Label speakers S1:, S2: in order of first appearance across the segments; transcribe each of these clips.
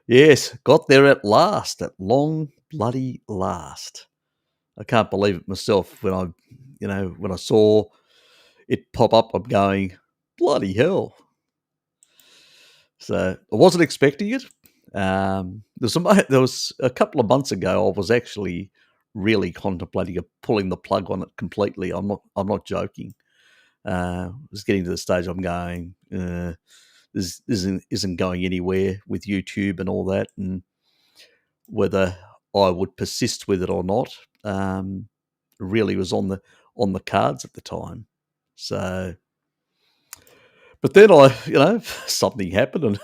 S1: Yes, got there at last, at long bloody last. I can't believe it myself when when I saw it pop up. I'm going, bloody hell! So I wasn't expecting it. There was a couple of months ago. I was actually really contemplating of pulling the plug on it completely. I'm not joking. I was getting to the stage I'm going, this isn't going anywhere with YouTube and all that, and whether I would persist with it or not, really was on the cards at the time. So, but then something happened, and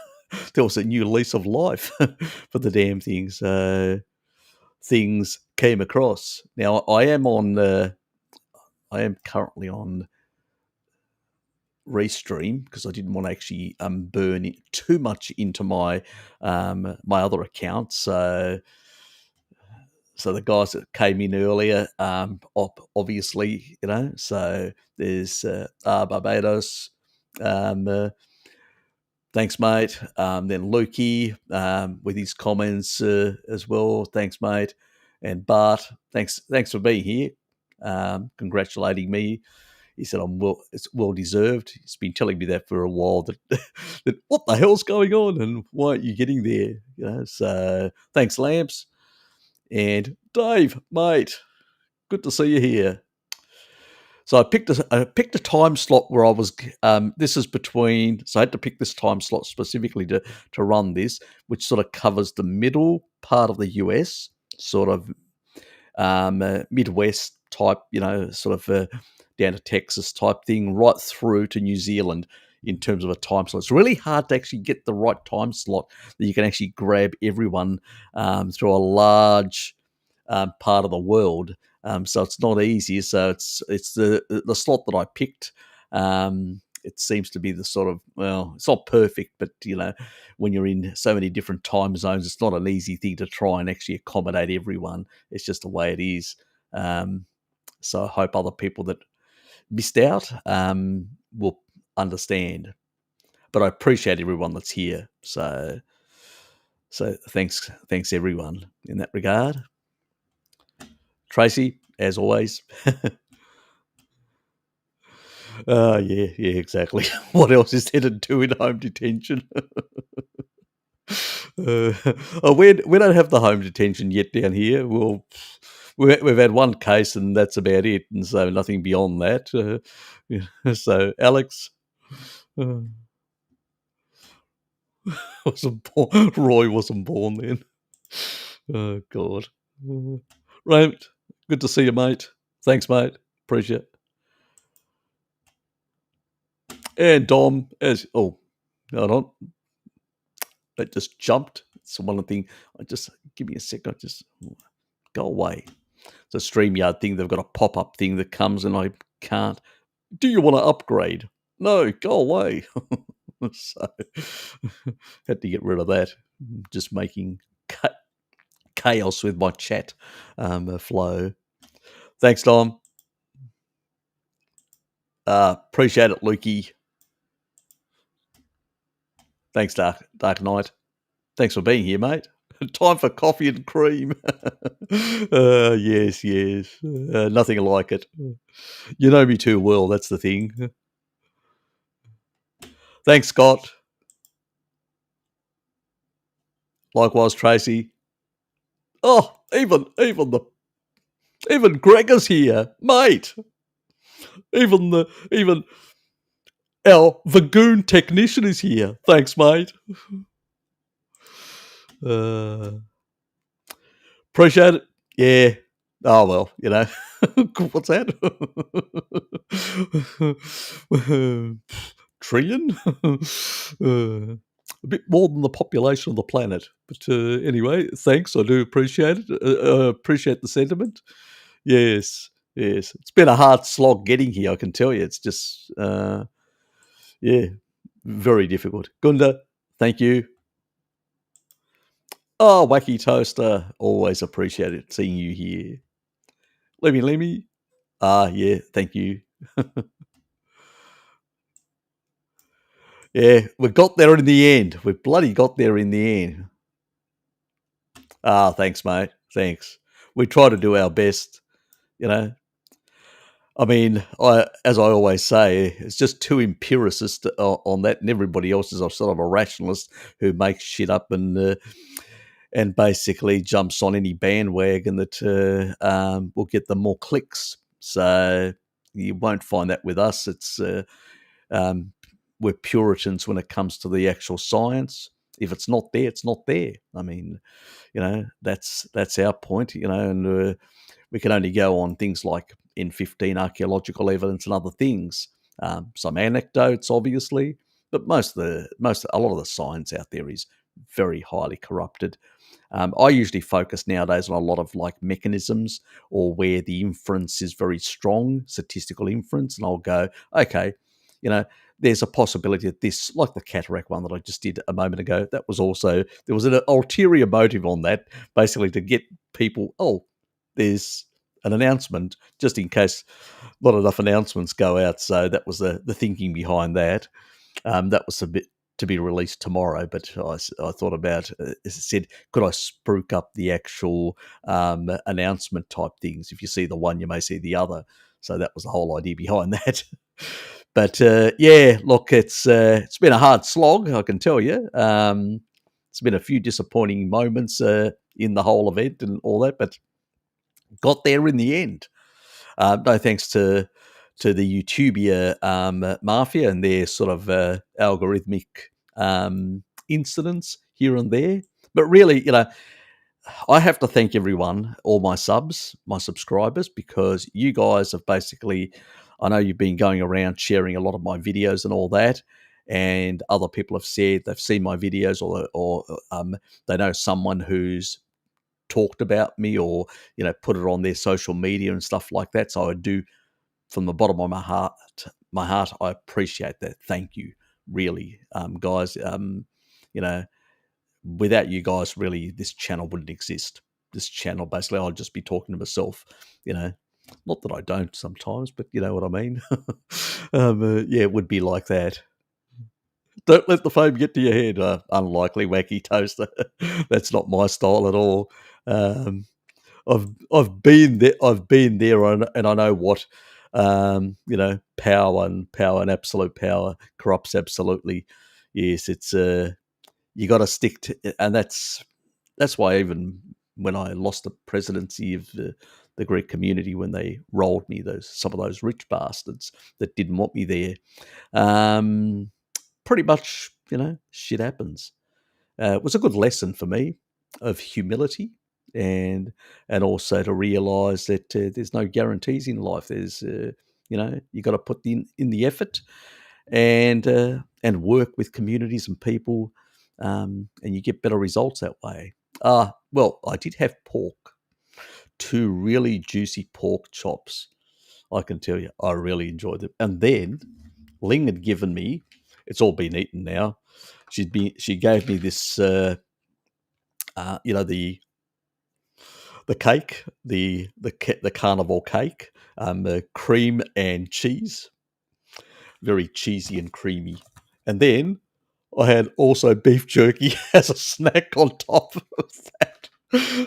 S1: there was a new lease of life for the damn thing. So things came across. Now I am currently on Restream because I didn't want to actually burn it too much into my my other account. So the guys that came in earlier, obviously, so there's Barbados. Thanks, mate. Then Lukey with his comments as well. Thanks, mate. And Bart, thanks for being here, congratulating me. He said it's well deserved. He's been telling me that for a while. That, that what the hell's going on, and why aren't you getting there? So thanks, Lamps. And Dave, mate, good to see you here. So I picked a time slot where I was. This is between. So I had to pick this time slot specifically to run this, which sort of covers the middle part of the US, sort of Midwest type, sort of down to Texas type thing, right through to New Zealand in terms of a time slot. It's really hard to actually get the right time slot that you can actually grab everyone through a large part of the world. So it's not easy. So it's the slot that I picked. It seems to be the sort of, well, it's not perfect, but when you're in so many different time zones, it's not an easy thing to try and actually accommodate everyone. It's just the way it is. So I hope other people that missed out will understand. But I appreciate everyone that's here. So thanks everyone in that regard. Tracy, as always. Yeah, exactly. What else is there to do in home detention? We don't have the home detention yet down here. Well, we've had one case, and that's about it, and so nothing beyond that. So, Alex wasn't born. Roy wasn't born then. Oh God. Right. Good to see you, mate. Thanks, mate. Appreciate it. And Dom, hold on. That just jumped. It's one thing. Give me a sec. I just go away. It's a StreamYard thing. They've got a pop-up thing that comes, and I can't. Do you want to upgrade? No, go away. So had to get rid of that. Just making chaos with my chat flow. Thanks, Dom. Appreciate it, Lukey. Thanks, Dark Knight. Thanks for being here, mate. Time for coffee and cream. Yes. Nothing like it. You know me too well, that's the thing. Thanks, Scott. Likewise, Tracy. Oh, even Gregor's here, mate. Even our Vagoon technician is here. Thanks, mate. Appreciate it. Yeah. Oh, well, what's that? Trillion? A bit more than the population of the planet. But anyway, thanks. I do appreciate it. Appreciate the sentiment. Yes. It's been a hard slog getting here, I can tell you. It's just, very difficult. Gunda, thank you. Oh, Wacky Toaster, always appreciate it seeing you here. Lemmy. Yeah, thank you. Yeah, we got there in the end. We bloody got there in the end. Ah, thanks, mate. Thanks. We try to do our best, you know. I mean, as I always say, it's just too empiricist on that, and everybody else is a sort of a rationalist who makes shit up and basically jumps on any bandwagon that will get them more clicks. So you won't find that with us. It's um, we're Puritans when it comes to the actual science. If it's not there, it's not there. I mean, that's our point. And we can only go on things like N15 archaeological evidence and other things. Some anecdotes, obviously, but a lot of the science out there is very highly corrupted. I usually focus nowadays on a lot of like mechanisms or where the inference is very strong, statistical inference, and I'll go, okay, you know, there's a possibility that this, like the cataract one that I just did a moment ago, that was also, there was an ulterior motive on that, basically to get people, oh, there's an announcement, just in case not enough announcements go out. So that was the thinking behind that. That was a bit to be released tomorrow, but I thought about, as I said, could I spruik up the actual announcement type things? If you see the one, you may see the other. So that was the whole idea behind that. But yeah, look, it's been a hard slog, I can tell you. It's been a few disappointing moments in the whole event and all that, but got there in the end. No thanks to the YouTubia mafia and their sort of algorithmic incidents here and there. But really, I have to thank everyone, all my subs, my subscribers, because you guys have basically, I know you've been going around sharing a lot of my videos and all that, and other people have said they've seen my videos or they know someone who's talked about me or put it on their social media and stuff like that. So I do, from the bottom of my heart, I appreciate that. Thank you, really, guys. You know, without you guys, really, this channel wouldn't exist. This channel, basically, I'd just be talking to myself. Not that I don't sometimes, but you know what I mean. Yeah, it would be like that. Don't let the fame get to your head. Unlikely, wacky toaster. That's not my style at all. Um, I've been there. I've been there, and I know what power and absolute power corrupts absolutely. Yes, it's you got to stick to, and that's why even when I lost the presidency of the Greek community, when they rolled me, some of those rich bastards that didn't want me there, pretty much shit happens. It was a good lesson for me of humility and also to realise that there's no guarantees in life. There's you got to put in the effort and work with communities and people, and you get better results that way. Well, I did have pork, 2 really juicy pork chops. I can tell you, I really enjoyed them. And then Ling had given me, it's all been eaten now. She gave me this, the cake, the carnival cake, cream and cheese, very cheesy and creamy. And then I had also beef jerky as a snack on top of that.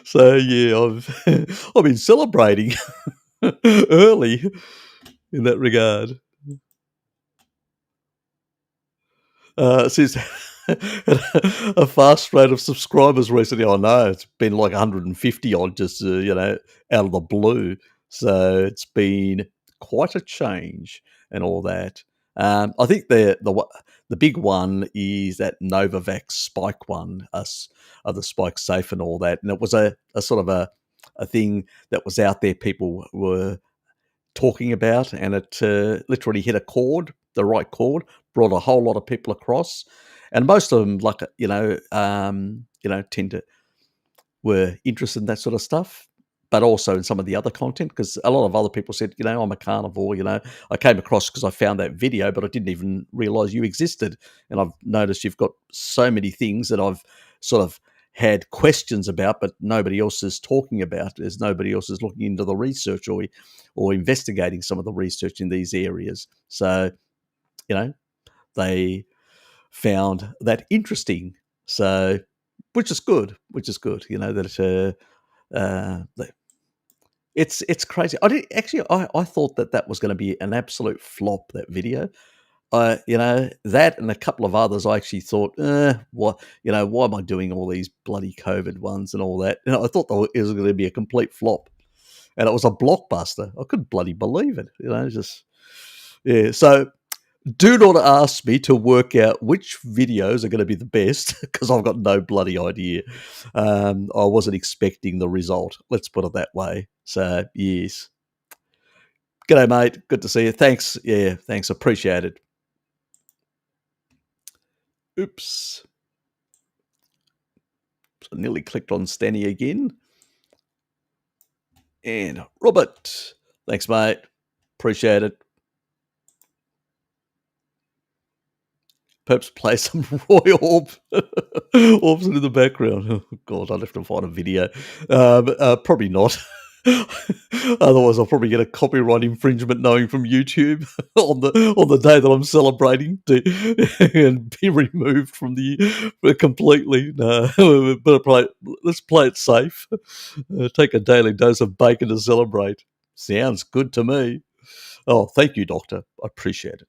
S1: So yeah, I've been celebrating early in that regard. Since a fast rate of subscribers recently. I know it's been like 150 odd, just out of the blue. So it's been quite a change and all that. I think the big one is that Novavax spike one, the spike safe and all that, and it was a sort of a thing that was out there. People were talking about, and it literally hit a chord, the right chord, brought a whole lot of people across, and most of them, like tend to were interested in that sort of stuff, but also in some of the other content, because a lot of other people said, I'm a carnivore. I came across because I found that video, but I didn't even realize you existed, and I've noticed you've got so many things that I've sort of had questions about, but nobody else is talking about. There's nobody else is looking into the research or investigating some of the research in these areas. So, they found that interesting. So, which is good. Which is good. That it's crazy. I did actually. I thought that was going to be an absolute flop. That video. That and a couple of others. I actually thought, what, why am I doing all these bloody COVID ones and all that? I thought it was going to be a complete flop, and it was a blockbuster. I couldn't bloody believe it. Just yeah. So do not ask me to work out which videos are going to be the best because I've got no bloody idea. I wasn't expecting the result. Let's put it that way. So yes. G'day, mate. Good to see you. Thanks. Yeah, thanks. Appreciate it. Oops. I nearly clicked on Stanny again. And Robert. Thanks, mate. Appreciate it. Perhaps play some Roy Orbison in the background. Oh, God, I'd have to find a video. Probably not. Otherwise, I'll probably get a copyright infringement knowing from YouTube on the day that I'm celebrating and be removed from the completely. No, let's play it safe. Take a daily dose of bacon to celebrate. Sounds good to me. Oh, thank you, doctor. I appreciate it.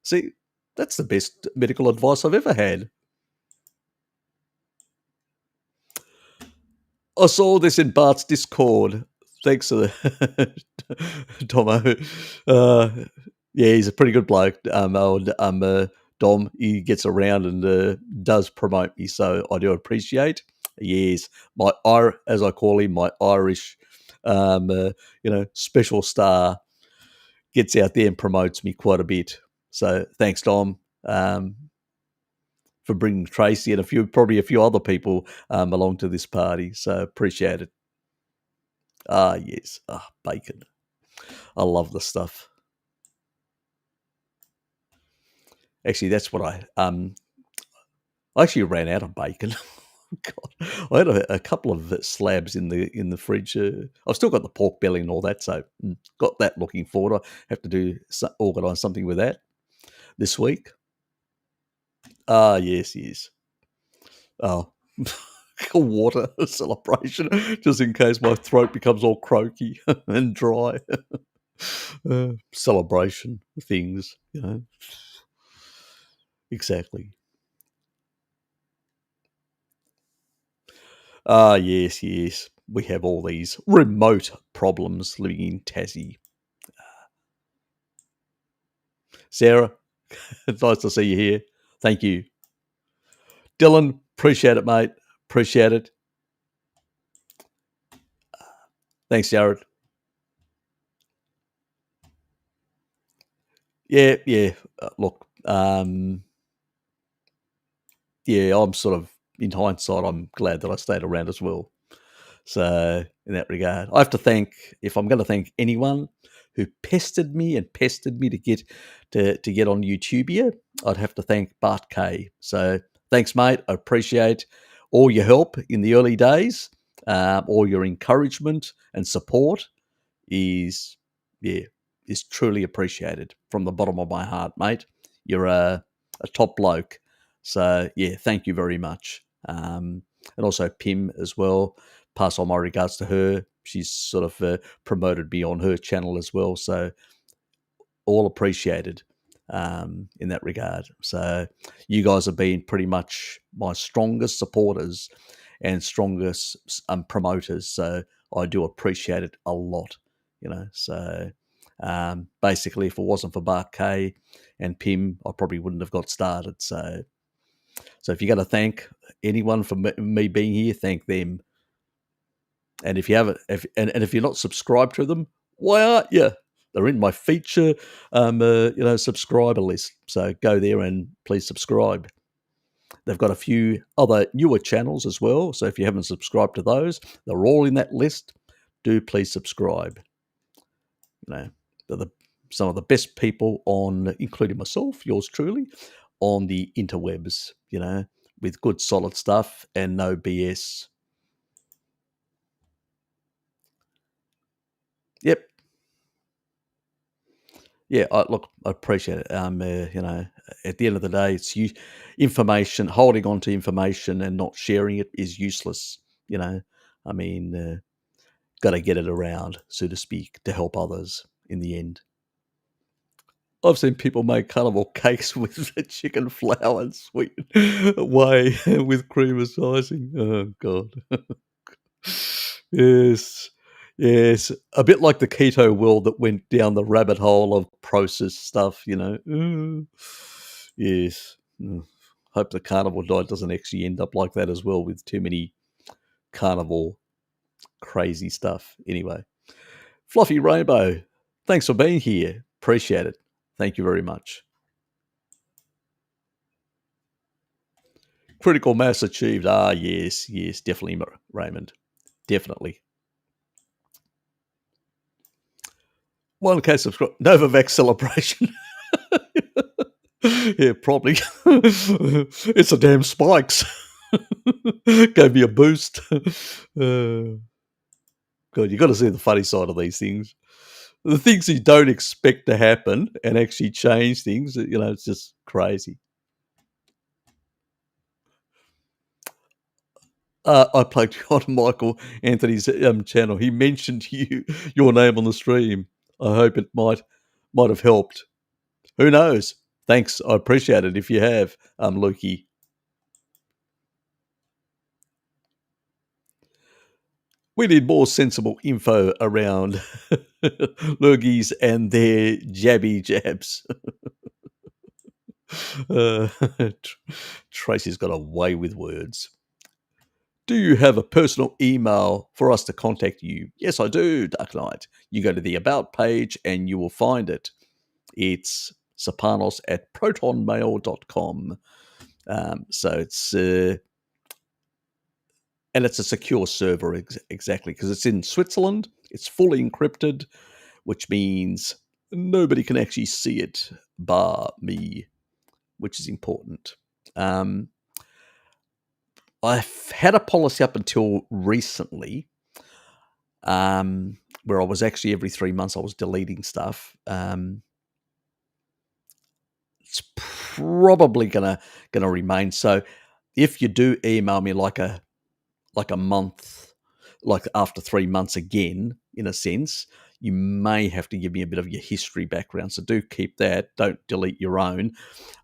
S1: See, that's the best medical advice I've ever had. I saw this in Bart's Discord. Thanks to Tomo. Yeah, he's a pretty good bloke. Dom, he gets around and does promote me, so I do appreciate. Yes, as I call him, my Irish, special star gets out there and promotes me quite a bit. So thanks, Dom. For bringing Tracy and probably a few other people along to this party. So appreciate it. Ah, yes. Bacon. I love the stuff. Actually, that's what I actually ran out of bacon. God, I had a couple of slabs in the fridge. I've still got the pork belly and all that, so got that looking forward. I have to organise something with that this week. Ah, yes. Oh, water celebration, just in case my throat becomes all croaky and dry. Celebration things, Exactly. Ah, yes. We have all these remote problems living in Tassie. Sarah, it's nice to see you here. Thank you. Dylan, appreciate it, mate. Appreciate it. Thanks, Jared. Yeah. Look, yeah, I'm sort of, in hindsight, I'm glad that I stayed around as well. So, in that regard, I have to thank, if I'm going to thank anyone who pestered me to get on YouTube here, I'd have to thank Bart K. So, thanks, mate. I appreciate all your help in the early days, all your encouragement and support is truly appreciated from the bottom of my heart, mate. You're a top bloke. So, yeah, thank you very much. And also Pim as well. Pass on my regards to her. She's sort of promoted me on her channel as well. So, all appreciated in that regard. So, you guys have been pretty much my strongest supporters and strongest promoters. So, I do appreciate it a lot. So basically, if it wasn't for Bart K and Pim, I probably wouldn't have got started. So if you're going to thank anyone for me being here, thank them. And if you haven't, if you're not subscribed to them, why aren't you? They're in my feature, subscriber list. So go there and please subscribe. They've got a few other newer channels as well. So if you haven't subscribed to those, they're all in that list. Do please subscribe. They're some of the best people on, including myself, yours truly, on the interwebs, with good solid stuff and no BS. Yep. Yeah, look, I appreciate it. At the end of the day, information. Holding on to information and not sharing it is useless. You know, I mean, got to get it around, so to speak, to help others in the end. I've seen people make carnival cakes with the chicken flour and sweetened whey with cream as icing. Oh God. Yes. Yes. A bit like the keto world that went down the rabbit hole of processed stuff, you know. Yes. Hope the carnivore diet doesn't actually end up like that as well with too many carnivore crazy stuff. Anyway, Fluffy Rainbow, thanks for being here. Appreciate it. Thank you very much. Critical mass achieved. Ah, yes, yes, definitely, Raymond. Definitely. One case of Novavax celebration. Yeah, probably. It's the damn spikes. Gave me a boost. God, you got to see the funny side of these things. The things you don't expect to happen and actually change things, it's just crazy. I played on Michael Anthony's channel. He mentioned your name on the stream. I hope it might have helped. Who knows? Thanks. I appreciate it if you have, Lukey. We need more sensible info around lurgies and their jabby jabs. Uh, Tracy's got a way with words. Do you have a personal email for us to contact you? Yes, I do, Dark Knight. You go to the About page and you will find it. It's sapanos@protonmail.com. So it's a secure server exactly because it's in Switzerland. It's fully encrypted, which means nobody can actually see it bar me, which is important. I've had a policy up until recently where I was actually every 3 months I was deleting stuff. It's probably gonna remain so. If you do email me like a month, like after 3 months again, in a sense, you may have to give me a bit of your history background. So do keep that. Don't delete your own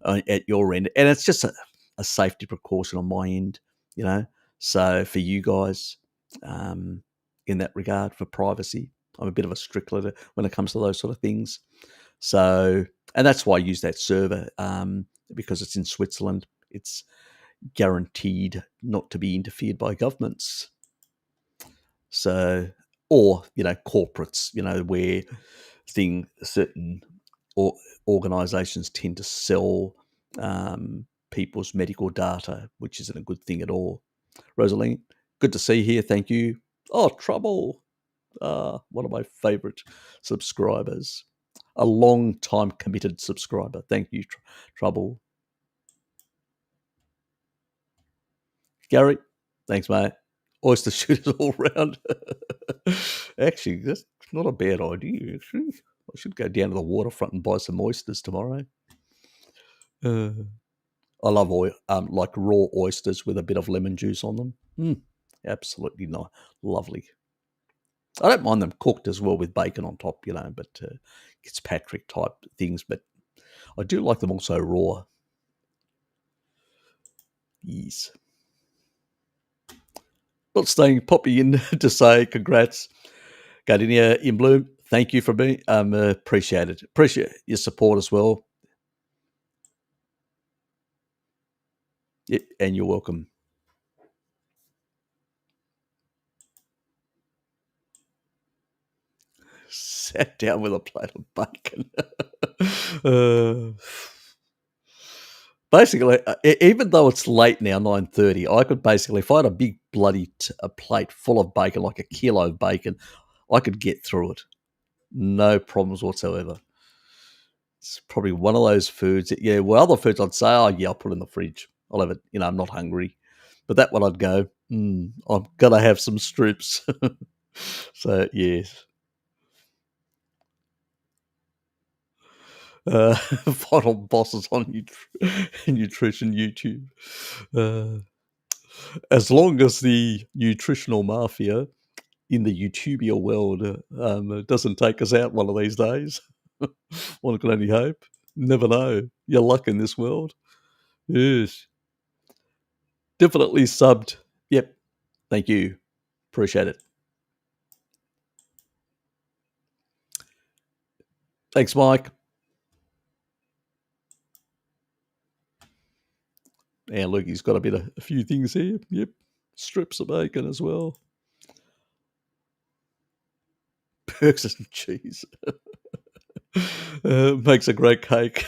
S1: at your end. And it's just a safety precaution on my end, you know. So for you guys, in that regard, for privacy, I'm a bit of a stickler when it comes to those sort of things. So, and that's why I use that server because it's in Switzerland. It's guaranteed not to be interfered by governments. So, or corporates, where certain organisations tend to sell people's medical data, which isn't a good thing at all. Rosaline, good to see you here. Thank you. Oh, Trouble, one of my favourite subscribers, a long time committed subscriber. Thank you, Trouble. Gary, thanks, mate. Oyster shooters all round. Actually, that's not a bad idea. Actually, I should go down to the waterfront and buy some oysters tomorrow. I love like raw oysters with a bit of lemon juice on them. Absolutely not lovely. I don't mind them cooked as well with bacon on top, but Fitzpatrick type things. But I do like them also raw. Yes. Not staying poppy in to say congrats, Gardenia in Bloom. Thank you for being appreciate it. Appreciate your support as well. Yeah, and you're welcome. Sat down with a plate of bacon. Basically, even though it's late now, 9:30, I could basically, if I had a big bloody a plate full of bacon, like a kilo of bacon, I could get through it. No problems whatsoever. It's probably one of those foods that, other foods I'd say, oh, yeah, I'll put it in the fridge. I'll have it, I'm not hungry. But that one I'd go, I'm going to have some strips. So, yes. Final bosses on nutrition YouTube. As long as the nutritional mafia in the YouTubia world doesn't take us out one of these days, one can only hope. Never know. Your luck in this world. Yes. Definitely subbed. Yep. Thank you. Appreciate it. Thanks, Mike. And look, he's got a few things here. Yep. Strips of bacon as well. Perks and cheese. Makes a great cake.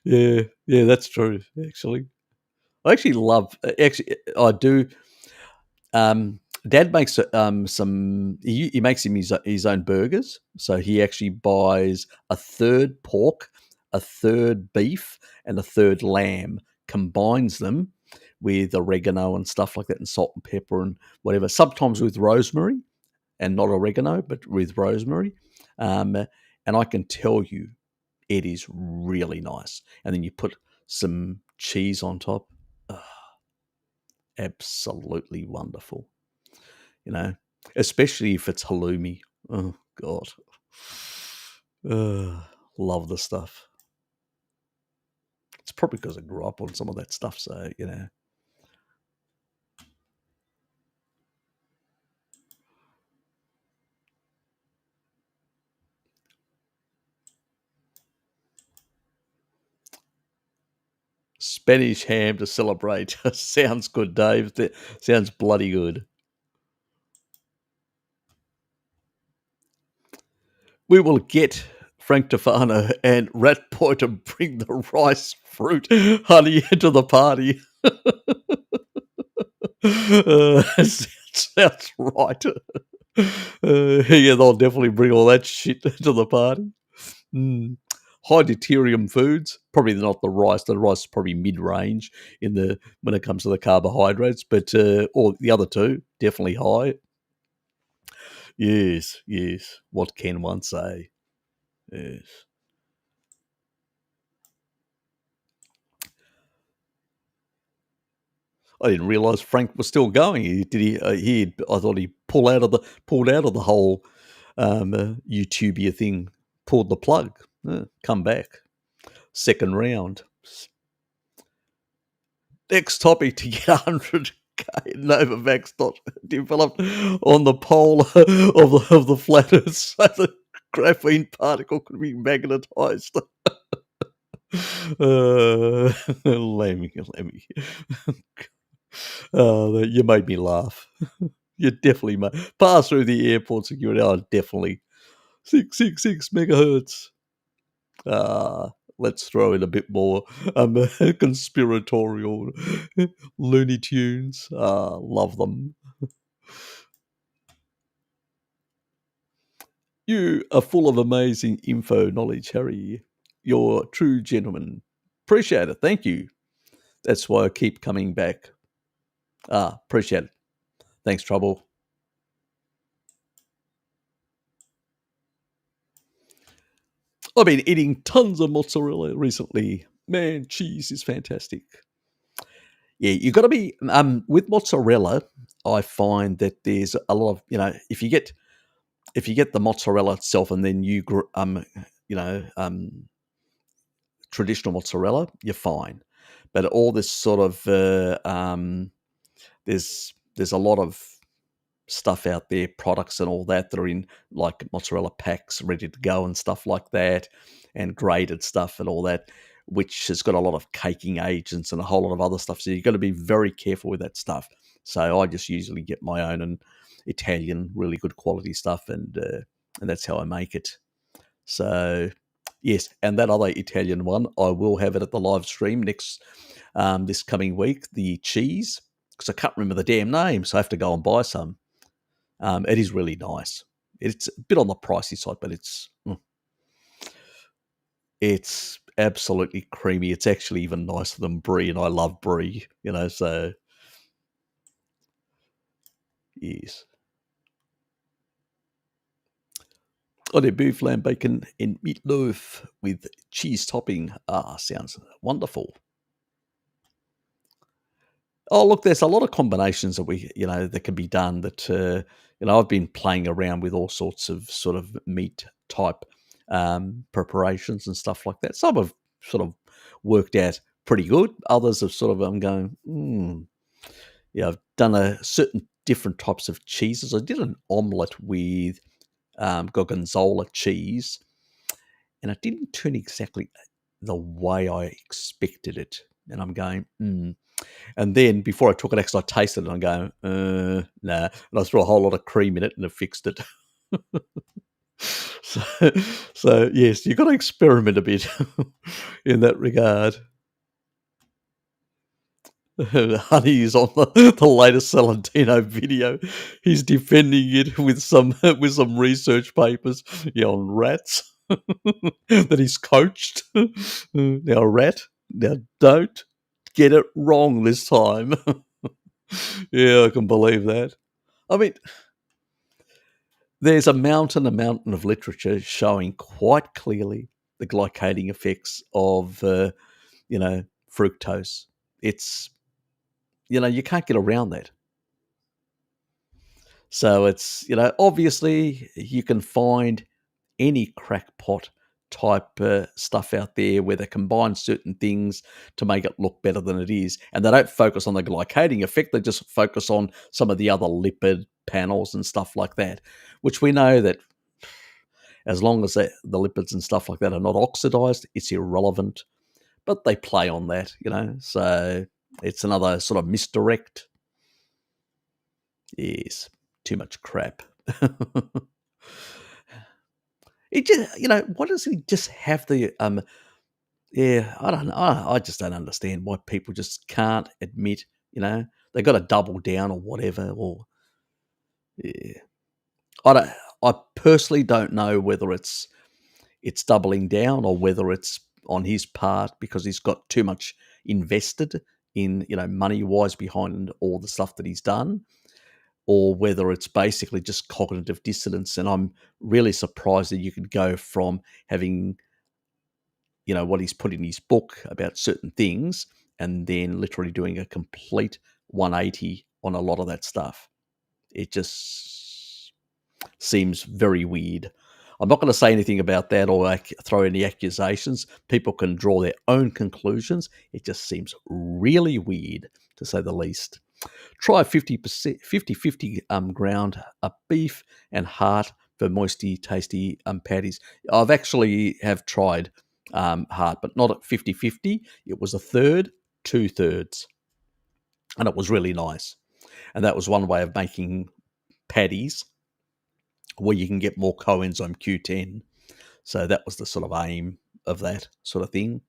S1: Yeah, that's true. Actually, I actually love. I do. Dad makes some. He makes him his own burgers. So he actually buys a third pork, a third beef, and a third lamb. Combines them with oregano and stuff like that, and salt and pepper and whatever. Sometimes with rosemary, and not oregano, but with rosemary. And I can tell you, it is really nice. And then you put some cheese on top. Oh, absolutely wonderful. Especially if it's halloumi. Oh, God. Love the stuff. It's probably because I grew up on some of that stuff. So. Spanish ham to celebrate. Sounds good, Dave. That sounds bloody good. We will get Frank Tofano and Rat Boy to bring the rice, fruit, honey into the party. Sounds right. Yeah, they'll definitely bring all that shit to the party. High deuterium foods, probably not the rice. The rice is probably mid-range when it comes to the carbohydrates, but or the other two definitely high. Yes. What can one say? Yes. I didn't realise Frank was still going. I thought he pulled out of the whole YouTubia thing. Pulled the plug. Come back. Second round. Next topic to get 100k Novavax not developed on the pole of the flat Earth so the graphene particle could be magnetized. Lemmy. You made me laugh. You definitely made. Pass through the airport security. Oh, definitely. 666 megahertz. Let's throw in a bit more conspiratorial Looney Tunes. Love them. You are full of amazing info knowledge, Harry. You're a true gentleman. Appreciate it. Thank you. That's why I keep coming back. Appreciate it. Thanks, Trouble. I've been eating tons of mozzarella recently. Man, cheese is fantastic. Yeah, you got to be with mozzarella. I find that there's a lot of if you get the mozzarella itself and then traditional mozzarella, you're fine. But all this sort of there's a lot of stuff out there, products and all that are in like mozzarella packs ready to go and stuff like that, and grated stuff and all that, which has got a lot of caking agents and a whole lot of other stuff. So you've got to be very careful with that stuff. So I just usually get my own and Italian, really good quality stuff, and that's how I make it. So yes, and that other Italian one, I will have it at the live stream next this coming week. The cheese, because I can't remember the damn name, so I have to go and buy some. It is really nice. It's a bit on the pricey side, but it's absolutely creamy. It's actually even nicer than brie, and I love brie. So yes. I did beef, lamb, bacon, and meatloaf with cheese topping. Ah, sounds wonderful. Oh, look, there's a lot of combinations that that can be done that, I've been playing around with all sorts of sort of meat type preparations and stuff like that. Some have sort of worked out pretty good. Others have sort of, I'm going, yeah, I've done a certain different types of cheeses. I did an omelette with gorgonzola cheese, and it didn't turn exactly the way I expected it. And I'm going, And then before I took it, actually, I tasted it and I'm going, nah. And I threw a whole lot of cream in it and it fixed it. so, so, yes, you've got to experiment a bit in that regard. Honey is on the latest Salentino video. He's defending it with some research papers, on rats that he's coached. Now, rat, now don't get it wrong this time. Yeah, I can believe that. I mean, there's a mountain of literature showing quite clearly the glycating effects of, fructose. It's, you can't get around that. So it's, obviously you can find any crackpot type stuff out there where they combine certain things to make it look better than it is. And they don't focus on the glycating effect. They just focus on some of the other lipid panels and stuff like that, which we know that as long as the lipids and stuff like that are not oxidized, it's irrelevant. But they play on that, so it's another sort of misdirect. Yes, too much crap. It just, why does he just have the, yeah, I don't know. I just don't understand why people just can't admit, they got to double down or whatever, or, yeah. I don't, I personally don't know whether it's doubling down or whether it's on his part because he's got too much invested in, money wise behind all the stuff that he's done, or whether it's basically just cognitive dissonance. And I'm really surprised that you could go from having, what he's put in his book about certain things and then literally doing a complete 180 on a lot of that stuff. It just seems very weird. I'm not going to say anything about that or throw any accusations. People can draw their own conclusions. It just seems really weird, to say the least. Try 50-50 ground up beef and heart for moisty, tasty patties. I've actually have tried heart, but not at 50-50. It was a third, 2/3. And it was really nice. And that was one way of making patties where you can get more coenzyme Q10. So that was the sort of aim of that sort of thing.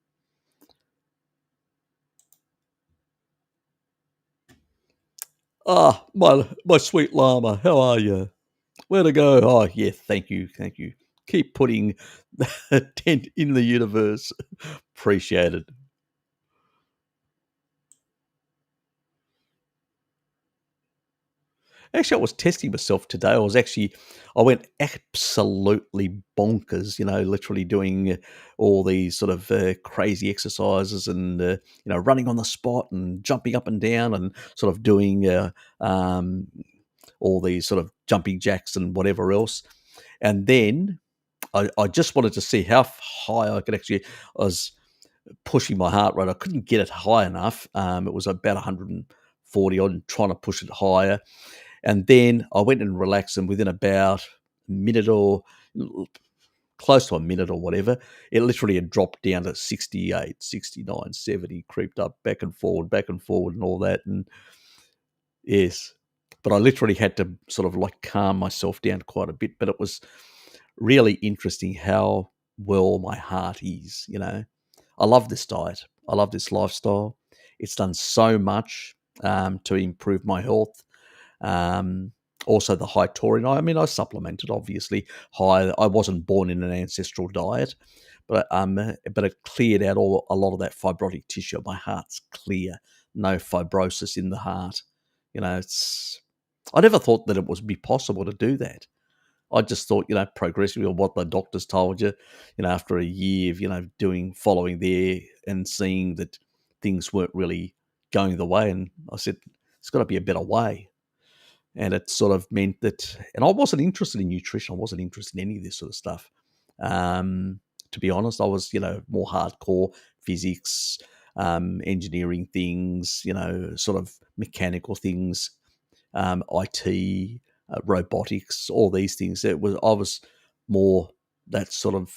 S1: Ah, my sweet llama, how are you? Where to go? Oh, yeah, thank you. Keep putting a dent in the universe. Appreciate it. Actually, I was testing myself today. I went absolutely bonkers, literally doing all these sort of crazy exercises and, running on the spot and jumping up and down and sort of doing all these sort of jumping jacks and whatever else. And then I just wanted to see how high I could actually. I was pushing my heart rate. I couldn't get it high enough. It was about 140 odd, and trying to push it higher. And then I went and relaxed, and within about a minute or close to a minute or whatever, it literally had dropped down to 68, 69, 70, creeped up back and forward and all that. And yes, but I literally had to sort of like calm myself down quite a bit. But it was really interesting how well my heart is, I love this diet. I love this lifestyle. It's done so much to improve my health. Also, the high taurine. I mean, I supplemented, obviously. High. I wasn't born in an ancestral diet, but it cleared out a lot of that fibrotic tissue. My heart's clear. No fibrosis in the heart. I never thought that it would be possible to do that. I just thought, progressively, or what the doctors told you, after a year of, following there and seeing that things weren't really going the way. And I said, it's got to be a better way. And it sort of meant that, and I wasn't interested in nutrition. I wasn't interested in any of this sort of stuff. To be honest, I was, more hardcore physics, engineering things, sort of mechanical things, IT, robotics, all these things. I was more that sort of,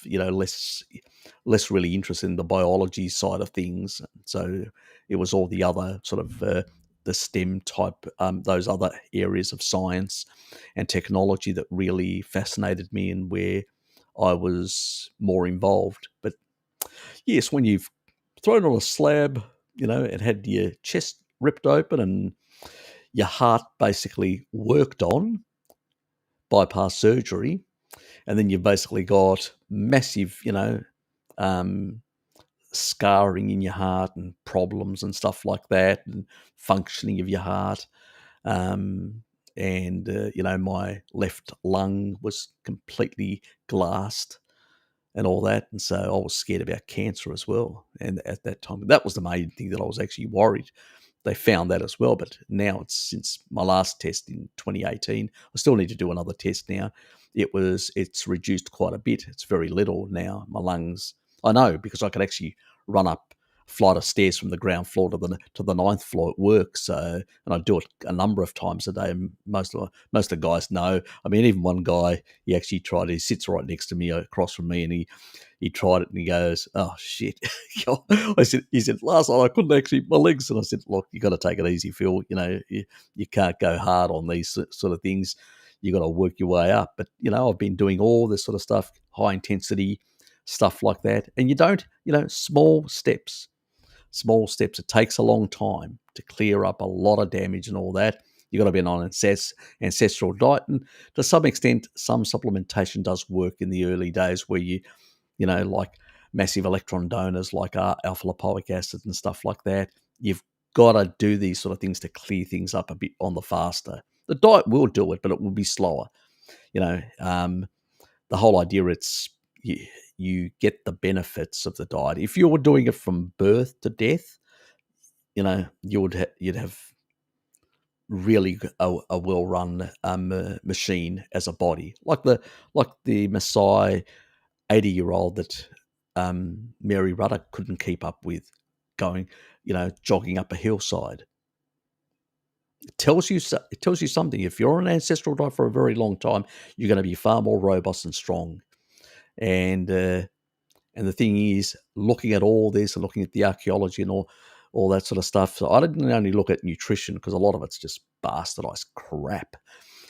S1: less really interested in the biology side of things. So it was all the other sort of the STEM type, those other areas of science and technology that really fascinated me and where I was more involved. But yes, when you've thrown on a slab, and had your chest ripped open and your heart basically worked on, bypass surgery, and then you've basically got massive, um, scarring in your heart and problems and stuff like that, and functioning of your heart. Um, and, my left lung was completely glassed and all that. And so I was scared about cancer as well. And at that time, that was the main thing that I was actually worried. They found that as well, but now it's since my last test in 2018. I still need to do another test now. It's reduced quite a bit. It's very little now. My lungs, I know, because I could actually run up a flight of stairs from the ground floor to the ninth floor at work. So, and I do it a number of times a day. And most of the guys know. I mean, even one guy, he actually tried. He sits right next to me, across from me, and he tried it and he goes, "Oh shit!" He said, "Last night I couldn't actually my legs." And I said, "Look, you got to take it easy, Phil. You can't go hard on these sort of things. You got to work your way up." But I've been doing all this sort of stuff, high intensity stuff like that, and you don't, small steps. Small steps. It takes a long time to clear up a lot of damage and all that. You've got to be on an ancestral diet. And to some extent, some supplementation does work in the early days where like massive electron donors like alpha lipoic acid and stuff like that. You've got to do these sort of things to clear things up a bit on the faster. The diet will do it, but it will be slower. The whole idea, you get the benefits of the diet. If you were doing it from birth to death, you'd have really a well-run machine as a body, like the Maasai 80-year-old that Mary Ruddock couldn't keep up with, going, jogging up a hillside. It tells you something. If you're on an ancestral diet for a very long time, you're going to be far more robust and strong. And the thing is, looking at all this and looking at the archaeology and all that sort of stuff. So I didn't only look at nutrition because a lot of it's just bastardized crap,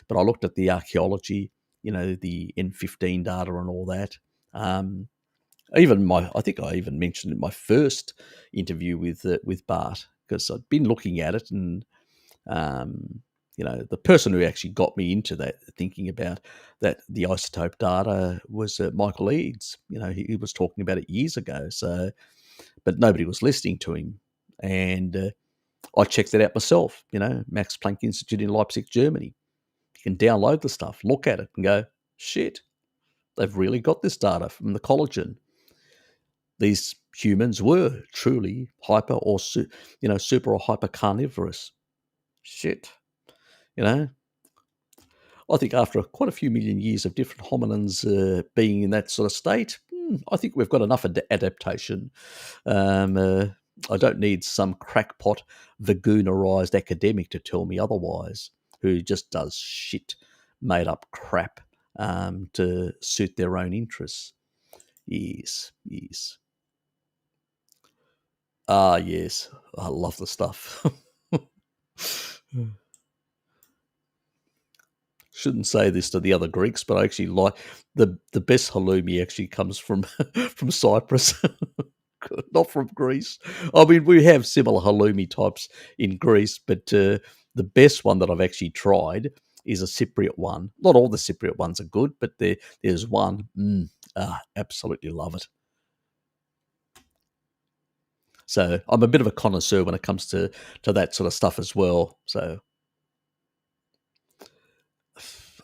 S1: but I looked at the archaeology, the N15 data and all that. I think I even mentioned in my first interview with Bart, because I'd been looking at it, and the person who actually got me into that, thinking about that, the isotope data, was Michael Eads. He was talking about it years ago. So, but nobody was listening to him, and I checked it out myself. Max Planck Institute in Leipzig, Germany. You can download the stuff, look at it, and go, shit, they've really got this data from the collagen. These humans were truly hyper or super or hyper carnivorous. Shit, you know. I think after quite a few million years of different hominins being in that sort of state, I think we've got enough adaptation. I don't need some crackpot, vagoonerized academic to tell me otherwise, who just does shit, made up crap to suit their own interests. Yes, yes. Ah, yes. I love the stuff. Shouldn't say this to the other Greeks, but I actually like the best halloumi actually comes from from Cyprus, not from Greece. I mean, we have similar halloumi types in Greece, but the best one that I've actually tried is a Cypriot one. Not all the Cypriot ones are good, but there's one. Absolutely love it. So I'm a bit of a connoisseur when it comes to that sort of stuff as well. So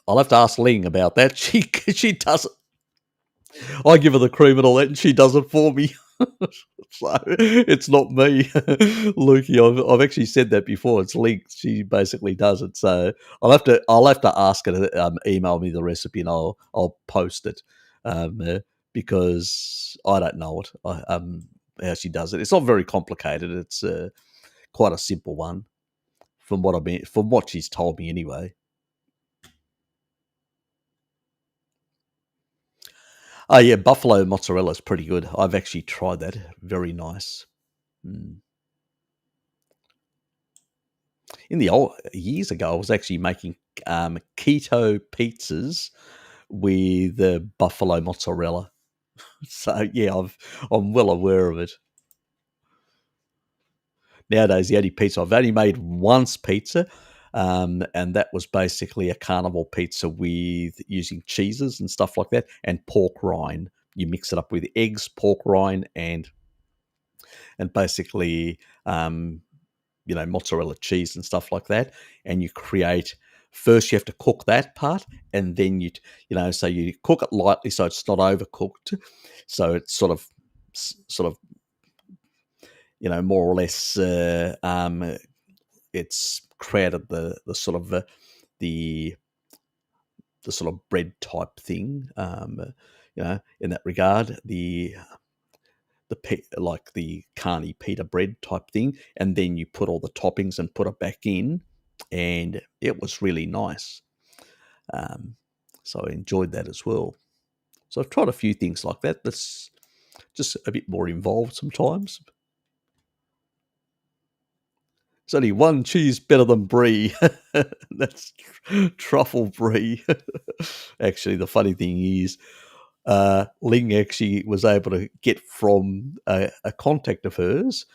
S1: I'll have to ask Ling about that. She does it. I give her the cream and all that, and she does it for me. So it's not me, Lukey. I've actually said that before. It's Ling. She basically does it. So I'll have to ask her to email me the recipe, and I'll post it, because I don't know it. How she does it. It's not very complicated. It's quite a simple one, from what she's told me anyway. Oh yeah, buffalo mozzarella is pretty good. I've actually tried that. Very nice. Mm. In the old years ago, I was actually making keto pizzas with buffalo mozzarella. So yeah, I'm well aware of it. Nowadays, the only pizza I've only made once pizza, and that was basically a carnival pizza with using cheeses and stuff like that, and pork rind. You mix it up with eggs, pork rind, and basically mozzarella cheese and stuff like that, and you create. First, you have to cook that part, and then so you cook it lightly so it's not overcooked, so it's sort of more or less it's created the sort of the the sort of bread type thing, in that regard, like the carny pita bread type thing, and then you put all the toppings and put it back in, and it was really nice. Um, so I enjoyed that as well. So I've tried a few things like that. That's just a bit more involved sometimes. There's only one cheese better than brie. That's truffle brie. Actually, the funny thing is, Ling actually was able to get from a contact of hers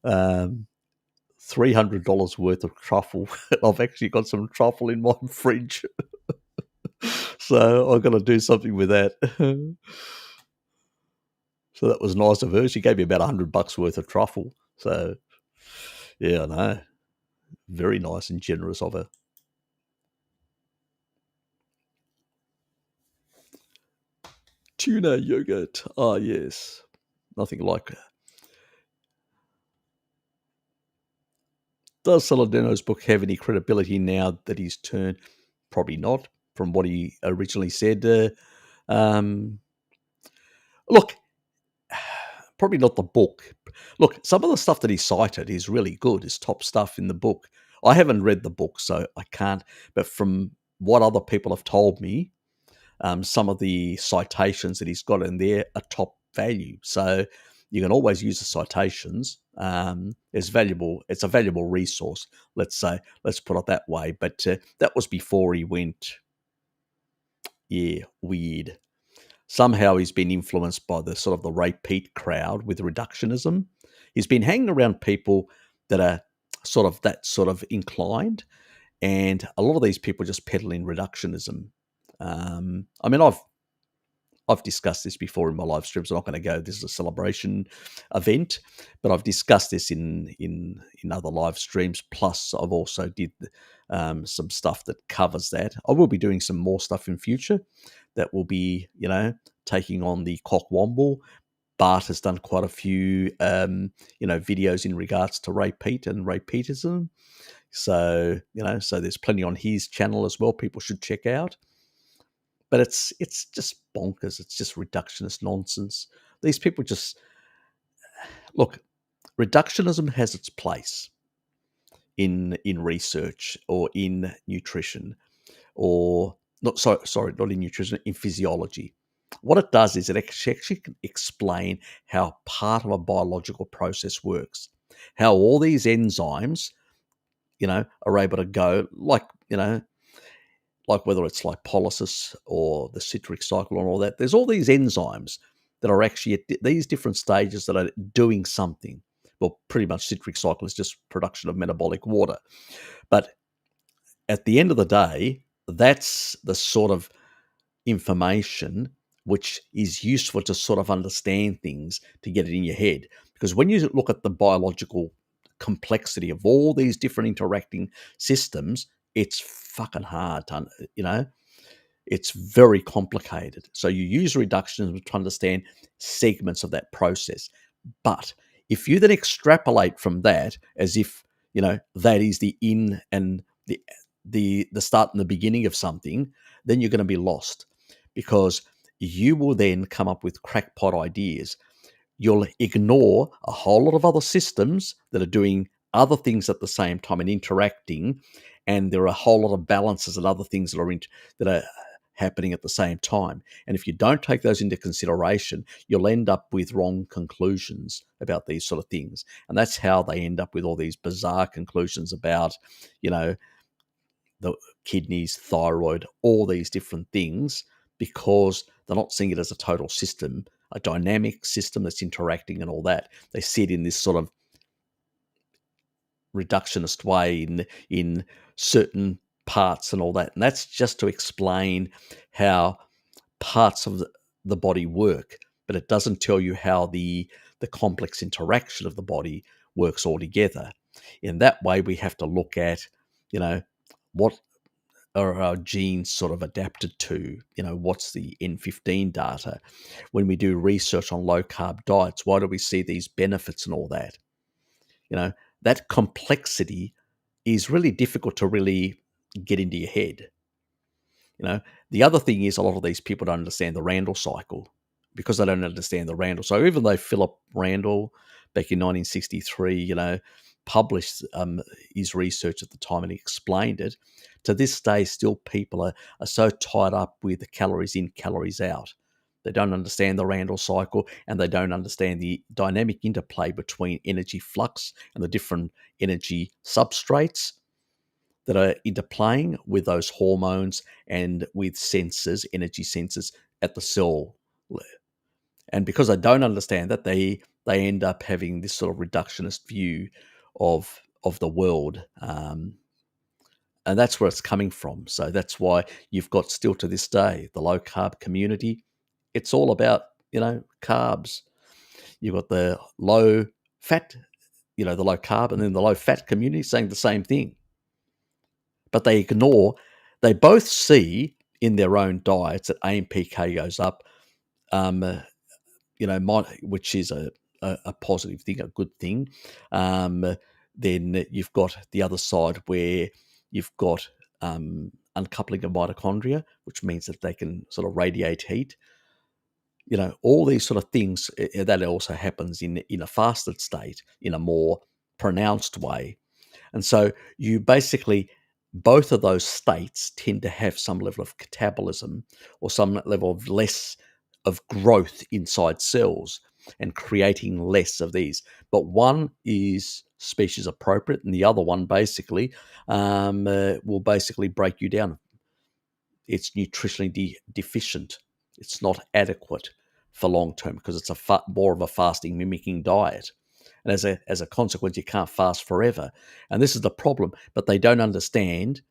S1: $300 worth of truffle. I've actually got some truffle in my fridge, so I've got to do something with that. So that was nice of her. She gave me about $100 worth of truffle. So yeah, I know, very nice and generous of her. Tuna yogurt. Ah, yes, nothing like. Does Saladino's book have any credibility now that he's turned? Probably not, from what he originally said. Um, Look, probably not the book. Look, some of the stuff that he cited is really good. Is top stuff in the book. I haven't read the book, so I can't. But from what other people have told me, some of the citations that he's got in there are top value. So you can always use the citations. It's valuable. It's a valuable resource. Let's say. Let's put it that way. But that was before he went. Yeah, weird. Somehow he's been influenced by the sort of the Ray Peat crowd with reductionism. He's been hanging around people that are sort of inclined, and a lot of these people just peddle in reductionism. I mean, I've discussed this before in my live streams. I'm not going to go. This is a celebration event, but I've discussed this in other live streams. Plus, I've also did some stuff that covers that. I will be doing some more stuff in future that will be, taking on the Cockwomble. Bart has done quite a few, videos in regards to Ray Peat and Ray Peatism. So, so there's plenty on his channel as well. People should check out. But it's just bonkers. It's just reductionist nonsense. These people just look. Reductionism has its place in research or in nutrition, or not. Sorry, not in nutrition. In physiology, what it does is it actually can explain how part of a biological process works, how all these enzymes, are able to go like whether it's lipolysis or the citric cycle and all that. There's all these enzymes that are actually at these different stages that are doing something. Well, pretty much citric cycle is just production of metabolic water. But at the end of the day, that's the sort of information which is useful to sort of understand things, to get it in your head. Because when you look at the biological complexity of all these different interacting systems, it's fucking hard to, it's very complicated. So you use reductionism to understand segments of that process. But if you then extrapolate from that as if, that is the in and the start and the beginning of something, then you're going to be lost, because you will then come up with crackpot ideas. You'll ignore a whole lot of other systems that are doing other things at the same time and interacting, and there are a whole lot of balances and other things that are happening at the same time. And if you don't take those into consideration, you'll end up with wrong conclusions about these sort of things. And that's how they end up with all these bizarre conclusions about, the kidneys, thyroid, all these different things, because they're not seeing it as a total system, a dynamic system that's interacting and all that. They see it in this sort of reductionist way in certain parts and all that. And that's just to explain how parts of the body work, but it doesn't tell you how the complex interaction of the body works altogether. In that way, we have to look at, what are our genes sort of adapted to? What's the N15 data? When we do research on low carb diets, why do we see these benefits and all that? That complexity is really difficult to really get into your head. The other thing is, a lot of these people don't understand the Randall cycle, because they don't understand the Randall. So even though Philip Randall back in 1963, published his research at the time and he explained it, to this day, still people are so tied up with the calories in, calories out. They don't understand the Randall cycle, and they don't understand the dynamic interplay between energy flux and the different energy substrates that are interplaying with those hormones and with sensors, energy sensors at the cell. And because they don't understand that, they end up having this sort of reductionist view of the world. And that's where it's coming from. So that's why you've got, still to this day, the low carb community. It's all about, carbs. You've got the low fat, the low carb, and then the low fat community saying the same thing. But they both see in their own diets that AMPK goes up, which is a positive thing, a good thing. Then you've got the other side where you've got uncoupling of mitochondria, which means that they can sort of radiate heat. All these sort of things, that also happens in a fasted state in a more pronounced way. And so you basically, both of those states tend to have some level of catabolism or some level of less of growth inside cells and creating less of these. But one is species appropriate, and the other one basically will basically break you down. It's nutritionally deficient. It's not adequate for long term, because it's more of a fasting mimicking diet. And as a consequence, you can't fast forever. And this is the problem. But they don't understand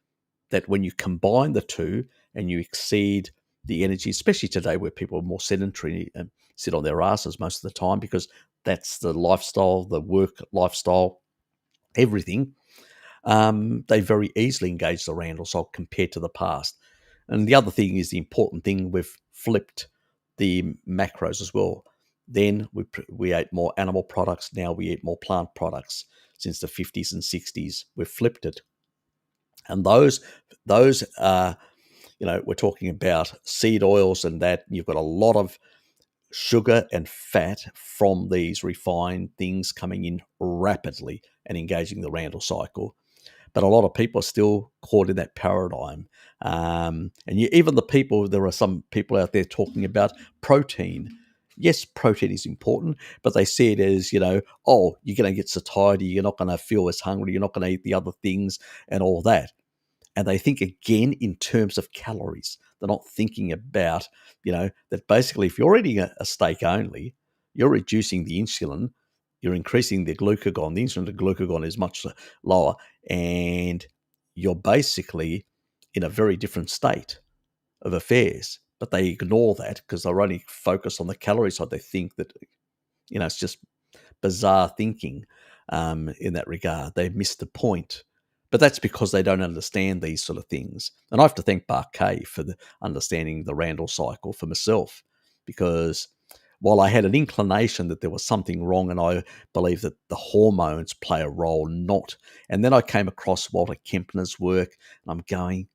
S1: that when you combine the two and you exceed the energy, especially today where people are more sedentary and sit on their asses most of the time, because that's the lifestyle, the work lifestyle, everything, they very easily engage the Randall cycle compared to the past. And the other thing is, the important thing, we've flipped the macros as well. Then we ate more animal products. Now we eat more plant products. Since the 50s and 60s, we've flipped it. And those are, we're talking about seed oils and that. You've got a lot of sugar and fat from these refined things coming in rapidly and engaging the Randall cycle. But a lot of people are still caught in that paradigm. Even there are some people out there talking about protein. Yes, protein is important, but they see it as, you're going to get satiety, you're not going to feel as hungry, you're not going to eat the other things and all that. And they think again in terms of calories. They're not thinking about, that basically if you're eating a steak only, you're reducing the insulin, you're increasing the glucagon. The insulin to glucagon is much lower, and you're basically in a very different state of affairs. But they ignore that because they're only focused on the calorie side. They think that, it's just bizarre thinking in that regard. They've missed the point. But that's because they don't understand these sort of things. And I have to thank Bark K for understanding the Randall cycle for myself, because while I had an inclination that there was something wrong, and I believe that the hormones play a role, not. And then I came across Walter Kempner's work, and I'm going,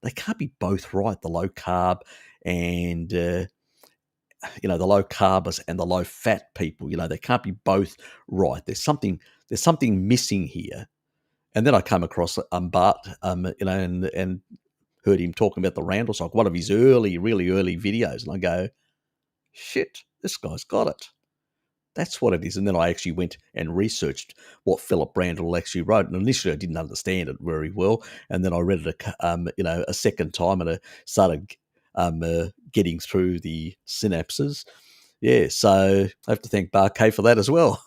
S1: they can't be both right. The low carb and the low carbers and the low fat people. They can't be both right. There's something missing here. And then I came across Bart, and heard him talking about the Randall cycle, one of his really early videos, and I go, shit, this guy's got it. That's what it is. And then I actually went and researched what Philip Randall actually wrote. And initially I didn't understand it very well. And then I read it, a second time, and I started getting through the synapses. Yeah, so I have to thank Barkay for that as well,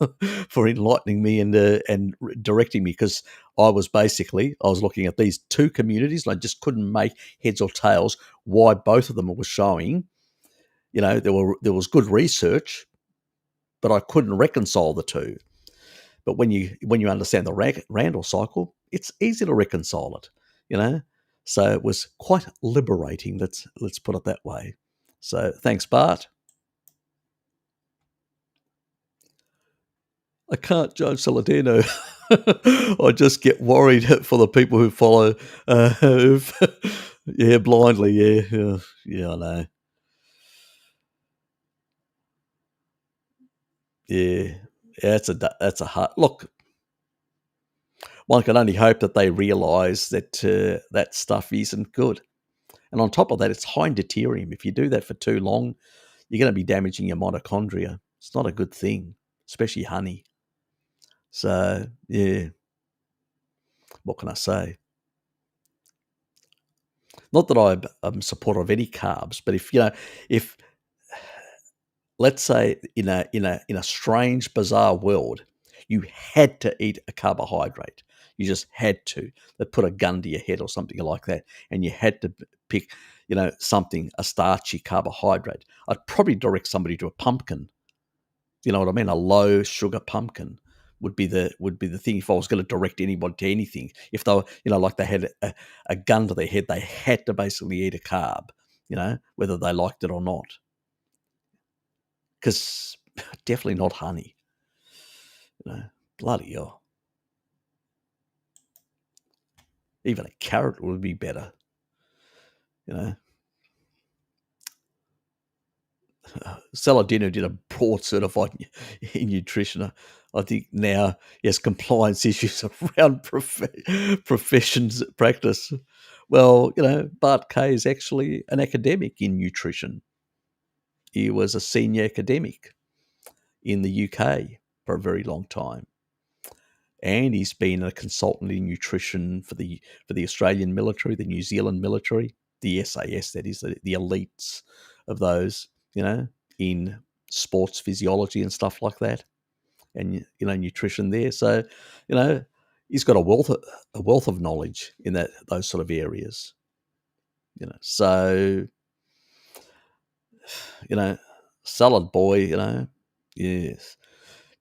S1: for enlightening me and directing me, because I was looking at these two communities, and I just couldn't make heads or tails why both of them were showing. There was good research, but I couldn't reconcile the two. But when you understand the Randall cycle, it's easy to reconcile it. So it was quite liberating. Let's put it that way. So thanks, Bart. I can't judge Saladino. I just get worried for the people who follow, blindly. Yeah, I know. Yeah, that's a hard look. One can only hope that they realise that that stuff isn't good. And on top of that, it's high in deuterium. If you do that for too long, you're going to be damaging your mitochondria. It's not a good thing, especially honey. So, yeah, what can I say? Not that I'm supporter of any carbs, but if let's say in a strange, bizarre world, you had to eat a carbohydrate. You just had to. They put a gun to your head or something like that, and you had to pick, a starchy carbohydrate. I'd probably direct somebody to a pumpkin. You know what I mean? A low sugar pumpkin would be the thing if I was going to direct anybody to anything. If they were, like they had a gun to their head, they had to basically eat a carb, whether they liked it or not. Because definitely not honey. Bloody hell. Even a carrot would be better. Saladino did a board certified in nutrition. I think now he has compliance issues around professions practice. Well, Bart Kay is actually an academic in nutrition. He was a senior academic in the UK for a very long time. And he's been a consultant in nutrition for the Australian military, the New Zealand military, the SAS, that is, the elites of those, in sports physiology and stuff like that, and nutrition there. So, he's got a wealth of knowledge in those sort of areas. So, salad boy, yes,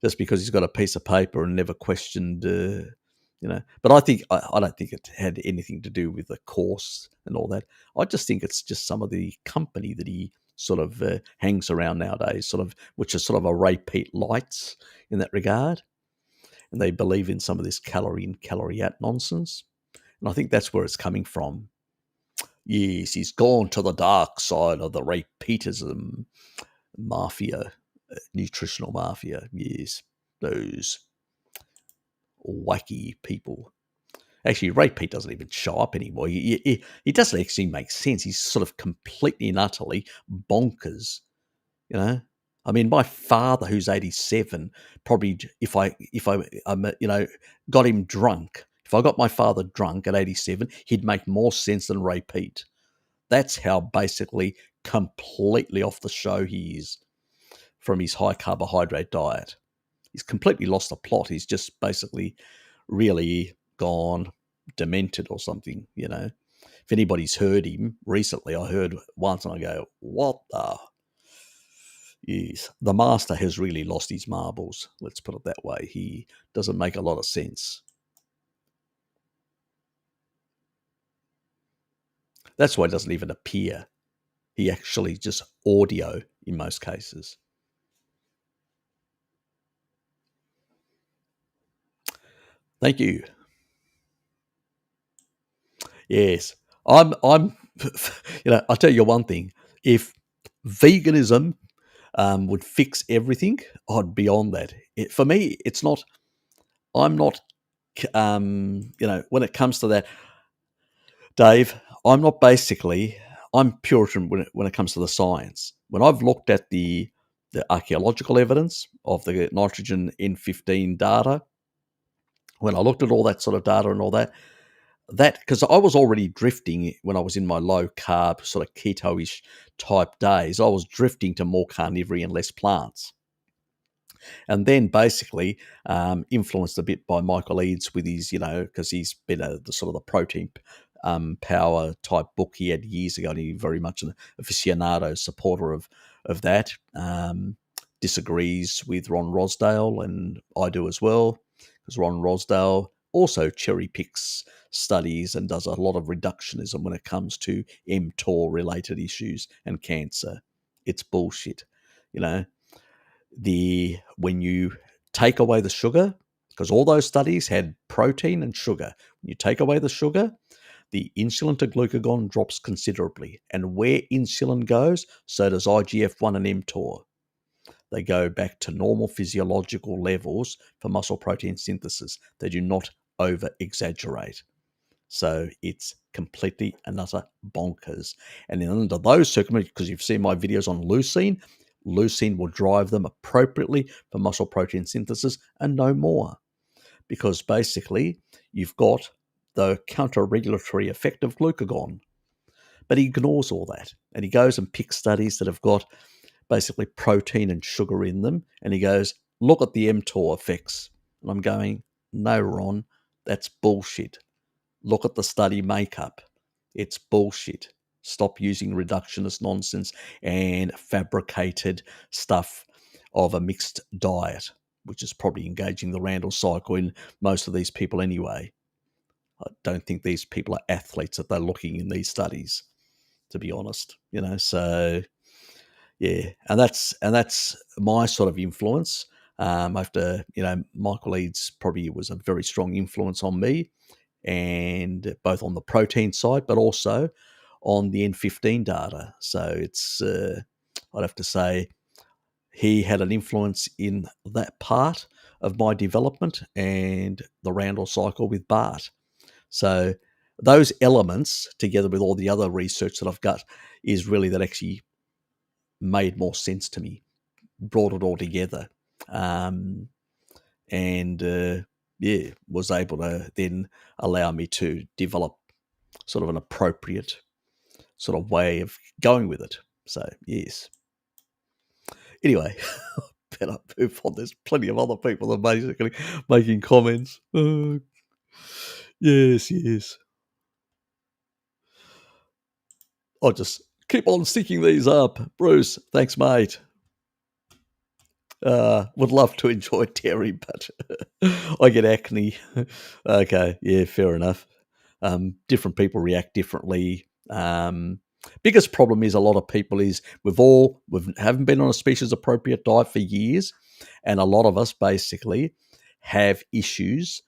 S1: just because he's got a piece of paper and never questioned, But I don't think it had anything to do with the course and all that. I just think it's just some of the company that he sort of hangs around nowadays, which is sort of a Ray Pete lights in that regard, and they believe in some of this calorie in, calorie out nonsense, and I think that's where it's coming from. Yes, he's gone to the dark side of the Ray Peterism mafia, nutritional mafia. Yes, those wacky people. Actually, Ray Pete doesn't even show up anymore. He doesn't actually make sense. He's sort of completely and utterly bonkers. I mean, my father, who's 87, probably if I got him drunk. If I got my father drunk at 87, he'd make more sense than Ray Pete. That's how basically completely off the show he is from his high carbohydrate diet. He's completely lost the plot. He's just basically really gone demented or something, If anybody's heard him recently, I heard once and I go, what the? Yes, the master has really lost his marbles. Let's put it that way. He doesn't make a lot of sense. That's why it doesn't even appear. He actually just audio in most cases. Thank you. Yes. I'm I'll tell you one thing. If veganism would fix everything, I'd be on that. For me, it's not, I'm not, when it comes to that, Dave, I'm not basically, I'm Puritan when it comes to the science. When I've looked at the archaeological evidence of the nitrogen N15 data, when I looked at all that sort of data and all that, because I was already drifting when I was in my low carb, sort of keto-ish type days, I was drifting to more carnivory and less plants. And then basically influenced a bit by Michael Eads with his, because he's been the sort of the protein power type book he had years ago, and he's very much an aficionado supporter of that. Disagrees with Ron Rosdale, and I do as well, because Ron Rosdale also cherry picks studies and does a lot of reductionism when it comes to mTOR related issues and cancer. It's bullshit, you know. When you take away the sugar, because all those studies had protein and sugar, when you take away the sugar, the insulin to glucagon drops considerably. And where insulin goes, so does IGF-1 and mTOR. They go back to normal physiological levels for muscle protein synthesis. They do not over exaggerate. So it's completely and utter bonkers. And then under those circumstances, because you've seen my videos on leucine, leucine will drive them appropriately for muscle protein synthesis and no more. Because basically, you've got the counter-regulatory effect of glucagon. But he ignores all that. And he goes and picks studies that have got basically protein and sugar in them. And he goes, look at the mTOR effects. And I'm going, no, Ron, that's bullshit. Look at the study makeup. It's bullshit. Stop using reductionist nonsense and fabricated stuff of a mixed diet, which is probably engaging the Randall cycle in most of these people anyway. I don't think these people are athletes that they're looking in these studies, to be honest. So yeah, and that's my sort of influence. After Michael Eads probably was a very strong influence on me, and both on the protein side, but also on the N15 data. So it's, I'd have to say, he had an influence in that part of my development and the Randall cycle with Bart. So those elements, together with all the other research that I've got, is really that actually made more sense to me, brought it all together. And was able to then allow me to develop sort of an appropriate sort of way of going with it. So, yes. Anyway, better move on. There's plenty of other people that are basically making comments. Yes. I'll just keep on sticking these up. Bruce, thanks, mate. Would love to enjoy dairy, but I get acne. Okay, yeah, fair enough. Different people react differently. Biggest problem is a lot of people is we haven't been on a species appropriate diet for years, and a lot of us basically have issues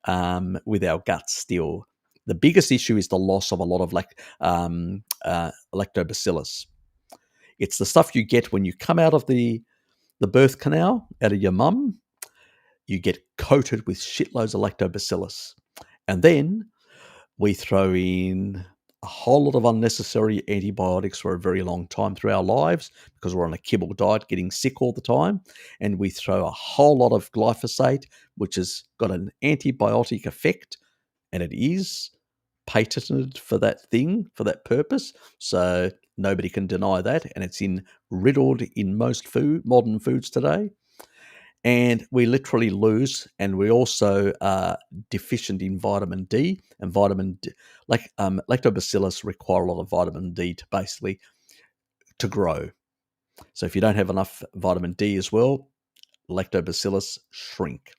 S1: with our guts still. The biggest issue is the loss of a lot of lactobacillus. It's the stuff you get when you come out of the birth canal, out of your mum. You get coated with shitloads of lactobacillus. And then we throw in a whole lot of unnecessary antibiotics for a very long time through our lives because we're on a kibble diet, getting sick all the time. And we throw a whole lot of glyphosate, which has got an antibiotic effect, and it is patented for that thing, for that purpose. So nobody can deny that. And it's riddled in most modern foods today. And we literally lose, and we also are deficient in vitamin D. And vitamin D, lactobacillus require a lot of vitamin D to basically to grow. So if you don't have enough vitamin D as well, lactobacillus shrink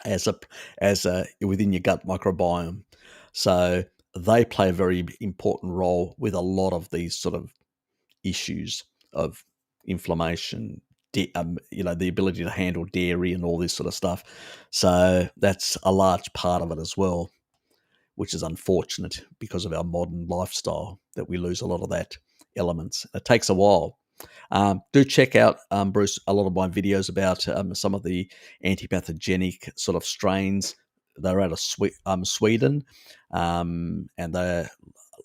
S1: as a within your gut microbiome. So they play a very important role with a lot of these sort of issues of inflammation, the ability to handle dairy and all this sort of stuff. So that's a large part of it as well, which is unfortunate because of our modern lifestyle that we lose a lot of that elements. It takes a while. Do check out, Bruce, a lot of my videos about some of the antipathogenic sort of strains. They're out of Sweden, and they're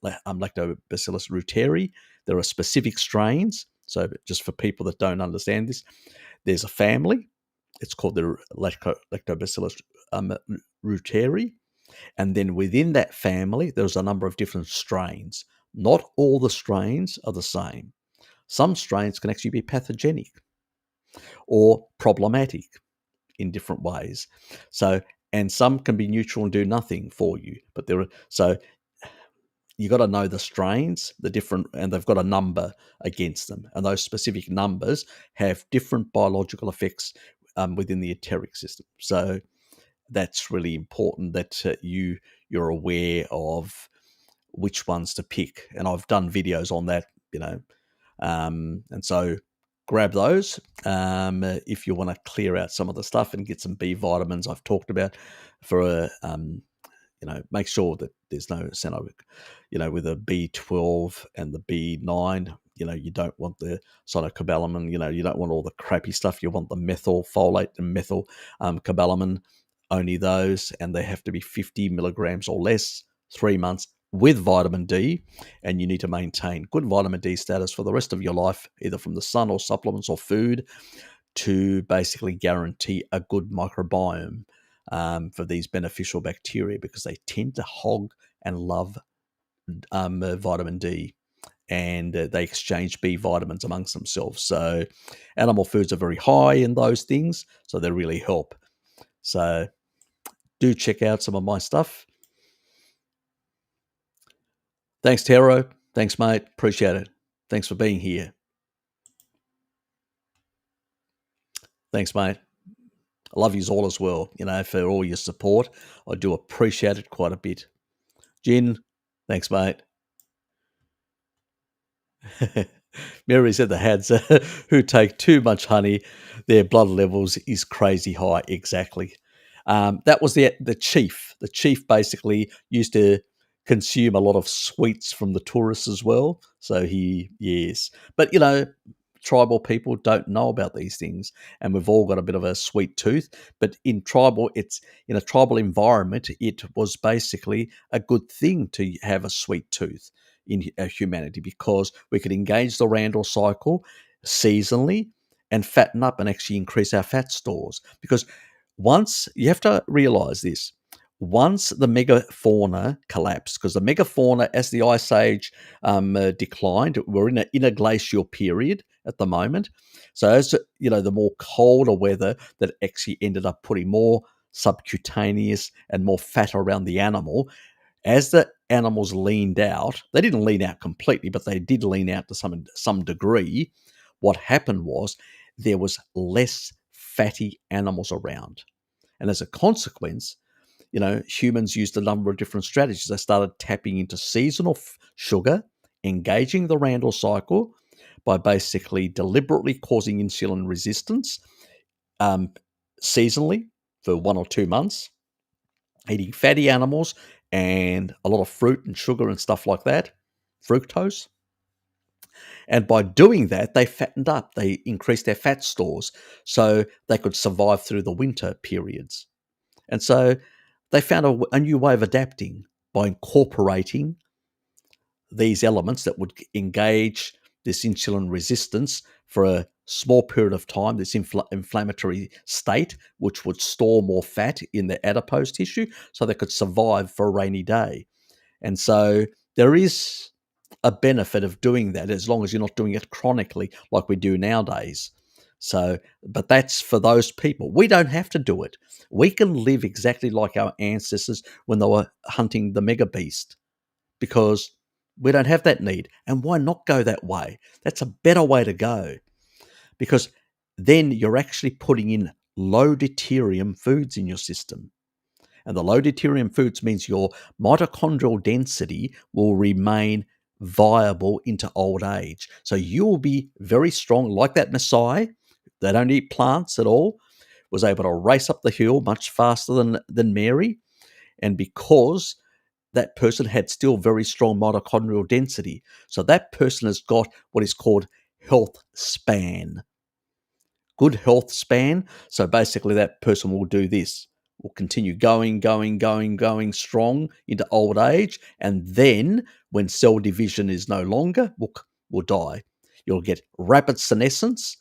S1: Lactobacillus reuteri. There are specific strains. So just for people that don't understand this, there's a family. It's called the Lactobacillus reuteri. And then within that family, there's a number of different strains. Not all the strains are the same. Some strains can actually be pathogenic or problematic in different ways. So, and some can be neutral and do nothing for you. But so you got to know the strains, the different, and they've got a number against them, and those specific numbers have different biological effects within the enteric system. So that's really important that you're aware of which ones to pick. And I've done videos on that, and so grab those if you want to clear out some of the stuff and get some B vitamins I've talked about for make sure that there's no with a B12 and the B9. You don't want the cyanocobalamin. You don't want all the crappy stuff. You want the methylfolate and methylcobalamin, only those, and they have to be 50 milligrams or less, 3 months, with vitamin D, and you need to maintain good vitamin D status for the rest of your life, either from the sun or supplements or food, to basically guarantee a good microbiome for these beneficial bacteria, because they tend to hog and love vitamin D, and they exchange B vitamins amongst themselves. So animal foods are very high in those things, so they really help. So do check out some of my stuff. Thanks, Tero. Thanks, mate. Appreciate it. Thanks for being here. Thanks, mate. I love yous all as well, for all your support. I do appreciate it quite a bit. Jin, thanks, mate. Mary said the hads who take too much honey, their blood levels is crazy high. Exactly. That was the chief. The chief basically used to consume a lot of sweets from the tourists as well. So yes. But, tribal people don't know about these things, and we've all got a bit of a sweet tooth. But in a tribal environment, it was basically a good thing to have a sweet tooth in humanity, because we could engage the Randall cycle seasonally and fatten up and actually increase our fat stores. Because once you have to realize this, once the megafauna collapsed, because the megafauna, as the ice age declined, we're in a glacial period at the moment. So as the more colder weather that actually ended up putting more subcutaneous and more fat around the animal, as the animals leaned out, they didn't lean out completely, but they did lean out to some degree. What happened was there was less fatty animals around. And as a consequence, humans used a number of different strategies. They started tapping into seasonal sugar, engaging the Randall cycle by basically deliberately causing insulin resistance seasonally for 1 or 2 months, eating fatty animals and a lot of fruit and sugar and stuff like that, fructose. And by doing that, they fattened up. They increased their fat stores so they could survive through the winter periods. And so they found a new way of adapting by incorporating these elements that would engage this insulin resistance for a small period of time, this inflammatory state, which would store more fat in the adipose tissue so they could survive for a rainy day. And so there is a benefit of doing that, as long as you're not doing it chronically like we do nowadays. So, but that's for those people. We don't have to do it. We can live exactly like our ancestors when they were hunting the mega beast, because we don't have that need. And why not go that way? That's a better way to go, because then you're actually putting in low deuterium foods in your system. And the low deuterium foods means your mitochondrial density will remain viable into old age. So you'll be very strong, like that Maasai. They don't eat plants at all. Was able to race up the hill much faster than Mary. And because that person had still very strong mitochondrial density. So that person has got what is called health span. Good health span. So basically, that person will do this, will continue going strong into old age. And then when cell division is no longer, will die. You'll get rapid senescence.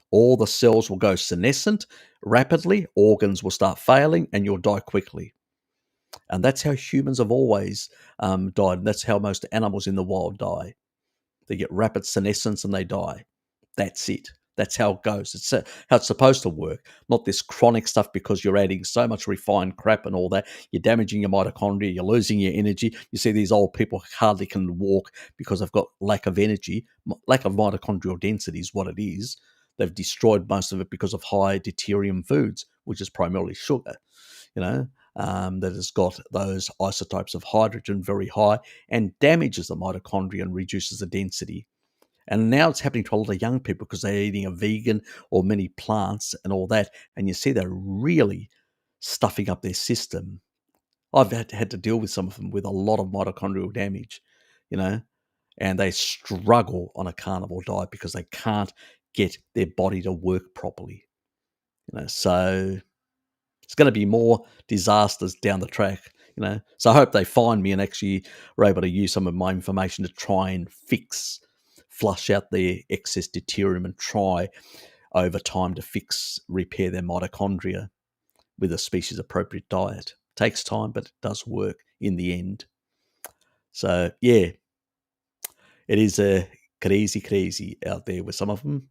S1: All the cells will go senescent rapidly. Organs will start failing and you'll die quickly. And that's how humans have always died. That's how most animals in the wild die. They get rapid senescence and they die. That's it. That's how it goes. It's how it's supposed to work. Not this chronic stuff because you're adding so much refined crap and all that. You're damaging your mitochondria. You're losing your energy. You see these old people hardly can walk because they've got lack of energy. Lack of mitochondrial density is what it is. They've destroyed most of it because of high deuterium foods, which is primarily sugar. That has got those isotopes of hydrogen very high and damages the mitochondria and reduces the density. And now it's happening to a lot of young people because they're eating a vegan or many plants and all that. And you see they're really stuffing up their system. I've had to deal with some of them with a lot of mitochondrial damage, and they struggle on a carnivore diet because they can't get their body to work properly. So it's going to be more disasters down the track. So I hope they find me and actually are able to use some of my information to try and flush out the excess deuterium and try over time to repair their mitochondria with a species appropriate diet. Takes time, but it does work in the end. So yeah, it is a crazy out there with some of them.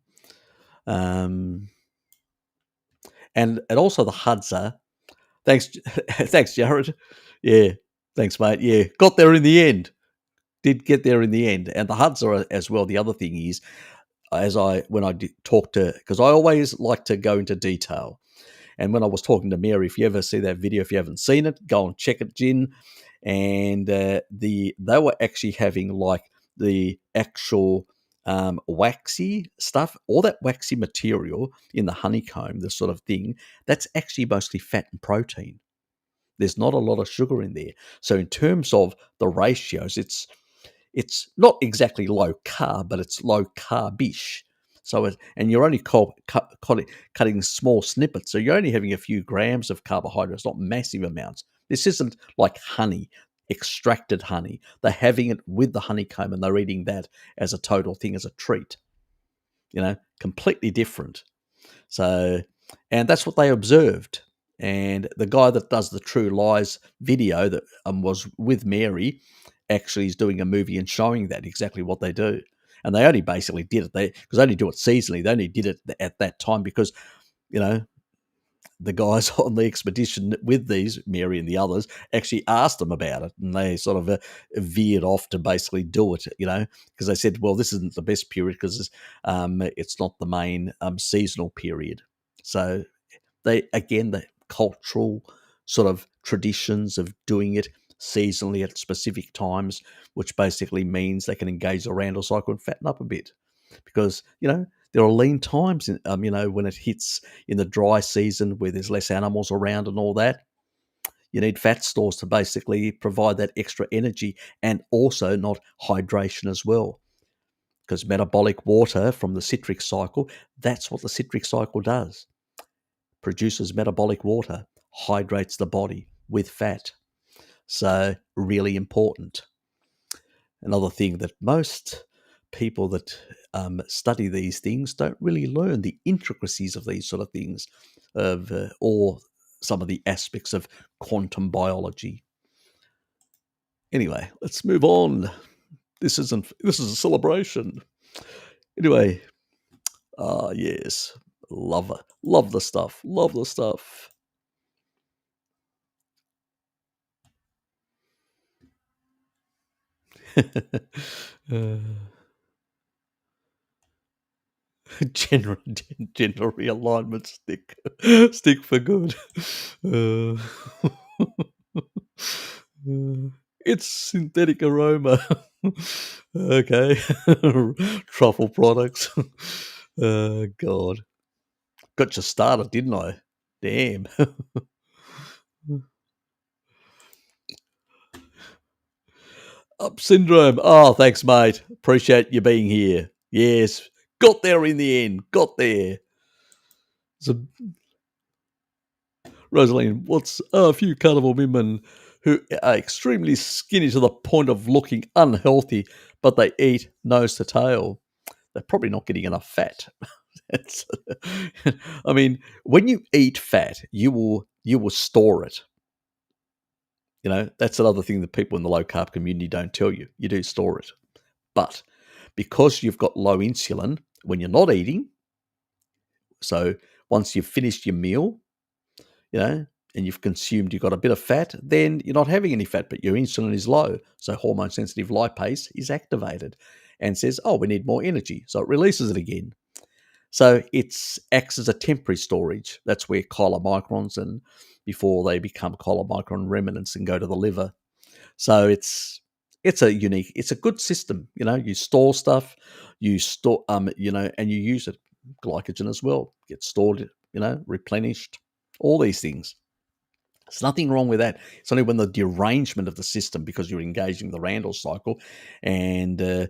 S1: And also the Hadza. Thanks, thanks, Jared. Yeah, thanks, mate. Yeah, got there in the end. Did get there in the end. And the Hadza as well. The other thing is, when I talk to, because I always like to go into detail. And when I was talking to Mary, if you ever see that video, if you haven't seen it, go and check it, Jin. And they were actually having like the actual waxy stuff, all that waxy material in the honeycomb, this sort of thing, that's actually mostly fat and protein. There's not a lot of sugar in there. So in terms of the ratios, it's not exactly low carb, but it's low carbish. So and you're only cutting small snippets, so you're only having a few grams of carbohydrates, not massive amounts. This isn't like honey, extracted honey. They're having it with the honeycomb, and they're eating that as a total thing, as a treat. Completely different. So, and that's what they observed. And the guy that does the True Lies video that was with Mary actually is doing a movie and showing that exactly what they do. And they only basically did it because they only do it seasonally. They only did it at that time because, the guys on the expedition with these, Mary and the others, actually asked them about it. And they sort of veered off to basically do it, because they said, well, this isn't the best period because it's not the main seasonal period. So the cultural sort of traditions of doing it seasonally at specific times, which basically means they can engage the Randall cycle and fatten up a bit. Because, there are lean times, when it hits in the dry season where there's less animals around and all that. You need fat stores to basically provide that extra energy and also not hydration as well. Because metabolic water from the citric cycle, that's what the citric cycle does. Produces metabolic water, hydrates the body with fat. So really important. Another thing that most people that study these things don't really learn the intricacies of these sort of things, or some of the aspects of quantum biology. Anyway, let's move on. This is a celebration. Anyway, yes, love the stuff. Love the stuff. uh, gender gender realignment stick for good. Uh, Uh, it's synthetic aroma. Okay. Truffle products. God. Got you started, didn't I? Damn. Up syndrome. Oh, thanks, mate. Appreciate you being here. Yes. Got there in the end. Got there. So, Rosaline, what's a few carnivore women who are extremely skinny to the point of looking unhealthy, but they eat nose to tail? They're probably not getting enough fat. It's, I mean, when you eat fat, you will store it. You know, that's another thing that people in the low carb community don't tell you. You do store it. But because you've got low insulin when you're not eating, so once you've finished your meal, you know, and you've got a bit of fat, then you're not having any fat, but your insulin is low. So hormone sensitive lipase is activated and says, oh, we need more energy. So it releases it again. So it acts as a temporary storage. That's where chylomicrons and before they become chylomicron remnants and go to the liver. So it's a good system. You know, you store stuff, you store and you use it. Glycogen as well gets stored, replenished. All these things. There's nothing wrong with that. It's only when the derangement of the system, because you're engaging the Randall cycle, and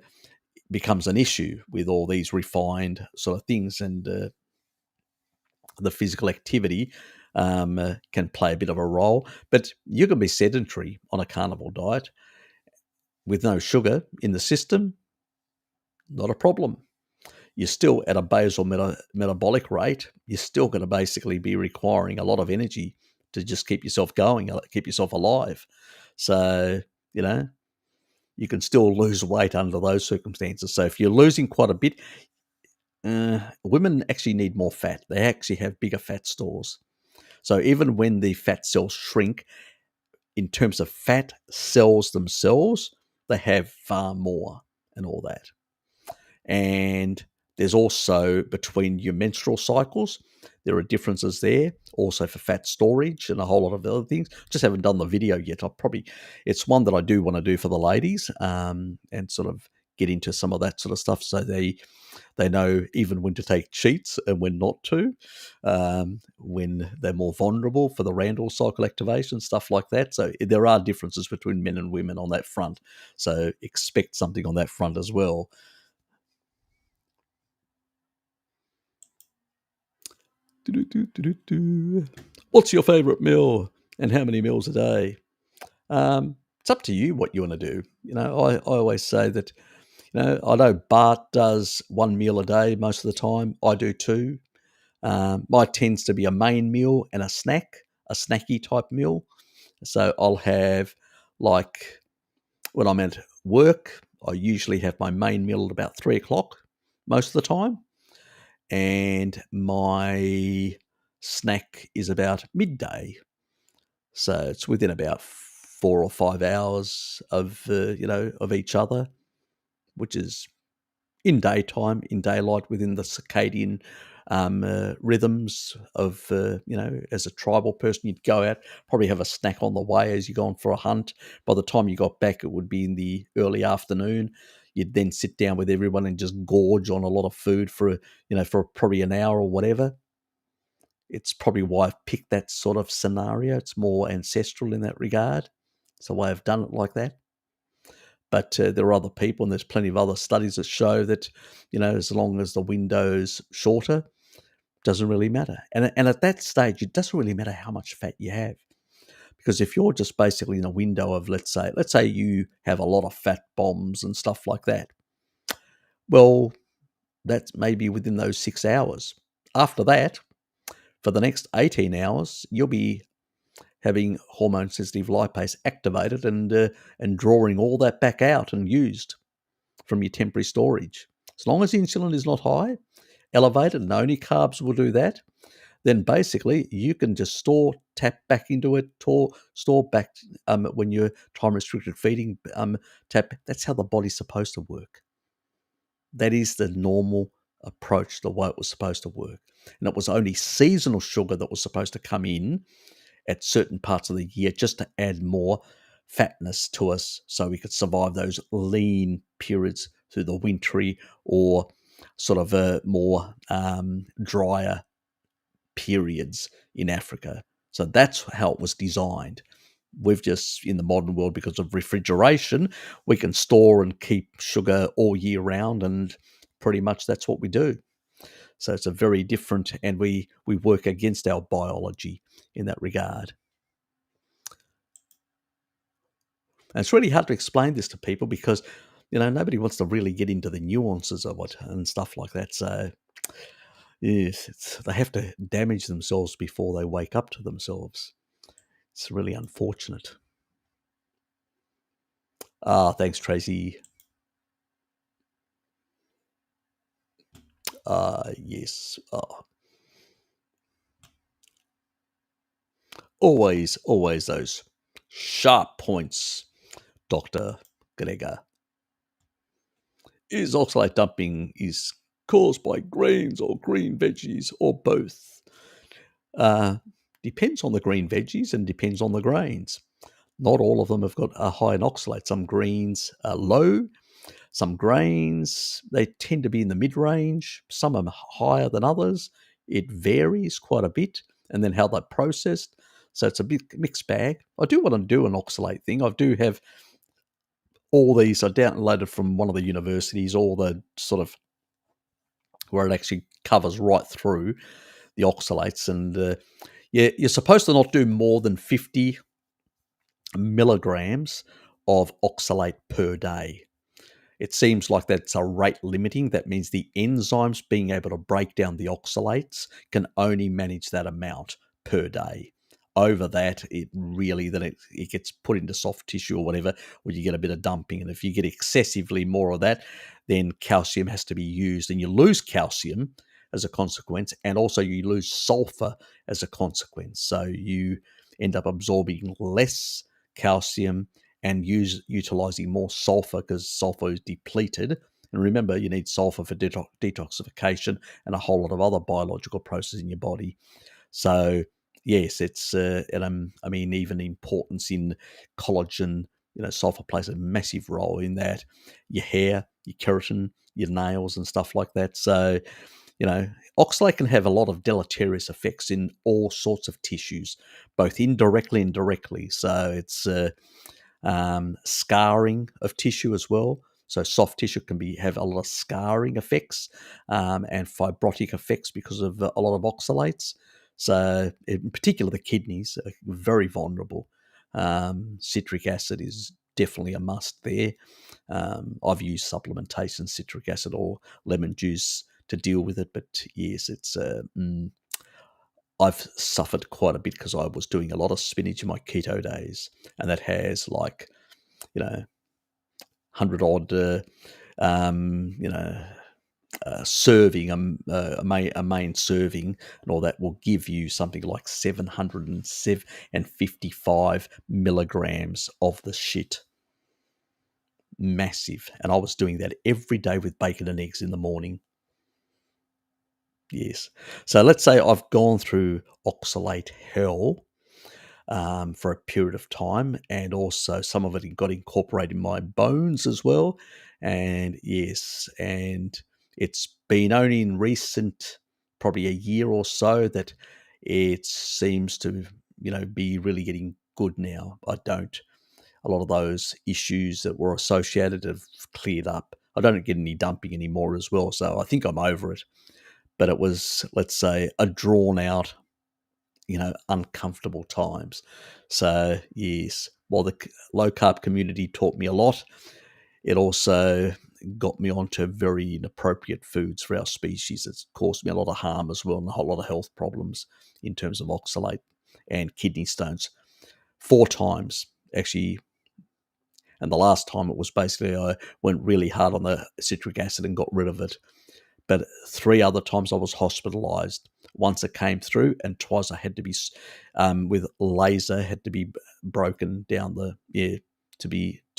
S1: becomes an issue with all these refined sort of things, and the physical activity can play a bit of a role. But you can be sedentary on a carnivore diet with no sugar in the system, not a problem. You're still at a basal metabolic rate. You're still going to basically be requiring a lot of energy to just keep yourself going, keep yourself alive. So, you know, you can still lose weight under those circumstances. So if you're losing quite a bit, women actually need more fat. They actually have bigger fat stores. So even when the fat cells shrink, in terms of fat cells themselves, they have far more and all that. And there's also between your menstrual cycles, there are differences there, also for fat storage and a whole lot of other things. Just haven't done the video yet. It's one that I do want to do for the ladies, and sort of get into some of that sort of stuff, so they know even when to take cheats and when not to, when they're more vulnerable for the Randall cycle activation, stuff like that. So there are differences between men and women on that front. So expect something on that front as well. What's your favourite meal and how many meals a day? It's up to you what you want to do. I always say that, I know Bart does one meal a day most of the time. I do too. Mine tends to be a main meal and a snacky type meal. So I'll have, like, when I'm at work, I usually have my main meal at about 3 o'clock most of the time. And my snack is about midday. So it's within about 4 or 5 hours of each other, which is in daytime, in daylight, within the circadian rhythms of, as a tribal person, you'd go out, probably have a snack on the way as you're going for a hunt. By the time you got back, it would be in the early afternoon. You'd then sit down with everyone and just gorge on a lot of food for probably an hour or whatever. It's probably why I've picked that sort of scenario. It's more ancestral in that regard. It's the way I've done it like that. But there are other people, and there's plenty of other studies that show that, as long as the window's shorter, doesn't really matter. And at that stage, it doesn't really matter how much fat you have. Because if you're just basically in a window of, let's say you have a lot of fat bombs and stuff like that, well, that's maybe within those 6 hours. After that, for the next 18 hours, you'll be having hormone sensitive lipase activated and drawing all that back out and used from your temporary storage. As long as the insulin is not high, elevated, and only carbs will do that, then basically you can just tap back into it, store back when you're time restricted feeding, tap. That's how the body's supposed to work. That is the normal approach, the way it was supposed to work. And it was only seasonal sugar that was supposed to come in at certain parts of the year just to add more fatness to us so we could survive those lean periods through the wintry or sort of more drier periods in Africa. So that's how it was designed. We've just, in the modern world, because of refrigeration, we can store and keep sugar all year round, and pretty much that's what we do. So it's a very different, and we work against our biology in that regard. And it's really hard to explain this to people because, nobody wants to really get into the nuances of it and stuff like that. So, yes, they have to damage themselves before they wake up to themselves. It's really unfortunate. Ah, thanks, Tracy. Yes. Always those sharp points, Dr. Gregor. Is oxalate dumping is caused by grains or green veggies or both? Uh, Depends on the green veggies and depends on the grains. Not all of them have got a high in oxalate. Some greens are low. Some grains, they tend to be in the mid-range. Some are higher than others. It varies quite a bit. And then how they're processed. So it's a big mixed bag. I do want to do an oxalate thing. I do have all these. I downloaded from one of the universities, all the sort of where it actually covers right through the oxalates. And you're supposed to not do more than 50 milligrams of oxalate per day. It seems like that's a rate limiting. That means the enzymes being able to break down the oxalates can only manage that amount per day. Over that, it gets put into soft tissue or whatever, where you get a bit of dumping. And if you get excessively more of that, then calcium has to be used, and you lose calcium as a consequence, and also you lose sulfur as a consequence. So you end up absorbing less calcium and utilizing more sulfur because sulfur is depleted. And remember, you need sulfur for detoxification and a whole lot of other biological processes in your body. So yes, it's I mean, even importance in collagen. Sulfur plays a massive role in that. Your hair, your keratin, your nails, and stuff like that. So oxalate can have a lot of deleterious effects in all sorts of tissues, both indirectly and directly. So it's scarring of tissue as well. So soft tissue can have a lot of scarring effects and fibrotic effects because of a lot of oxalates. So in particular, the kidneys are very vulnerable. Citric acid is definitely a must there. I've used supplementation, citric acid or lemon juice to deal with it. But yes, I've suffered quite a bit because I was doing a lot of spinach in my keto days, and that has 100 odd serving, a main serving, and all that will give you something like 755 milligrams of the shit. Massive. And I was doing that every day with bacon and eggs in the morning. Yes. So let's say I've gone through oxalate hell for a period of time, and also some of it got incorporated in my bones as well. And yes, and it's been only in recent, probably a year or so, that it seems to, be really getting good now. A lot of those issues that were associated have cleared up. I don't get any dumping anymore as well, so I think I'm over it. But it was, let's say, a drawn out, uncomfortable times. So, yes, while the low carb community taught me a lot, it also got me onto very inappropriate foods for our species. It's caused me a lot of harm as well, and a whole lot of health problems in terms of oxalate and kidney stones. 4 times, actually. And the last time it was basically I went really hard on the citric acid and got rid of it. But 3 other times I was hospitalized. Once it came through, and twice I had to be, with laser, had to be broken down to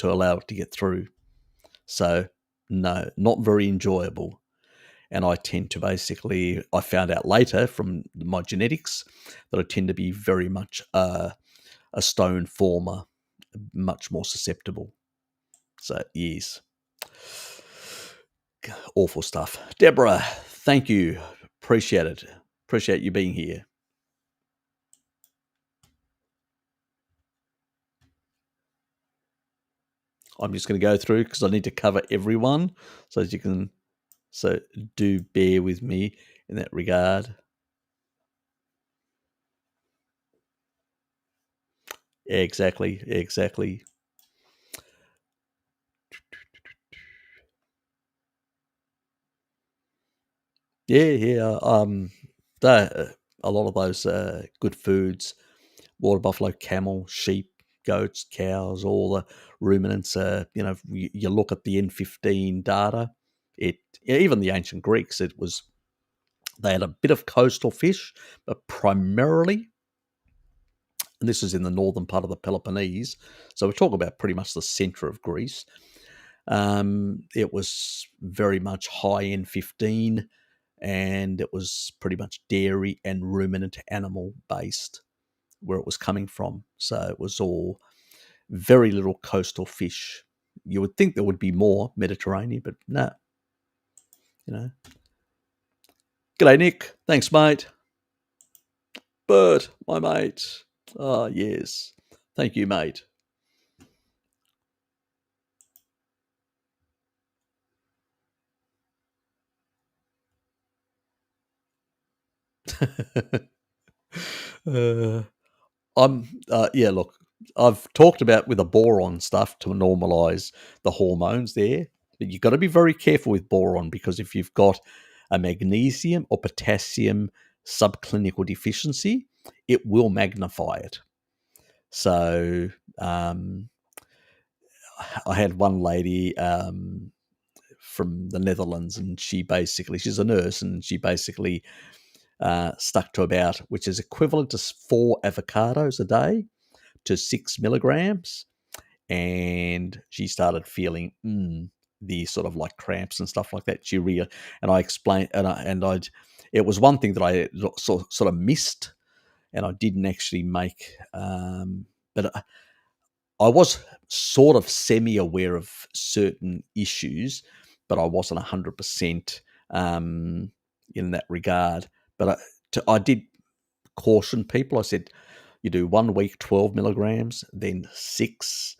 S1: allow it to get through. So no, not very enjoyable. And I tend to I found out later from my genetics that I tend to be very much a stone former much more susceptible. So, yes. Awful stuff. Deborah, thank you. Appreciate it. Appreciate you being here. I'm just going to go through because I need to cover everyone. So as you can, so do bear with me in that regard. Exactly. Yeah. A lot of those good foods, water buffalo, camel, sheep, goats, cows, all the ruminants. You look at the N15 data. Even the ancient Greeks, they had a bit of coastal fish, but primarily, and this is in the northern part of the Peloponnese. So we're talking about pretty much the center of Greece. It was very much high N15, and it was pretty much dairy and ruminant animal based where it was coming from. So it was all very little coastal fish. You would think there would be more Mediterranean, but no. G'day, Nick. Thanks, mate. Bert, my mate. Ah, yes. Thank you, mate. uh, look, I've talked about with the boron stuff to normalize the hormones there, but you've got to be very careful with boron because if you've got a magnesium or potassium subclinical deficiency, it will magnify it. So I had one lady from the Netherlands, and she's a nurse, and she basically stuck to about, which is equivalent to 4 avocados a day to 6 milligrams. And she started feeling the sort of like cramps and stuff like that. And I explained, it was one thing that I sort of missed, and I didn't actually make, but I was sort of semi-aware of certain issues, but I wasn't 100% in that regard. But I did caution people. I said, you do 1 week 12 milligrams, then 6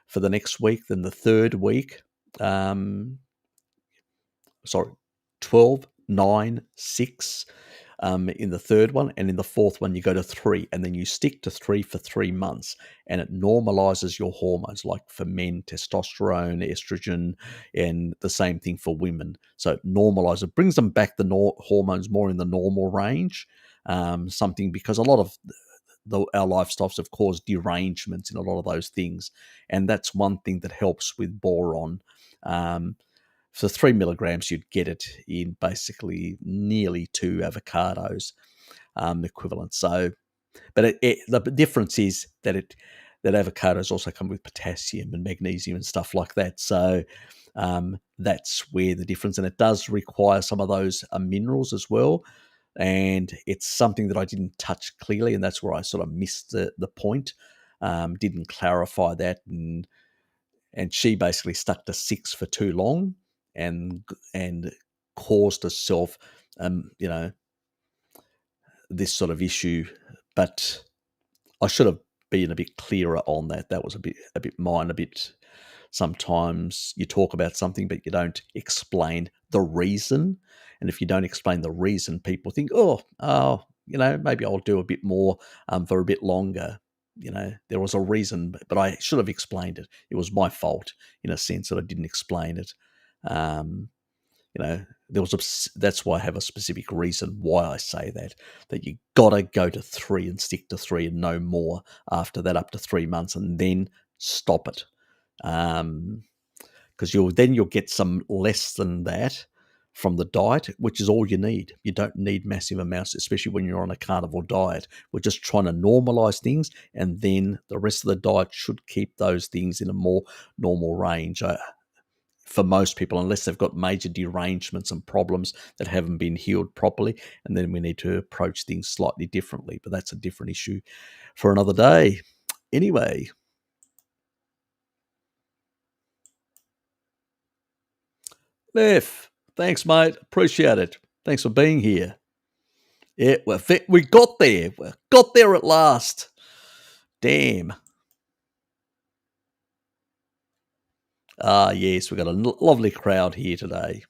S1: for the next week, then the third week, 12, 9, 6 in the third one, and in the fourth one you go to 3, and then you stick to 3 for 3 months, and it normalizes your hormones, like for men, testosterone, estrogen, and the same thing for women. So it normalizes, it brings them back the hormones more in the normal range. Something because a lot of our lifestyles have caused derangements in a lot of those things, and that's one thing that helps with boron. For 3 milligrams, you'd get it in basically nearly 2 avocados equivalent. So, but the difference is that avocados also come with potassium and magnesium and stuff like that. So that's where the difference, and it does require some of those minerals as well. And it's something that I didn't touch clearly, and that's where I sort of missed the point. Didn't clarify that, and she basically stuck to 6 for too long, and caused herself, this sort of issue. But I should have been a bit clearer on that. That was a bit mine, a bit. Sometimes you talk about something, but you don't explain the reason. And if you don't explain the reason, people think, maybe I'll do a bit more for a bit longer. There was a reason, but I should have explained it. It was my fault in a sense that I didn't explain it. That's why I have a specific reason why I say that you gotta go to 3 and stick to 3 and no more after that, up to 3 months, and then stop it. Because you'll get some less than that from the diet, which is all you need. You don't need massive amounts, especially when you're on a carnivore diet. We're just trying to normalize things, and then the rest of the diet should keep those things in a more normal range. For most people, unless they've got major derangements and problems that haven't been healed properly, and then we need to approach things slightly differently. But that's a different issue for another day. Anyway, Biff, thanks, mate. Appreciate it. Thanks for being here. Yeah, we got there. We got there at last. Damn. Ah, yes, we've got a lovely crowd here today.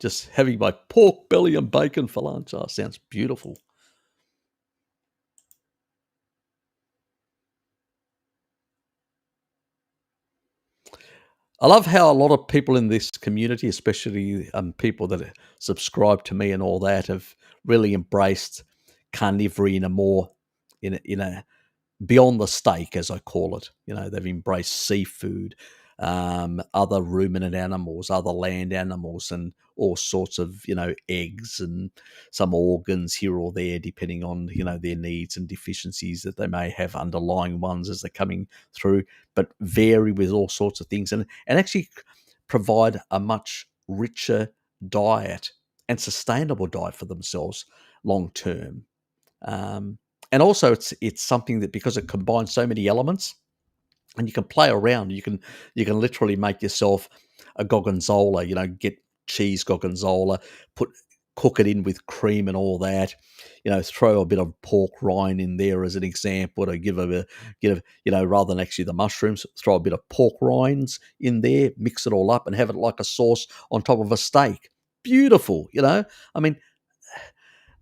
S1: Just having my pork belly and bacon for lunch. Oh, sounds beautiful. I love how a lot of people in this community, especially people that subscribe to me and all that, have really embraced carnivory in a more in a beyond the steak, as I call it. They've embraced seafood, other ruminant animals, other land animals, and all sorts of, eggs and some organs here or there, depending on, their needs and deficiencies that they may have, underlying ones as they're coming through, but vary with all sorts of things and actually provide a much richer diet and sustainable diet for themselves long term. Um, and also, it's something that, because it combines so many elements, and you can play around. You can literally make yourself a gorgonzola. Get cheese gorgonzola, put cook it in with cream and all that. Throw a bit of pork rind in there as an example to rather than actually the mushrooms, throw a bit of pork rinds in there, mix it all up, and have it like a sauce on top of a steak. Beautiful. I mean,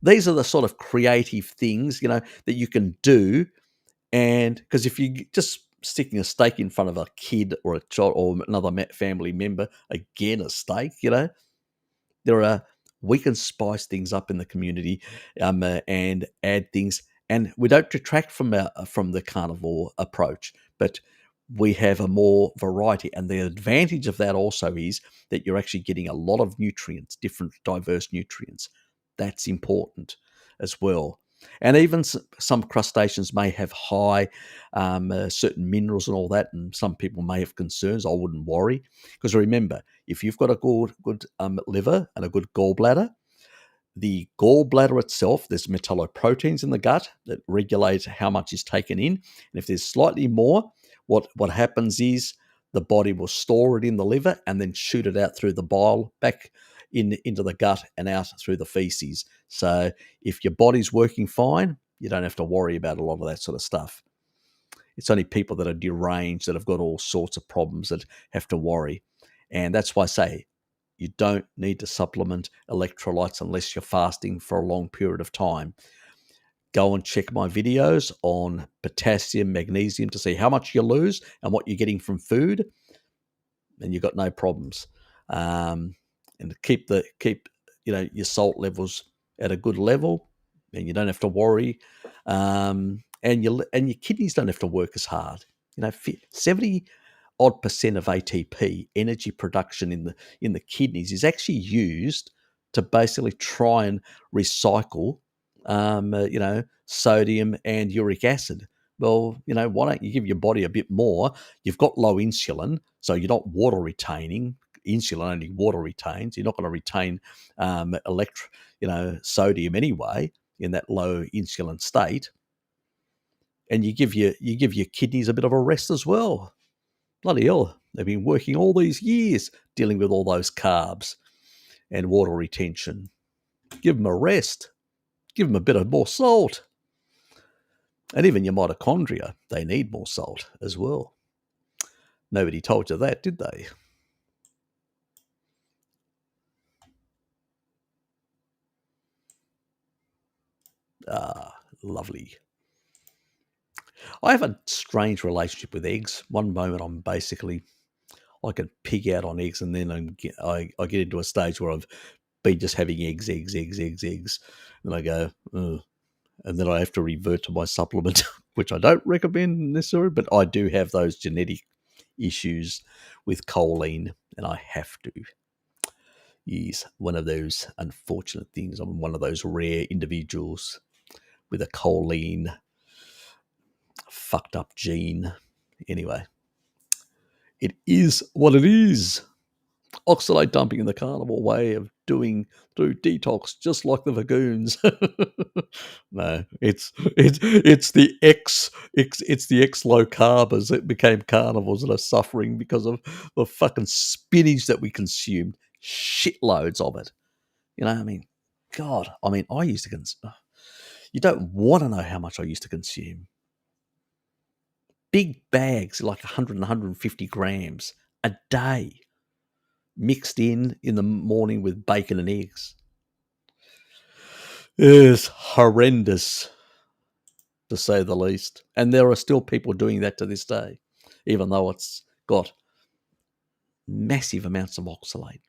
S1: these are the sort of creative things, that you can do. And because if you just sticking a steak in front of a kid or a child or another family member, again, a steak, there are we can spice things up in the community, and add things, and we don't detract from the carnivore approach, but we have a more variety. And the advantage of that also is that you're actually getting a lot of nutrients, different diverse nutrients. That's important as well. And even some crustaceans may have high certain minerals and all that, and some people may have concerns. I wouldn't worry, because remember, if you've got a good liver and a good gallbladder, the gallbladder itself, there's metalloproteins in the gut that regulate how much is taken in. And if there's slightly more, what happens is the body will store it in the liver and then shoot it out through the bile back into the gut and out through the feces. So if your body's working fine, you don't have to worry about a lot of that sort of stuff. It's only people that are deranged, that have got all sorts of problems, that have to worry. And that's why I say you don't need to supplement electrolytes unless you're fasting for a long period of time. Go and check my videos on potassium, magnesium to see how much you lose and what you're getting from food, and you've got no problems. And keep your salt levels at a good level, and you don't have to worry. And your kidneys don't have to work as hard. 70 odd percent of ATP, energy production in the kidneys, is actually used to basically try and recycle, sodium and uric acid. Well, why don't you give your body a bit more? You've got low insulin, so you're not water retaining. Insulin only water retains. You're not going to retain sodium anyway in that low insulin state. And you give your kidneys a bit of a rest as well. Bloody hell, they've been working all these years dealing with all those carbs and water retention. Give them a rest. Give them a bit of more salt. And even your mitochondria, they need more salt as well. Nobody told you that, did they? Ah, lovely. I have a strange relationship with eggs. One moment I can pig out on eggs, and then I get into a stage where I've been just having eggs, eggs, eggs, eggs, eggs. And I go, ugh. And then I have to revert to my supplement, which I don't recommend necessarily, but I do have those genetic issues with choline, and I have to. Is one of those unfortunate things. I'm one of those rare individuals with a choline fucked up gene. Anyway, It is what it is. Oxalate dumping in the carnivore way of doing through detox, just like the Vagoons. No, it's the it's the ex low carbers that became carnivores that are suffering because of the fucking spinach that we consumed, shitloads of it. You know, I mean, God, I mean, I used to you don't want to know how much I used to consume. Big bags, like 100 and 150 grams a day, mixed in the morning with bacon and eggs. It is horrendous, to say the least. And there are still people doing that to this day, even though it's got massive amounts of oxalate.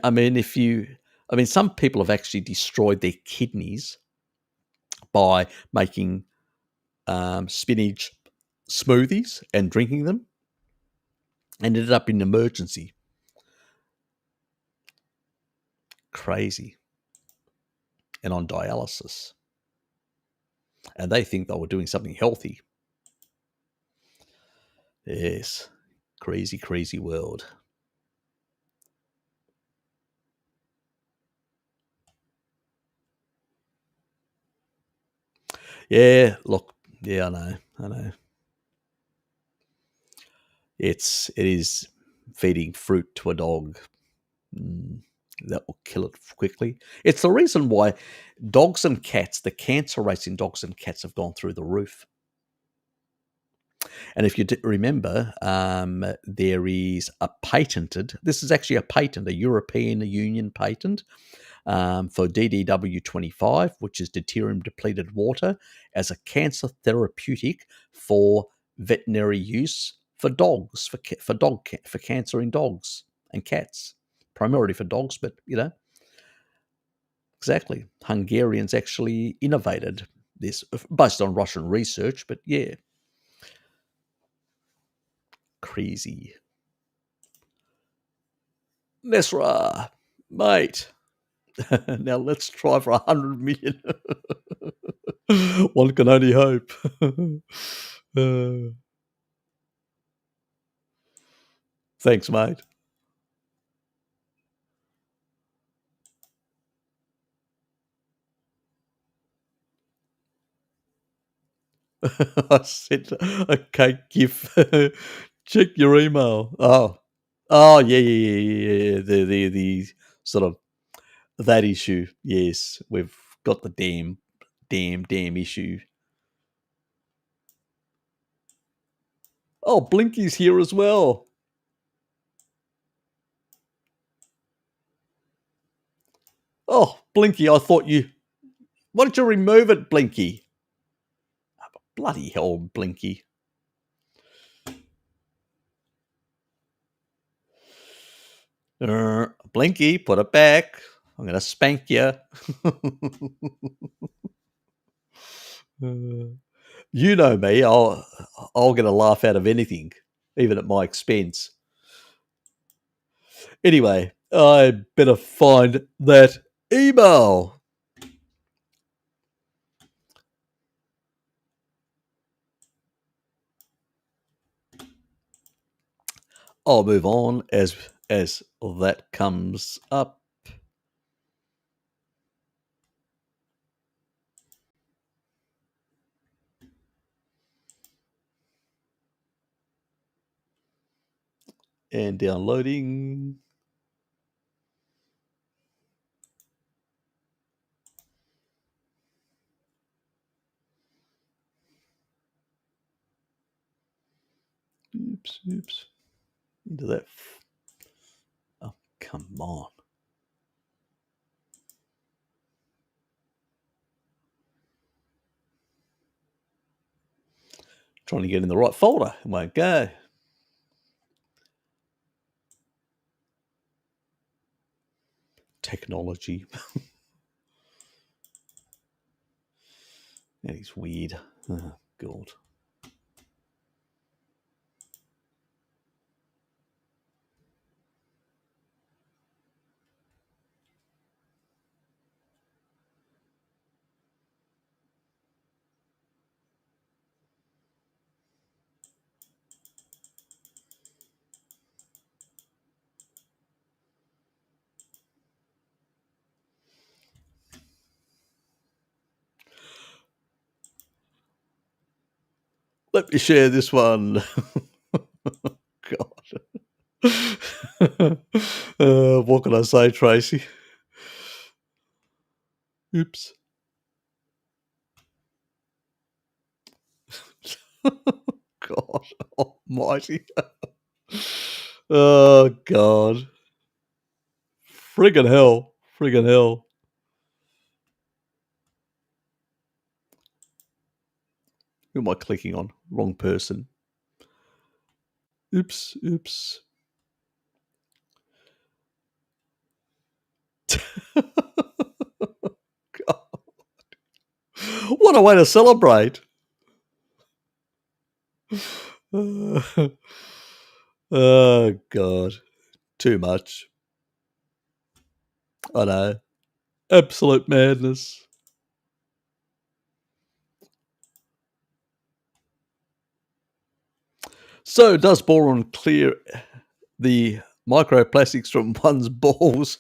S1: I mean, some people have actually destroyed their kidneys by making spinach smoothies and drinking them, and ended up in emergency. Crazy. And on dialysis. And they think they were doing something healthy. Yes. Crazy, crazy world. Yeah, look, yeah, I know. It is feeding fruit to a dog. That will kill it quickly. It's the reason why dogs and cats, the cancer rates in dogs and cats have gone through the roof. And if you remember, there is a patented, this is actually a patent, a European Union patent for DDW25, which is deuterium depleted water, as a cancer therapeutic for veterinary use for dogs, for cancer in dogs and cats, primarily for dogs, but exactly. Hungarians actually innovated this based on Russian research, but yeah, crazy. Nesra, mate. Now let's try for 100 million. One can only hope. Thanks, mate. I sent a cake gif. Check your email. Oh, yeah. The sort of that issue. Yes, we've got the damn issue. Oh, Blinky's here as well. Oh, Blinky, I thought you. Why don't you remove it, Blinky? Oh, bloody hell, Blinky. Blinky, put it back. I'm going to spank you. You know me. I'll get a laugh out of anything, even at my expense. Anyway, I better find that email. I'll move on as that comes up. And downloading. Oops. Into that. Oh, come on. Trying to get in the right folder. It won't go. Technology. That is weird. Oh, God. Let me share this one. God. What can I say, Tracy? Oops. God almighty. Oh, God. Friggin' hell. Friggin' hell. Who am I clicking on? Wrong person. Oops. Oops. God. What a way to celebrate. Oh, God. Too much. I know. Absolute madness. So, does boron clear the microplastics from one's balls?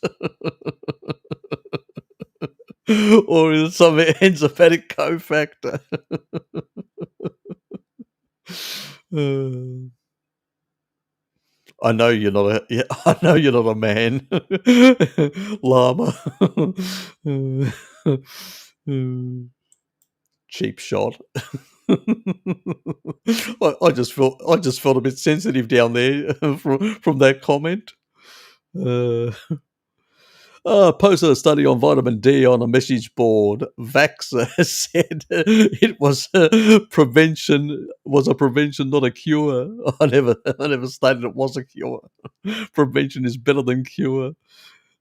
S1: Or is it some enzymatic cofactor? I know you're not a. Yeah, I know you're not a man, llama. Cheap shot. I just felt a bit sensitive down there from that comment. Uh, posted a study on vitamin D on a message board. Vaxxer said it was prevention, was a prevention, not a cure. I never stated it was a cure. Prevention is better than cure.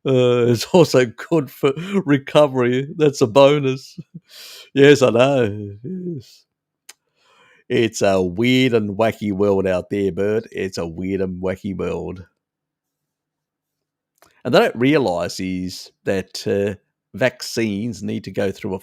S1: It's also good for recovery. That's a bonus. Yes, I know. Yes. It's a weird and wacky world out there, Bert. It's a weird and wacky world. And they don't realise is that vaccines need to go through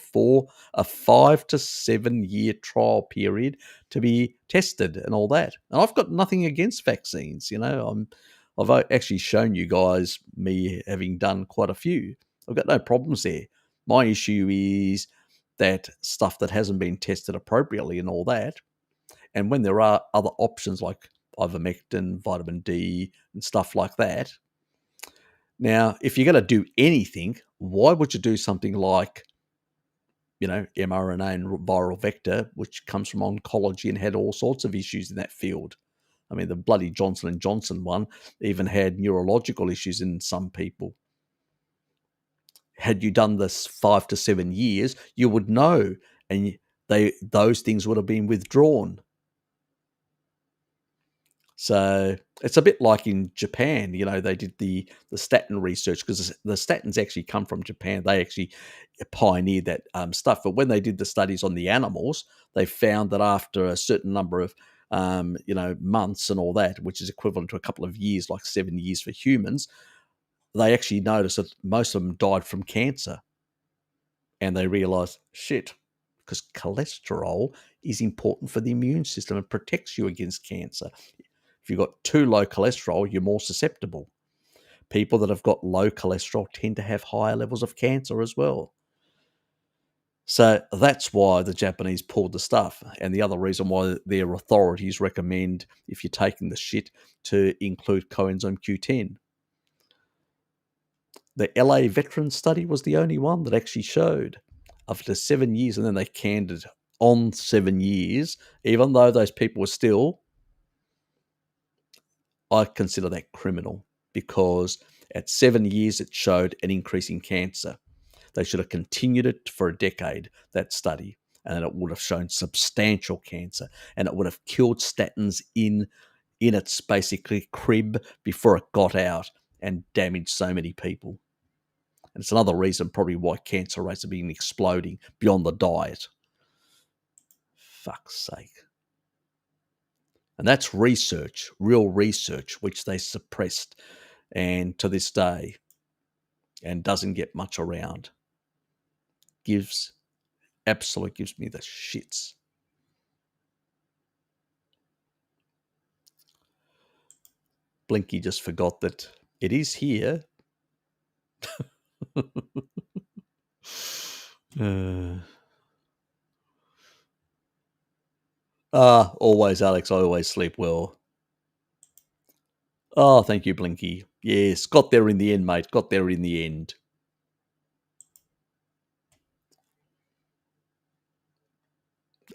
S1: a 5 to 7 year trial period to be tested and all that. And I've got nothing against vaccines. I've actually shown you guys me having done quite a few. I've got no problems there. My issue is that stuff that hasn't been tested appropriately and all that. And when there are other options like ivermectin, vitamin D, and stuff like that. Now, if you're going to do anything, why would you do something like, mRNA and viral vector, which comes from oncology and had all sorts of issues in that field? I mean, the bloody Johnson and Johnson one even had neurological issues in some people. Had you done this 5 to 7 years, you would know, and those things would have been withdrawn. So it's a bit like in Japan, they did the statin research because the statins actually come from Japan. They actually pioneered that stuff. But when they did the studies on the animals, they found that after a certain number of months and all that, which is equivalent to a couple of years, like 7 years for humans, they actually noticed that most of them died from cancer. And they realized, shit, because cholesterol is important for the immune system and protects you against cancer. If you've got too low cholesterol, you're more susceptible. People that have got low cholesterol tend to have higher levels of cancer as well. So that's why the Japanese pulled the stuff. And the other reason why their authorities recommend, if you're taking the shit, to include coenzyme Q10. The LA veteran study was the only one that actually showed after 7 years, and then they canned it on 7 years, even though those people were still, I consider that criminal because at 7 years it showed an increase in cancer. They should have continued it for a decade, that study, and it would have shown substantial cancer, and it would have killed statins in its basically crib before it got out and damaged so many people. And it's another reason probably why cancer rates have been exploding beyond the diet. Fuck's sake. And that's research, real research, which they suppressed and to this day and doesn't get much around. Gives me the shits. Blinky just forgot that it is here. Ah, always, Alex. I always sleep well. Oh, thank you, Blinky. Yes, got there in the end, mate. Got there in the end.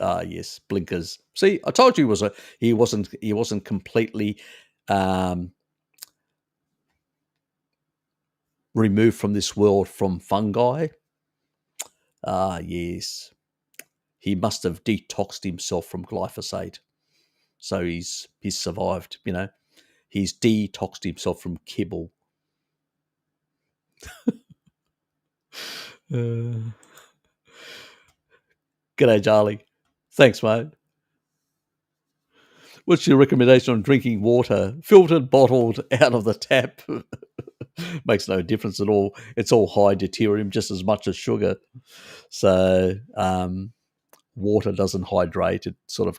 S1: Ah, yes, blinkers. See, I told you he wasn't completely um, removed from this world from fungi. Ah, yes, he must have detoxed himself from glyphosate, so he's survived. He's detoxed himself from kibble. Uh, G'day, Charlie. Thanks, mate. What's your recommendation on drinking water? Filtered, bottled, out of the tap? Makes no difference at all. It's all high deuterium, just as much as sugar. So water doesn't hydrate. It sort of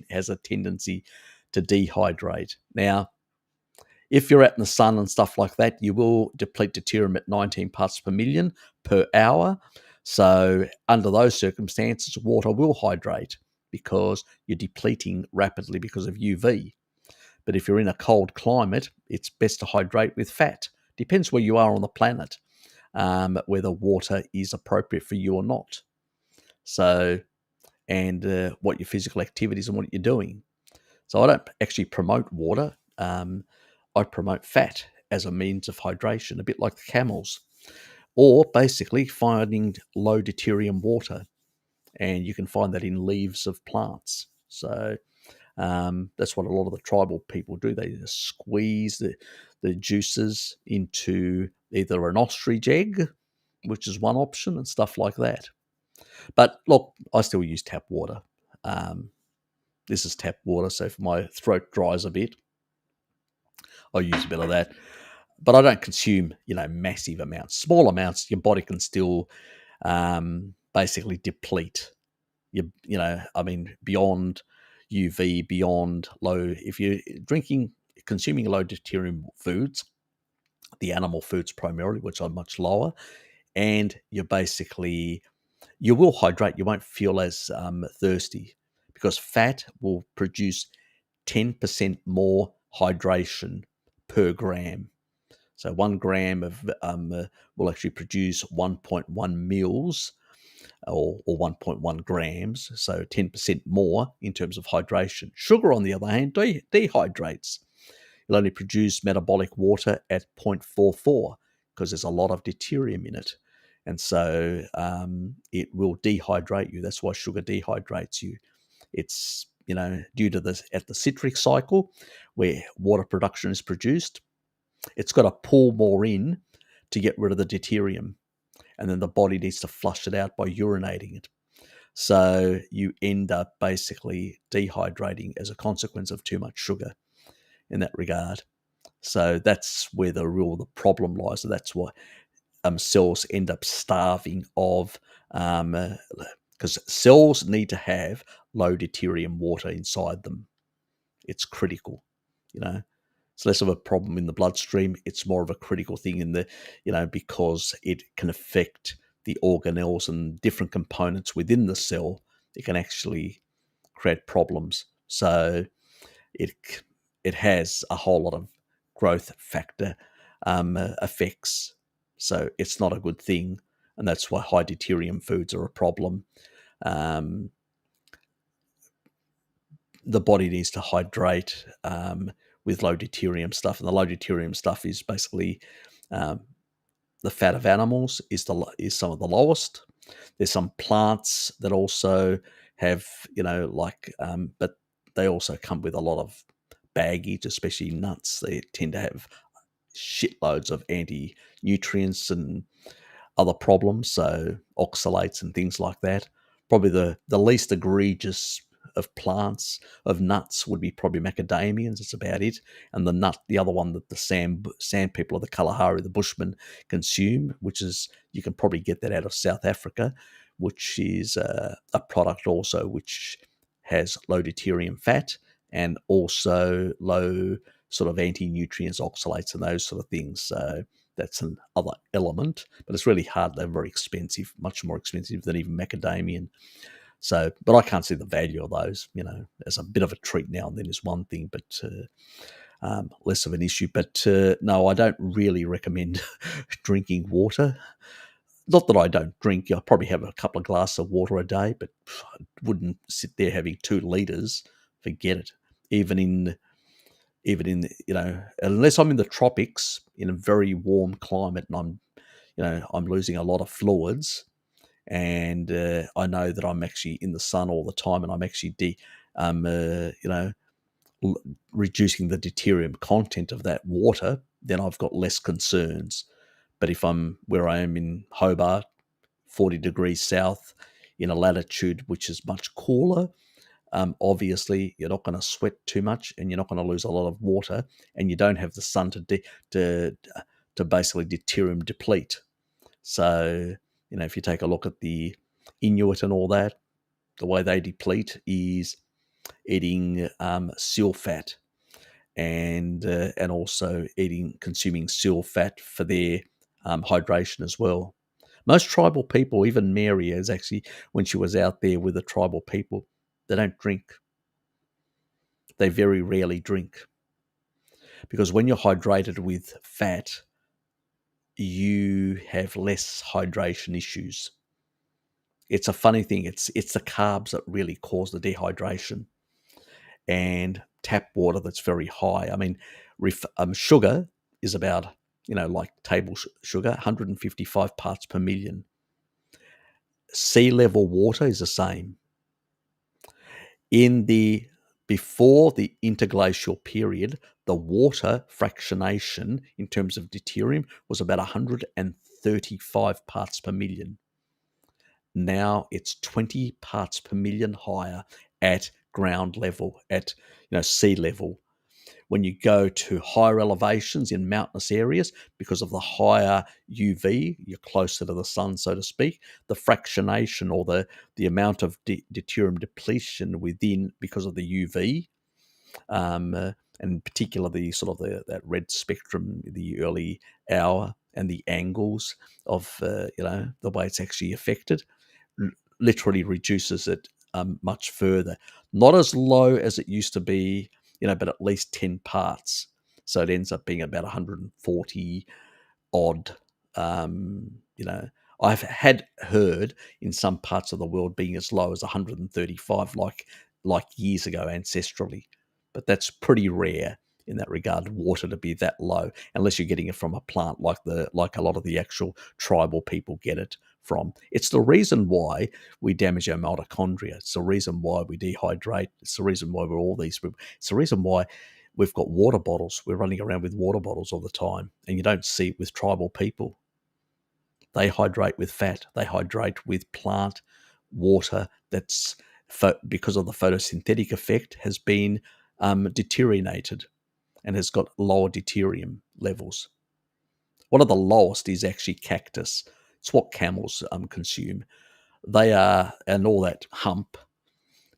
S1: has a tendency to dehydrate. Now, if you're out in the sun and stuff like that, you will deplete deuterium at 19 parts per million per hour. So under those circumstances, water will hydrate because you're depleting rapidly because of UV. But if you're in a cold climate, it's best to hydrate with fat. Depends where you are on the planet, whether water is appropriate for you or not. So, and what your physical activities and what you're doing. So I don't actually promote water. I promote fat as a means of hydration, a bit like the camels, or basically finding low deuterium water. And you can find that in leaves of plants. So that's what a lot of the tribal people do. They just squeeze the juices into either an ostrich egg, which is one option, and stuff like that. But look, I still use tap water. Um, this is tap water, so if my throat dries a bit, I use a bit of that. But I don't consume, massive amounts. Small amounts, your body can still basically deplete. Beyond UV, beyond low. If you're consuming low deuterium foods, the animal foods primarily, which are much lower, and you will hydrate. You won't feel as thirsty because fat will produce 10% more hydration per gram. So 1 gram of will actually produce 1.1 mils or 1.1 grams, so 10% more in terms of hydration. Sugar, on the other hand, dehydrates. It'll only produce metabolic water at 0.44 because there's a lot of deuterium in it. And so it will dehydrate you. That's why sugar dehydrates you. It's, due to at the citric cycle where water production is produced, it's got to pull more in to get rid of the deuterium. And then the body needs to flush it out by urinating it. So you end up basically dehydrating as a consequence of too much sugar in that regard. So that's where the problem lies. So that's why cells end up starving of, because cells need to have low deuterium water inside them. It's critical, It's less of a problem in the bloodstream. It's more of a critical thing because it can affect the organelles and different components within the cell. It can actually create problems. So it has a whole lot of growth factor effects. So it's not a good thing, and that's why high deuterium foods are a problem. Um, the body needs to hydrate with low deuterium stuff, and the low deuterium stuff is basically the fat of animals is some of the lowest. There's some plants that also have, but they also come with a lot of baggage, especially nuts. They tend to have shitloads of anti-nutrients and other problems, so oxalates and things like that. Probably the least egregious of plants, of nuts, would be probably macadamians. That's about it. And the other one that the sand people of the Kalahari, the Bushmen, consume, which is, you can probably get that out of South Africa, which is a product also which has low deuterium fat and also low sort of anti-nutrients, oxalates, and those sort of things. So that's another element, but it's really hard. They're very expensive, much more expensive than even macadamian. So, but I can't see the value of those. As a bit of a treat now and then is one thing, but less of an issue. But no, I don't really recommend drinking water. Not that I don't drink. I probably have a couple of glasses of water a day, but I wouldn't sit there having 2 liters. Forget it. Even in unless I'm in the tropics in a very warm climate and I'm losing a lot of fluids, and I know that I'm actually in the sun all the time, and I'm actually reducing the deuterium content of that water, then I've got less concerns. But if I'm where I am in Hobart, 40 degrees south, in a latitude which is much cooler, obviously you're not going to sweat too much, and you're not going to lose a lot of water, and you don't have the sun to basically deuterium deplete. So if you take a look at the Inuit and all that, the way they deplete is eating seal fat, and also consuming seal fat for their hydration as well. Most tribal people, even Mary, is actually, when she was out there with the tribal people, they don't drink. They very rarely drink, because when you're hydrated with fat, you have less hydration issues. It's a funny thing. It's the carbs that really cause the dehydration, and tap water that's very high. I mean, sugar is about, like table sugar, 155 parts per million. Sea level water is the same. Before the interglacial period, the water fractionation in terms of deuterium was about 135 parts per million. Now it's 20 parts per million higher at ground level, at sea level. When you go to higher elevations in mountainous areas, because of the higher UV, you're closer to the sun, so to speak, the fractionation, or the amount of deuterium depletion within, because of the UV, and in particular the sort of that red spectrum, the early hour, and the angles of the way it's actually affected, literally reduces it much further. Not as low as it used to be, but at least 10 parts. So it ends up being about 140 odd. I've had heard in some parts of the world being as low as 135, like years ago, ancestrally. But that's pretty rare in that regard, water to be that low, unless you're getting it from a plant like a lot of the actual tribal people get it from. It's the reason why we damage our mitochondria. It's the reason why we dehydrate. It's the reason why we're all these people. It's the reason why we've got water bottles. We're running around with water bottles all the time, and you don't see it with tribal people. They hydrate with fat. They hydrate with plant water that's, because of the photosynthetic effect, has been deteriorated and has got lower deuterium levels. One of the lowest is actually cactus. It's what camels consume. They are, and all that hump.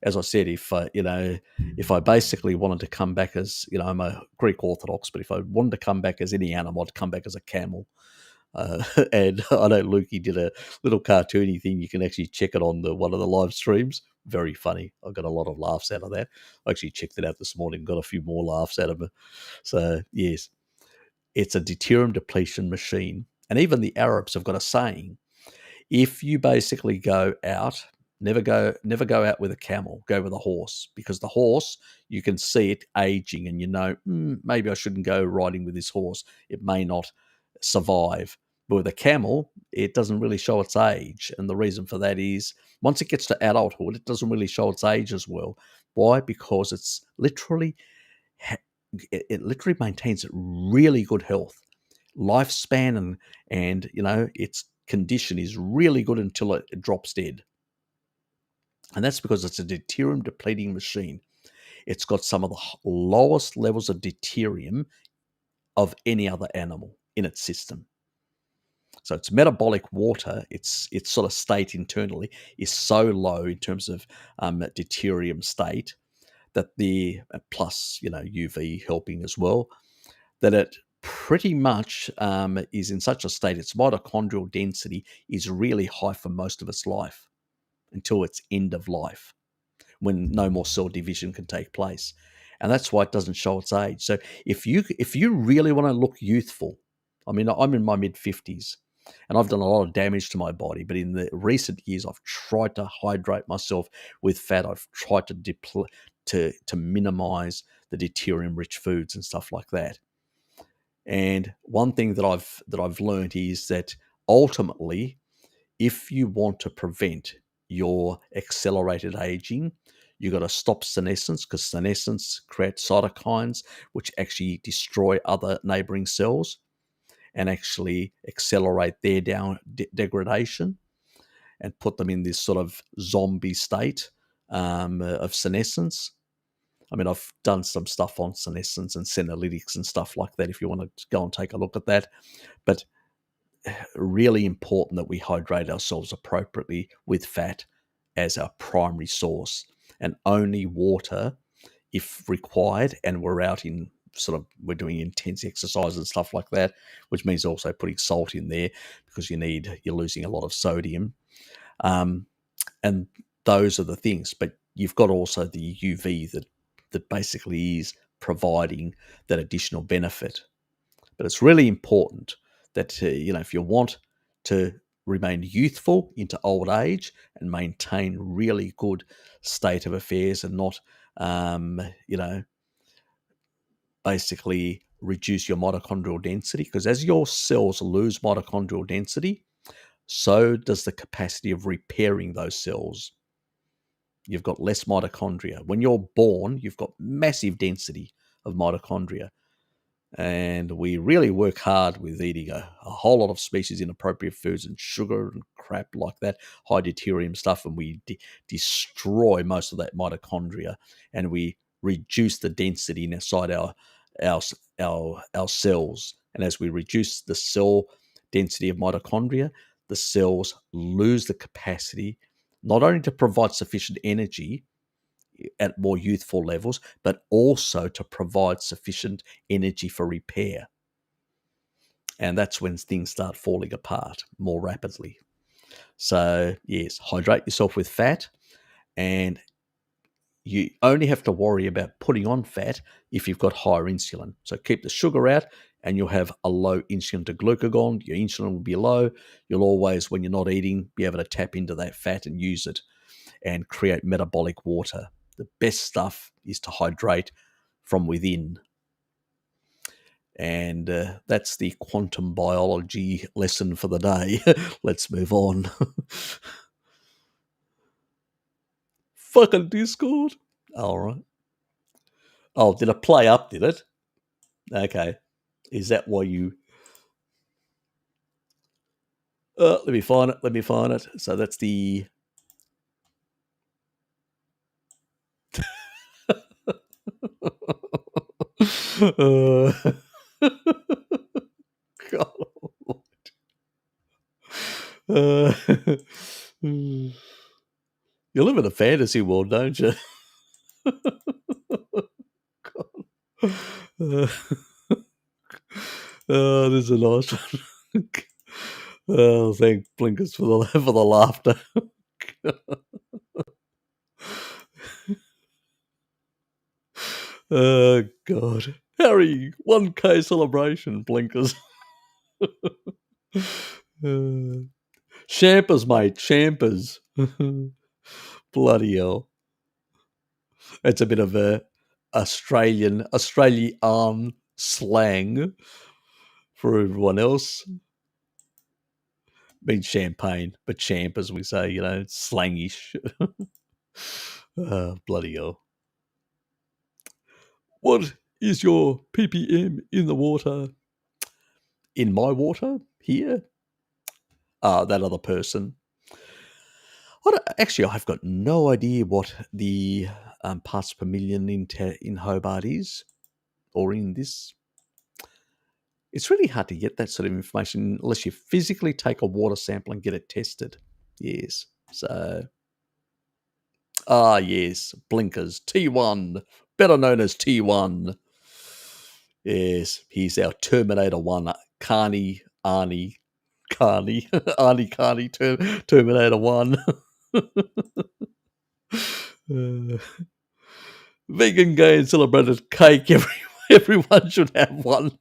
S1: As I said, if I basically wanted to come back as, I'm a Greek Orthodox, but if I wanted to come back as any animal, I'd come back as a camel. And I know Lukey did a little cartoony thing. You can actually check it on one of the live streams. Very funny. I got a lot of laughs out of that. I actually checked it out this morning, got a few more laughs out of it. So yes, it's a deuterium depletion machine. And even the Arabs have got a saying: if you basically go out, never go out with a camel, go with a horse, because the horse, you can see it aging, and maybe I shouldn't go riding with this horse. It may not survive. But with a camel, it doesn't really show its age. And the reason for that is, once it gets to adulthood, it doesn't really show its age as well. Why? Because it's literally, it literally maintains really good health, lifespan, and its condition is really good until it drops dead. And that's because it's a deuterium depleting machine. It's got some of the lowest levels of deuterium of any other animal in its system. So its metabolic water, its sort of state internally, is so low in terms of deuterium state, that the plus UV helping as well, that it pretty much is in such a state, its mitochondrial density is really high for most of its life. until its end of life, when no more cell division can take place. And that's why it doesn't show its age. So if you really want to look youthful, I mean, I'm in my mid-50s and I've done a lot of damage to my body, but in the recent years, I've tried to hydrate myself with fat. I've tried to minimize the deuterium-rich foods and stuff like that. And one thing that I've learned is that ultimately, if you want to prevent your accelerated aging, you got to stop senescence, because senescence creates cytokines which actually destroy other neighboring cells and actually accelerate their degradation and put them in this sort of zombie state of senescence. I mean, I've done some stuff on senescence and senolytics and stuff like that if you want to go and take a look at that. But really important that we hydrate ourselves appropriately with fat as our primary source, and only water if required. And we're doing intense exercise and stuff like that, which means also putting salt in there because you're losing a lot of sodium. And those are the things. But you've got also the UV that basically is providing that additional benefit. But it's really important that, if you want to remain youthful into old age and maintain really good state of affairs and not, basically reduce your mitochondrial density, because as your cells lose mitochondrial density, so does the capacity of repairing those cells. You've got less mitochondria. When you're born, you've got massive density of mitochondria. And we really work hard with eating a whole lot of species inappropriate foods and sugar and crap like that, high deuterium stuff, and we destroy most of that mitochondria, and we reduce the density inside our cells. And as we reduce the cell density of mitochondria, the cells lose the capacity not only to provide sufficient energy at more youthful levels, but also to provide sufficient energy for repair. And that's when things start falling apart more rapidly. So, yes, hydrate yourself with fat, and you only have to worry about putting on fat if you've got higher insulin. So keep the sugar out and you'll have a low insulin to glucagon. Your insulin will be low. You'll always, when you're not eating, be able to tap into that fat and use it and create metabolic water. The best stuff is to hydrate from within. And that's the quantum biology lesson for the day. Let's move on. Fucking Discord. All right. Oh, did it play up, did it? Okay. Is that why you... let me find it. So that's the... God. You live in a fantasy world, don't you? Oh, this is a nice one. Oh, thank Blinkers for the laughter. Oh, God. Harry, 1K celebration, Blinkers. Champers, mate, champers. Bloody hell. It's a bit of a Australian slang for everyone else. Means champagne, but champ, as we say, it's slangish. Oh, bloody hell. What is your ppm in the water? In my water? Here? That other person. Actually, I've got no idea what the parts per million in Hobart is, or in this. It's really hard to get that sort of information unless you physically take a water sample and get it tested. Yes. So, yes, Blinkers, T1, better known as T1. Yes, he's our Terminator 1, Arnie Carney, Terminator 1. Uh, Vegan Day and celebrated cake. Everyone should have one.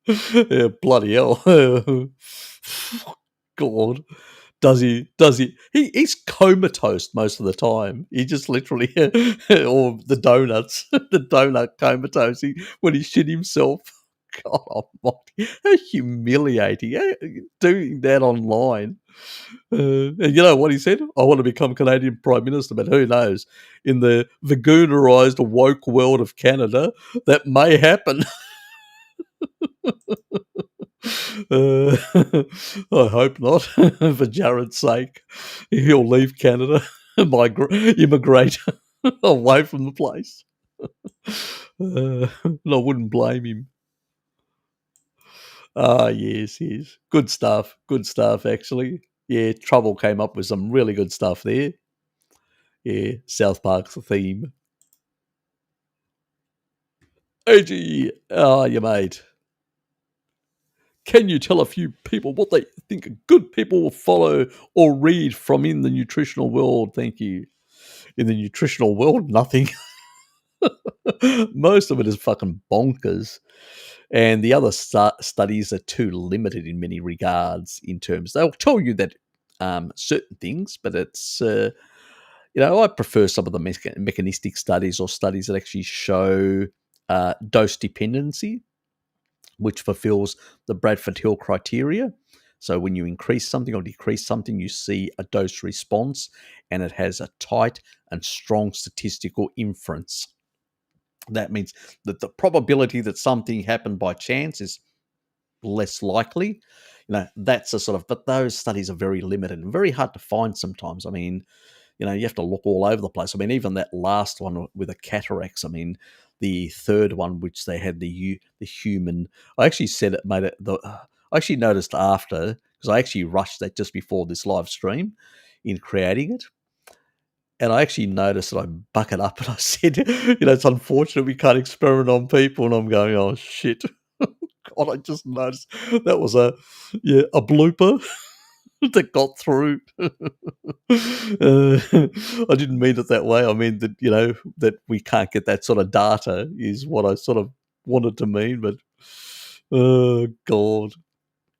S1: Yeah, bloody hell. God. Does he? Does he? He's comatose most of the time. He just literally, or the donuts, the donut comatose when he shit himself. God almighty. How humiliating. Doing that online. And you know what he said? I want to become Canadian Prime Minister, but who knows? In the vagoonerized woke world of Canada, that may happen. I hope not, for Jared's sake. He'll leave Canada, immigrate away from the place. And I wouldn't blame him. Ah, yes, yes. Good stuff, actually. Yeah, Trouble came up with some really good stuff there. Yeah, South Park's the theme. AG, you mate. Can you tell a few people what they think good people will follow or read from in the nutritional world? Thank you. In the nutritional world, nothing. Most of it is fucking bonkers. And the other studies are too limited in many regards in terms, they'll tell you that certain things, but it's, I prefer some of the mechanistic studies or studies that actually show dose dependency, which fulfills the Bradford Hill criteria. So when you increase something or decrease something, you see a dose response, and it has a tight and strong statistical inference. That means that the probability that something happened by chance is less likely. That's a sort of, but those studies are very limited and very hard to find sometimes. I mean, you have to look all over the place. I mean, even that last one with the cataracts, I mean, the third one, which they had the human, I actually said it, made it, I actually noticed after, because I actually rushed that just before this live stream in creating it. And I actually noticed that I buck it up and I said, it's unfortunate we can't experiment on people. And I'm going, oh, shit. God, I just noticed that was a blooper that got through. I didn't mean it that way. I mean that, that we can't get that sort of data is what I sort of wanted to mean. But, oh, God.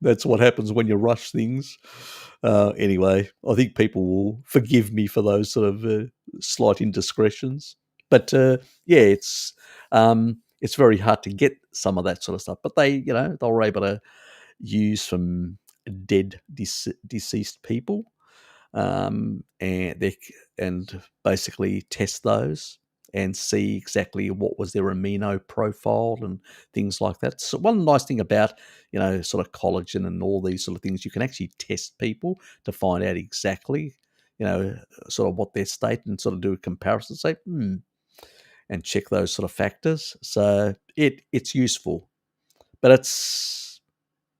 S1: That's what happens when you rush things. Anyway, I think people will forgive me for those sort of slight indiscretions. But it's very hard to get some of that sort of stuff. But they were able to use from dead deceased people, and basically test those and see exactly what was their amino profile and things like that. So one nice thing about, sort of collagen and all these sort of things, you can actually test people to find out exactly, sort of what their state, and sort of do a comparison, say, and check those sort of factors. So it's useful, but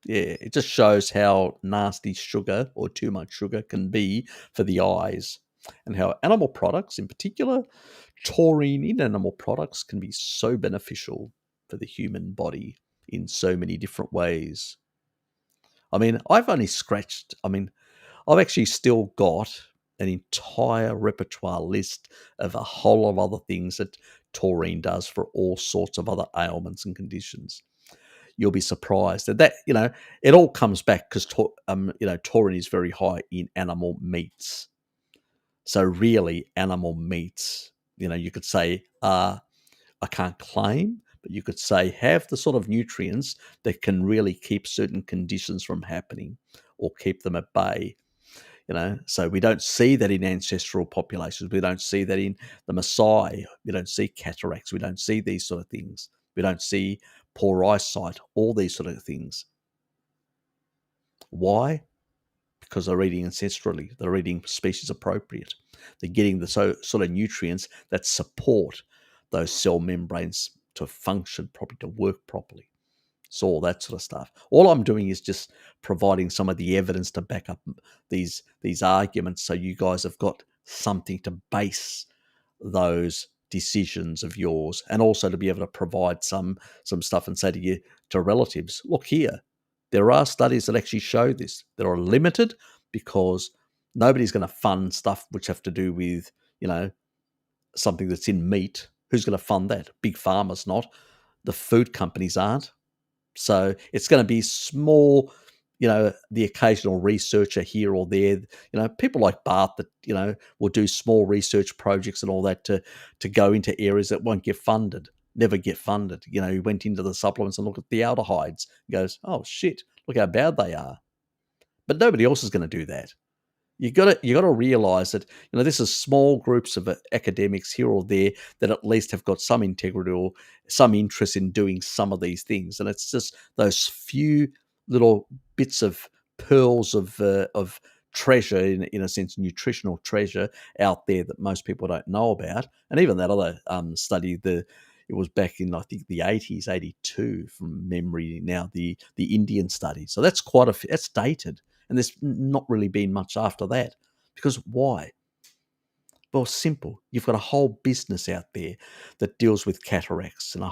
S1: it just shows how nasty sugar or too much sugar can be for the eyes, and how animal products, in particular, taurine in animal products, can be so beneficial for the human body in so many different ways. I mean, I've actually still got an entire repertoire list of a whole lot of other things that taurine does for all sorts of other ailments and conditions. You'll be surprised that it all comes back because taurine is very high in animal meats. So really, animal meats, you could say, I can't claim, but you could say have the sort of nutrients that can really keep certain conditions from happening or keep them at bay. So we don't see that in ancestral populations. We don't see that in the Maasai. We don't see cataracts. We don't see these sort of things. We don't see poor eyesight, all these sort of things. Why? Because they're eating ancestrally. They're eating species appropriate. They're getting the sort of nutrients that support those cell membranes to function properly, to work properly. So all that sort of stuff. All I'm doing is just providing some of the evidence to back up these arguments, so you guys have got something to base those decisions of yours, and also to be able to provide some stuff and say to relatives, look here, there are studies that actually show this. That are limited because Nobody's going to fund stuff which have to do with, something that's in meat. Who's going to fund that? Big Pharma's not. The food companies aren't. So it's going to be small, the occasional researcher here or there, people like Bart that, will do small research projects and all that to go into areas that won't get funded, never get funded. He went into the supplements and looked at the aldehydes and goes, oh shit, look how bad they are. But nobody else is going to do that. You got to realize that this is small groups of academics here or there that at least have got some integrity or some interest in doing some of these things, and it's just those few little bits of pearls of treasure, in a sense, nutritional treasure out there that most people don't know about. And even that other study, it was back in, I think, the 80s, 82 from memory now, the Indian study. So that's that's dated. And there's not really been much after that. Because why? Well, simple. You've got a whole business out there that deals with cataracts and in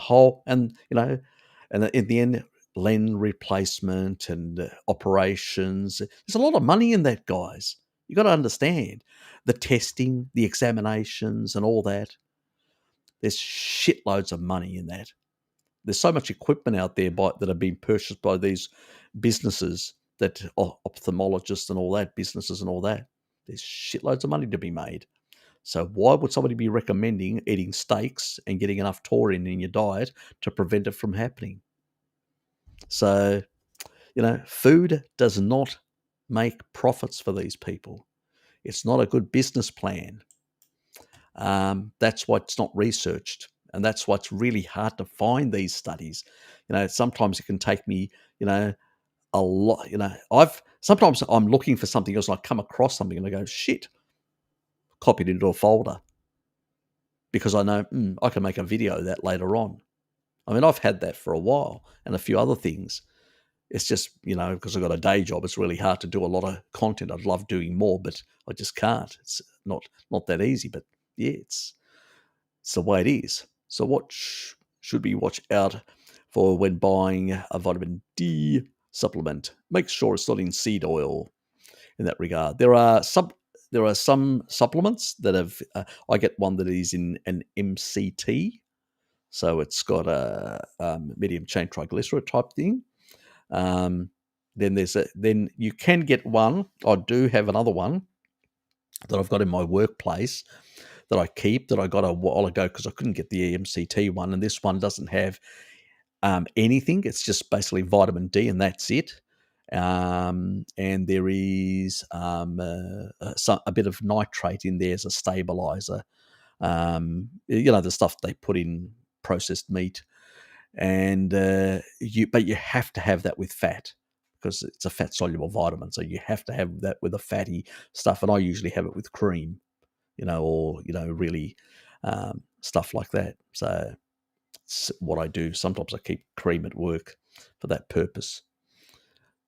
S1: the end, lens replacement and operations. There's a lot of money in that, guys. You got to understand the testing, the examinations, and all that. There's shitloads of money in that. There's so much equipment out there that have been purchased by these businesses, that ophthalmologists and all that, businesses and all that. There's shitloads of money to be made. So why would somebody be recommending eating steaks and getting enough taurine in your diet to prevent it from happening? So, food does not make profits for these people. It's not a good business plan. That's why it's not researched. And that's why it's really hard to find these studies. Sometimes it can take me, a lot. Sometimes I'm looking for something else and I come across something and I go, shit, copied into a folder because I know I can make a video of that later on. I mean, I've had that for a while and a few other things. It's just, because I've got a day job, it's really hard to do a lot of content. I'd love doing more, but I just can't. It's not that easy, but yeah, it's the way it is. So what should we watch out for when buying a vitamin D supplement? Make sure it's not in seed oil in that regard. There are some supplements that have, I get one that is in an MCT, so it's got a medium chain triglyceride type thing. Then you can get one. I do have another one that I've got in my workplace that I keep, that I got a while ago because I couldn't get the MCT one, and this one doesn't have anything. It's just basically vitamin D, and that's it. And there is a bit of nitrate in there as a stabilizer. The stuff they put in processed meat, and but you have to have that with fat because it's a fat soluble vitamin. So you have to have that with a fatty stuff, and I usually have it with cream, or really stuff like that. So it's what I do. Sometimes I keep cream at work for that purpose.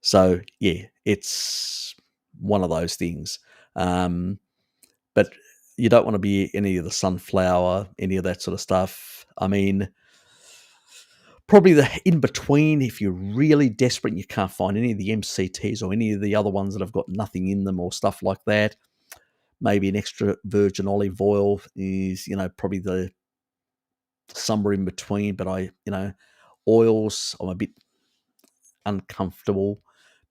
S1: So yeah, it's one of those things. But you don't want to be any of the sunflower, any of that sort of stuff. I mean, probably the in between, if you're really desperate and you can't find any of the MCTs or any of the other ones that have got nothing in them or stuff like that, maybe an extra virgin olive oil is, probably the somewhere in between. But oils, I'm a bit uncomfortable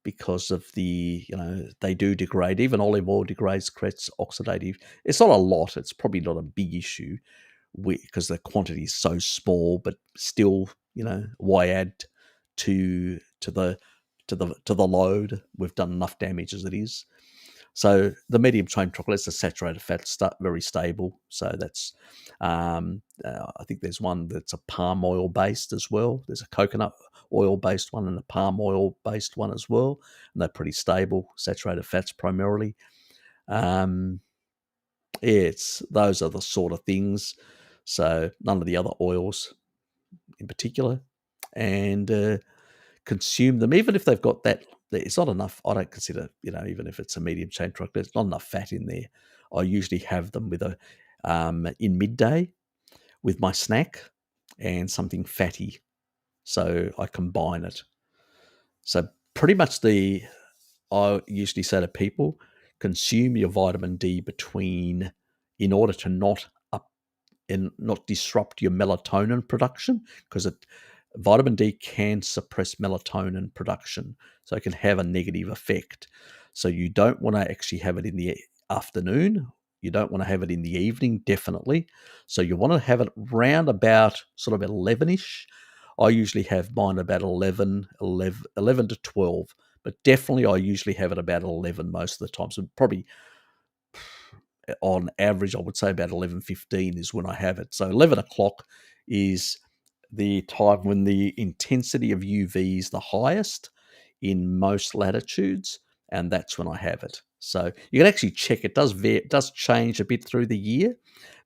S1: because of they do degrade. Even olive oil degrades, creates oxidative. It's not a lot. It's probably not a big issue because the quantity is so small, but still, why add to the load? We've done enough damage as it is. So the medium chain chocolate is a saturated fat, very stable. So that's, I think there's one that's a palm oil based as well. There's a coconut oil based one and a palm oil based one as well, and they're pretty stable, saturated fats primarily. Those are the sort of things. So none of the other oils in particular, and consume them, even if they've got that. It's not enough. I don't consider, even if it's a medium chain chocolate, there's not enough fat in there. I usually have them with in midday with my snack and something fatty. So I combine it. So pretty much I usually say to people, consume your vitamin D in order to not disrupt your melatonin production, because vitamin D can suppress melatonin production, so it can have a negative effect. So you don't want to actually have it in the afternoon. You don't want to have it in the evening, definitely. So you want to have it round about sort of 11-ish. I usually have mine about 11 to 12, but definitely I usually have it about 11 most of the time. So probably on average, I would say about 11:15 is when I have it. So 11 o'clock is the time when the intensity of UV is the highest in most latitudes, and that's when I have it. So you can actually check. It does change a bit through the year,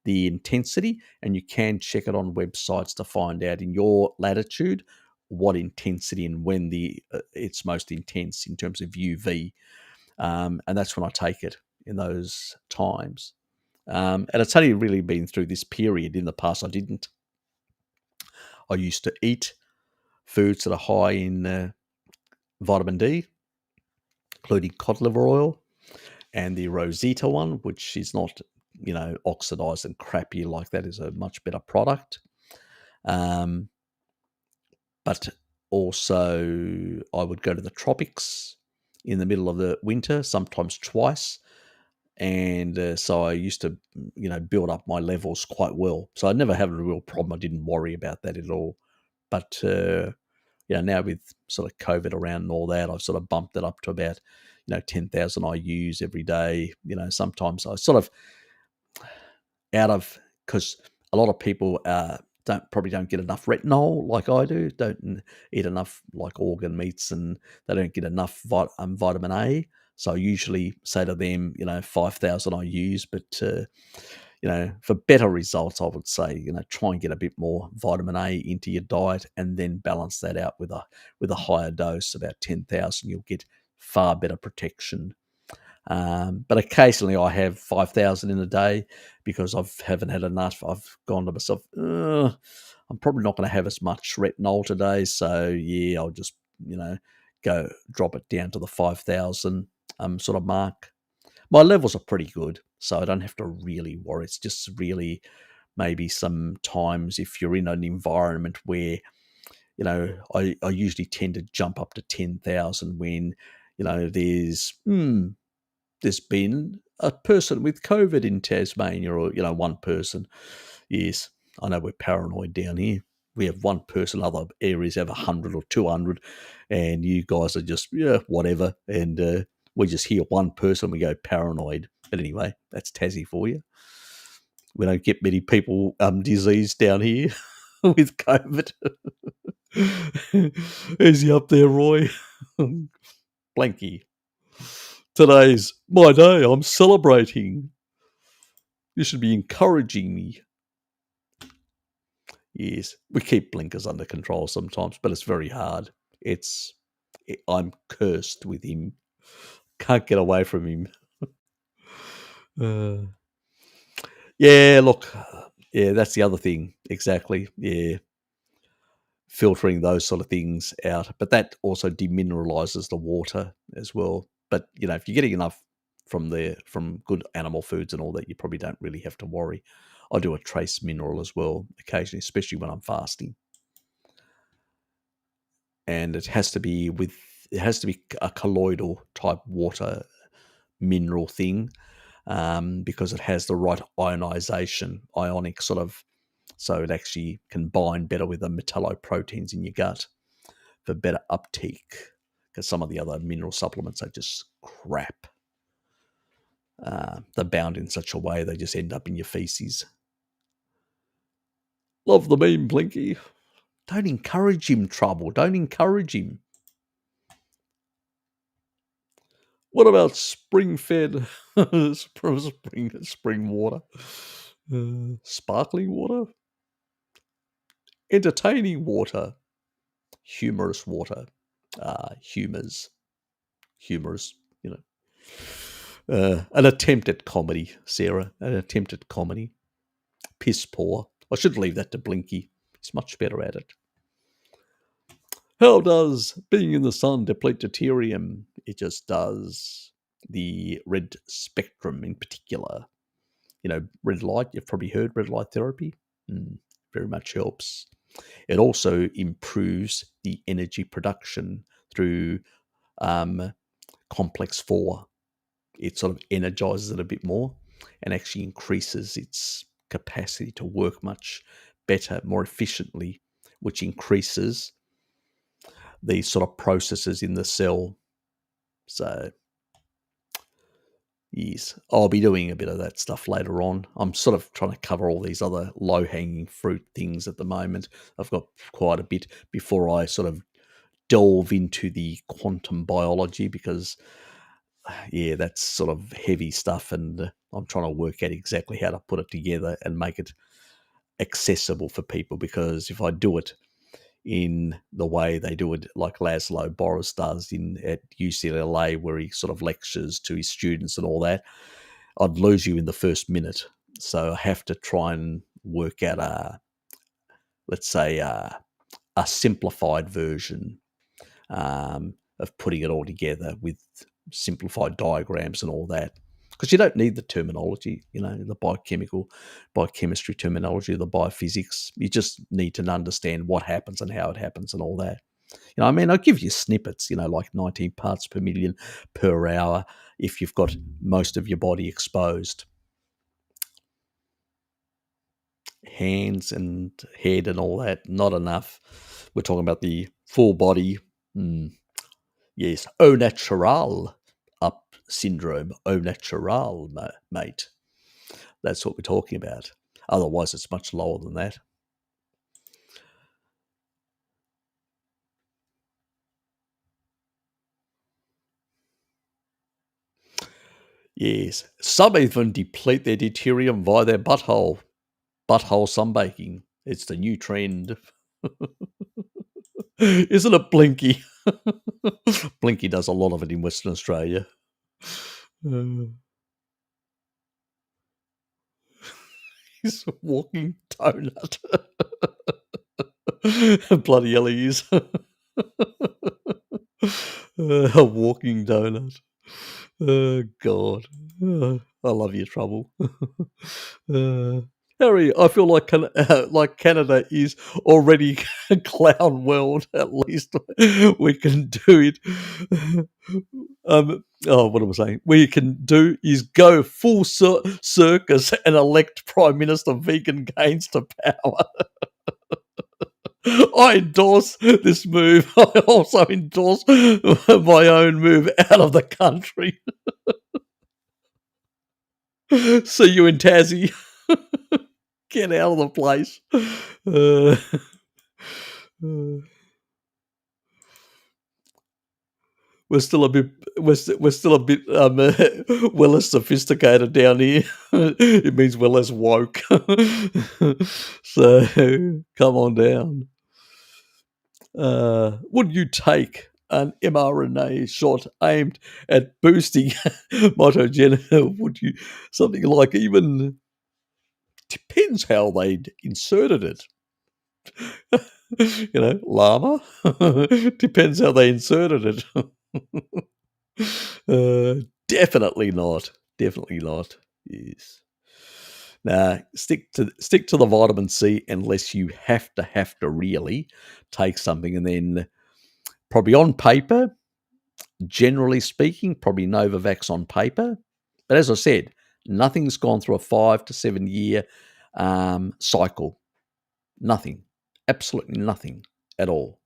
S1: the intensity, and you can check it on websites to find out in your latitude what intensity and when it's most intense in terms of UV, and that's when I take it in those times. And it's only really been through this period. In the past, I didn't. I used to eat foods that are high in vitamin D, including cod liver oil and the Rosita one, which is not, oxidized and crappy like that, is a much better product. But also, I would go to the tropics in the middle of the winter, sometimes twice. And so I used to, build up my levels quite well. So I never had a real problem. I didn't worry about that at all. But now with sort of COVID around and all that, I've sort of bumped it up to about 10,000 IUs every day. Sometimes I sort of because a lot of people probably don't get enough retinol like I do. Don't eat enough like organ meats, and they don't get enough vitamin A. So I usually say to them, 5,000 IUs, but for better results, I would say, try and get a bit more vitamin A into your diet, and then balance that out with a higher dose, about 10,000. You'll get far better protection. But occasionally I have 5,000 in a day because I haven't had enough. I've gone to myself, I'm probably not going to have as much retinol today. So yeah, I'll just, go drop it down to the 5,000 sort of mark. My levels are pretty good, so I don't have to really worry. It's just really maybe sometimes if you're in an environment where, I usually tend to jump up to 10,000 when, there's been a person with COVID in Tasmania, or, one person. Yes, I know we're paranoid down here. We have one person, other areas have 100 or 200, and you guys are just, whatever. And we just hear one person, we go paranoid. But anyway, that's Tassie for you. We don't get many people diseased down here with COVID. Is he up there, Roy? Blanky. Today's my day. I'm celebrating. You should be encouraging me. Yes, we keep blinkers under control sometimes, but it's very hard. I'm cursed with him. Can't get away from him. Uh, yeah, look, yeah, that's the other thing. Exactly. Yeah, filtering those sort of things out, but that also demineralizes the water as well. But if you're getting enough from good animal foods and all that, you probably don't really have to worry. I do a trace mineral as well occasionally, especially when I'm fasting, and it has to be a colloidal type water mineral thing, because it has the right ionic sort of, so it actually can bind better with the metalloproteins in your gut for better uptake, because some of the other mineral supplements are just crap. They're bound in such a way they just end up in your feces. Love the meme, Blinky. Don't encourage him, Trouble. Don't encourage him. What about spring-fed spring water? Sparkling water? Entertaining water? Humorous water? Humorous, an attempt at comedy, Sarah. An attempt at comedy. Piss poor. I should leave that to Blinky. He's much better at it. How does being in the sun deplete deuterium? It just does. the red spectrum in particular. Red light, you've probably heard red light therapy. Very much helps. It also improves the energy production through complex 4. It sort of energizes it a bit more and actually increases its capacity to work much better, more efficiently, which increases these sort of processes in the cell. So, yes, I'll be doing a bit of that stuff later on. I'm sort of trying to cover all these other low-hanging fruit things at the moment. I've got quite a bit before I sort of delve into the quantum biology because, yeah, that's sort of heavy stuff, and I'm trying to work out exactly how to put it together and make it accessible for people, because if I do it in the way they do it, like Laszlo Boris does at UCLA, where he sort of lectures to his students and all that, I'd lose you in the first minute. So I have to try and work out let's say, a simplified version of putting it all together with simplified diagrams and all that. Because you don't need the terminology, the biochemistry terminology, the biophysics. You just need to understand what happens and how it happens and all that. I'll give you snippets, like 19 parts per million per hour if you've got most of your body exposed. Hands and head and all that, not enough. We're talking about the full body. Yes, au natural up syndrome, au natural, mate. That's what we're talking about. Otherwise, it's much lower than that. Yes, some even deplete their deuterium via their butthole. Butthole sunbaking. It's the new trend. Isn't it, Blinky? Blinky does a lot of it in Western Australia. He's a walking donut. Bloody hell he is. A walking donut. Oh, God. I love your trouble. Harry, I feel like Canada is already a clown world. At least we can do it. What am I saying? We can do is go full circus and elect Prime Minister Vegan Gaines to power. I endorse this move. I also endorse my own move out of the country. See you in Tassie. Get out of the place. We're still a bit we're less sophisticated down here. It means we're less woke. So come on down. Would you take an mRNA shot aimed at boosting mitogenesis? Would you something like, even depends how they'd inserted it. Llama. Depends how they inserted it. Definitely not. Definitely not. Yes. Nah, stick to the vitamin C unless you have to really take something, and then probably on paper, generally speaking, probably Novavax on paper. But as I said, nothing's gone through a 5 to 7 year cycle. Nothing. Absolutely nothing at all.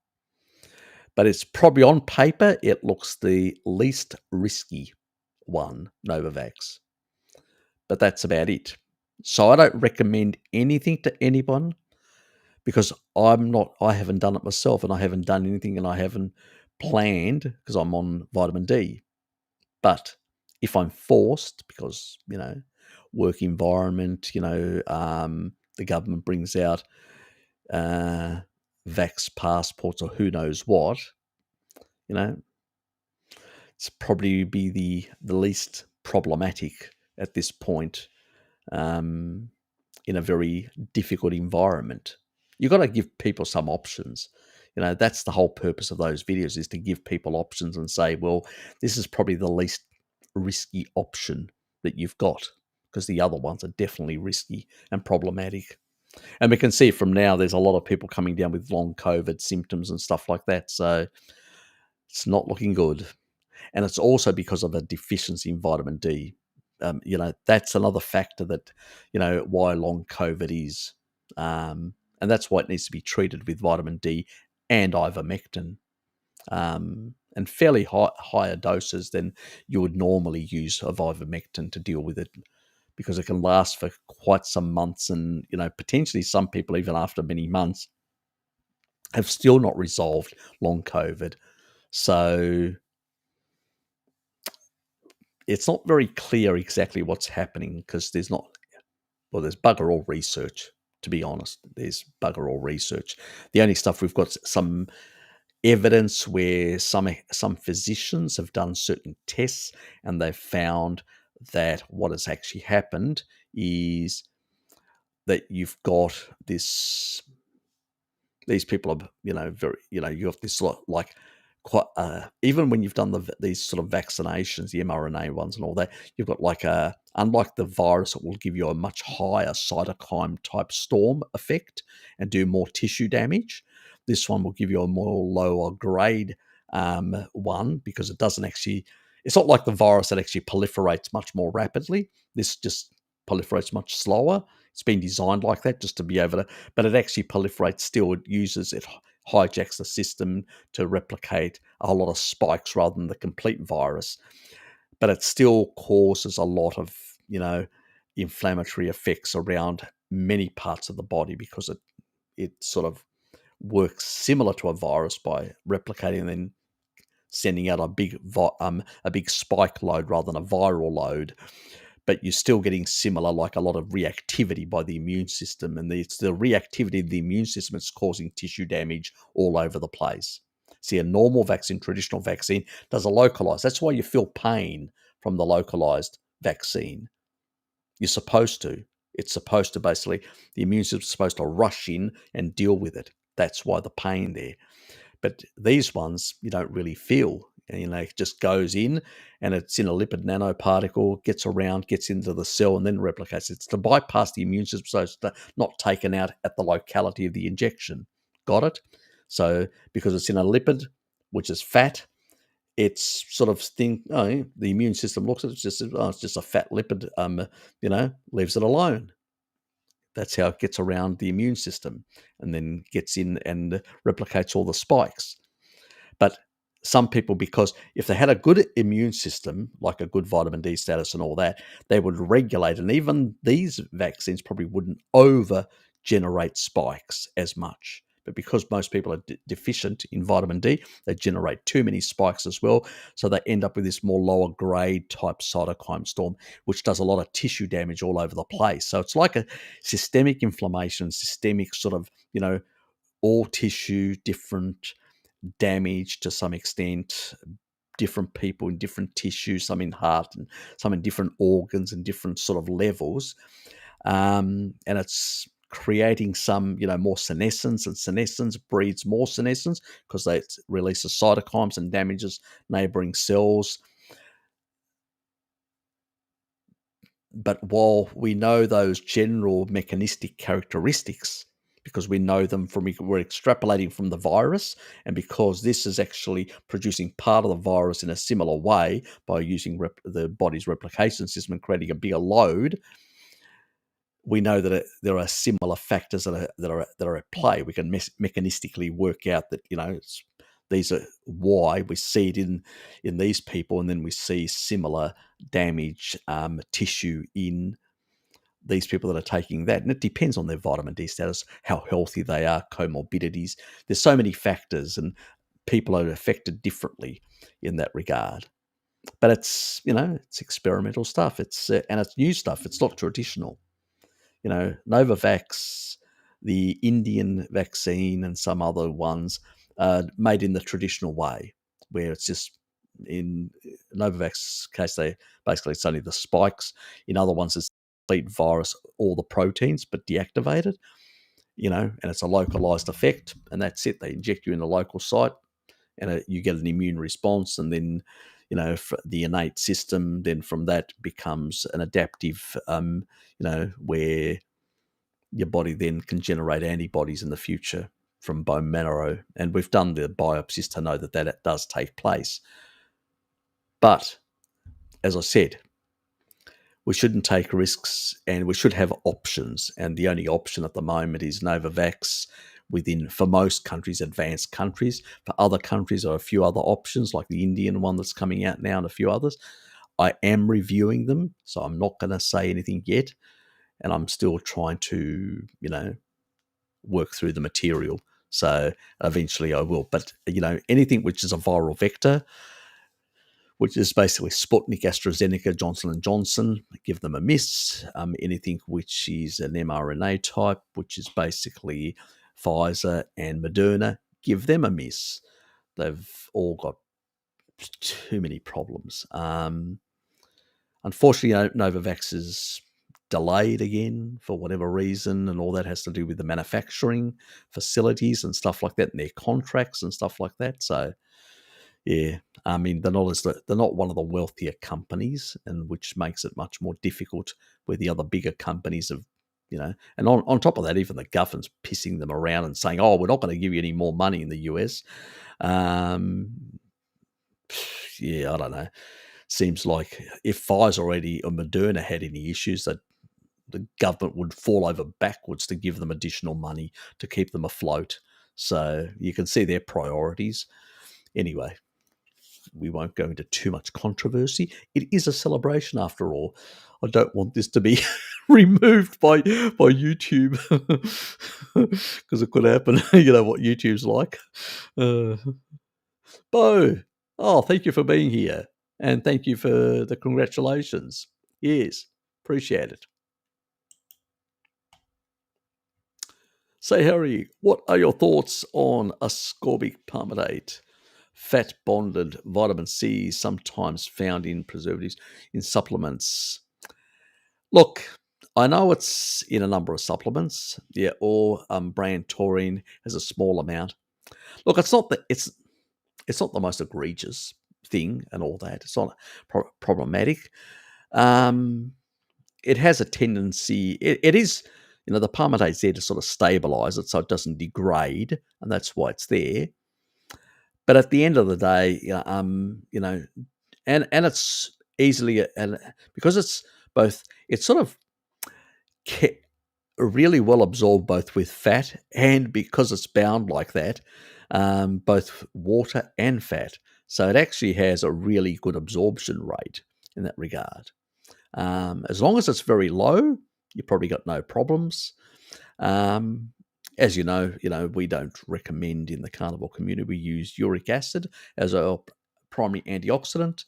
S1: But it's probably on paper, it looks the least risky one, Novavax. But that's about it. So I don't recommend anything to anyone, because I haven't done it myself, and I haven't done anything, and I haven't planned because I'm on vitamin D. But if I'm forced, because, work environment, the government brings out vax passports or who knows what, it's probably be the least problematic at this point, in a very difficult environment. You've got to give people some options. That's the whole purpose of those videos, is to give people options and say, well, this is probably the least risky option that you've got, because the other ones are definitely risky and problematic. And we can see from now there's a lot of people coming down with long COVID symptoms and stuff like that. So it's not looking good. And it's also because of a deficiency in vitamin D. That's another factor that, why long COVID is. And that's why it needs to be treated with vitamin D and ivermectin, and fairly higher doses than you would normally use of ivermectin to deal with it, because it can last for quite some months, and potentially some people, even after many months, have still not resolved long COVID. So it's not very clear exactly what's happening, because there's bugger all research, to be honest. There's bugger all research. The only stuff we've got some evidence where some physicians have done certain tests, and they've found that what has actually happened is that you've got these people are, very, you have this like quite, even when you've done these sort of vaccinations, the mRNA ones and all that, you've got like unlike the virus, it will give you a much higher cytokine type storm effect and do more tissue damage. This one will give you a more lower grade one, because it doesn't actually, it's not like the virus that actually proliferates much more rapidly. This just proliferates much slower. It's been designed like that just to be able to, but it actually proliferates still. It hijacks the system to replicate a whole lot of spikes rather than the complete virus. But it still causes a lot of, inflammatory effects around many parts of the body, because it sort of works similar to a virus by replicating and then sending out a big spike load rather than a viral load. But you're still getting similar, like a lot of reactivity by the immune system. And it's the reactivity of the immune system that's causing tissue damage all over the place. See, a normal vaccine, traditional vaccine, does a localized. That's why you feel pain from the localized vaccine. You're supposed to. It's supposed to basically, the immune system's supposed to rush in and deal with it. That's why the pain there. But these ones, you don't really feel. And, it just goes in, and it's in a lipid nanoparticle, gets around, gets into the cell, and then replicates. It's to bypass the immune system, so it's not taken out at the locality of the injection. Got it? So because it's in a lipid, which is fat, it's sort of the immune system looks at it, it's just a fat lipid, leaves it alone. That's how it gets around the immune system, and then gets in and replicates all the spikes. But some people, because if they had a good immune system, like a good vitamin D status and all that, they would regulate. And even these vaccines probably wouldn't over generate spikes as much. But because most people are deficient in vitamin D, they generate too many spikes as well. So they end up with this more lower grade type cytokine storm, which does a lot of tissue damage all over the place. So it's like a systemic inflammation, systemic sort of, all tissue, different damage to some extent, different people in different tissues, some in heart and some in different organs and different sort of levels. And it's creating some, more senescence, and senescence breeds more senescence because they releases cytokines and damages neighboring cells. But while we know those general mechanistic characteristics, because we know them we're extrapolating from the virus, and because this is actually producing part of the virus in a similar way by using the body's replication system and creating a bigger load, we know that there are similar factors that are at play. We can mechanistically work out that these are why we see it in these people, and then we see similar damage tissue in these people that are taking that. And it depends on their vitamin D status, how healthy they are, comorbidities. There's so many factors, and people are affected differently in that regard. But it's it's experimental stuff. And it's new stuff. It's not traditional. Novavax, the Indian vaccine, and some other ones made in the traditional way, where it's just in Novavax's case, it's only the spikes. In other ones, it's the complete virus, all the proteins, but deactivated. And it's a localized effect, and that's it. They inject you in the local site, and you get an immune response, and then the innate system. Then from that becomes an adaptive, where your body then can generate antibodies in the future from bone marrow. And we've done the biopsies to know that that does take place. But as I said, we shouldn't take risks, and we should have options. And the only option at the moment is Novavax for most countries, advanced countries. For other countries, there are a few other options, like the Indian one that's coming out now and a few others. I am reviewing them, so I'm not going to say anything yet. And I'm still trying to, work through the material. So eventually I will. But, anything which is a viral vector, which is basically Sputnik, AstraZeneca, Johnson & Johnson, give them a miss. Anything which is an mRNA type, which is basically Pfizer and Moderna, give them a miss. They've all got too many problems. Unfortunately, Novavax is delayed again for whatever reason, and all that has to do with the manufacturing facilities and stuff like that, and their contracts and stuff like that. So, yeah, I mean, they're not one of the wealthier companies, and which makes it much more difficult where the other bigger companies have, and on top of that, even the government's pissing them around and saying, "Oh, we're not going to give you any more money in the US." Yeah, I don't know. Seems like if Pfizer already or Moderna had any issues, that the government would fall over backwards to give them additional money to keep them afloat. So you can see their priorities. Anyway, we won't go into too much controversy. It is a celebration after all. I don't want this to be removed by YouTube because it could happen. You know what YouTube's like. Uh, Bo, thank you for being here. And thank you for the congratulations. Yes, appreciate it. Say, Harry, what are your thoughts on ascorbic palmitate, fat bonded vitamin C, sometimes found in preservatives, in supplements? Look, I know it's in a number of supplements, yeah, or brand taurine has a small amount. Look, it's not the most egregious thing and all that. It's not problematic. Um, it has a tendency. It is, the palmitate's there to sort of stabilize it so it doesn't degrade, and that's why it's there. But at the end of the day, and it's easily, and because it's both, it's sort of really well absorbed both with fat, and because it's bound like that, both water and fat. So it actually has a really good absorption rate in that regard. As long as it's very low, you probably got no problems. As you know, we don't recommend in the carnivore community we use uric acid as our primary antioxidant.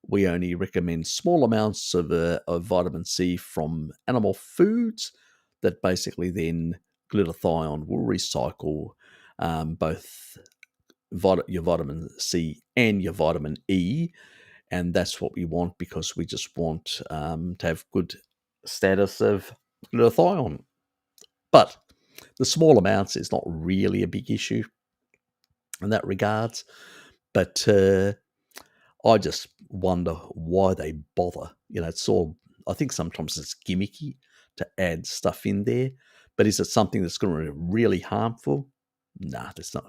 S1: We only recommend small amounts of vitamin C from animal foods that basically then glutathione will recycle both your vitamin C and your vitamin E. And that's what we want, because we just want to have good status of glutathione. But the small amounts is not really a big issue in that regards. But I just wonder why they bother. It's all, I think sometimes it's gimmicky to add stuff in there. But is it something that's going to be really harmful? Nah, there's not.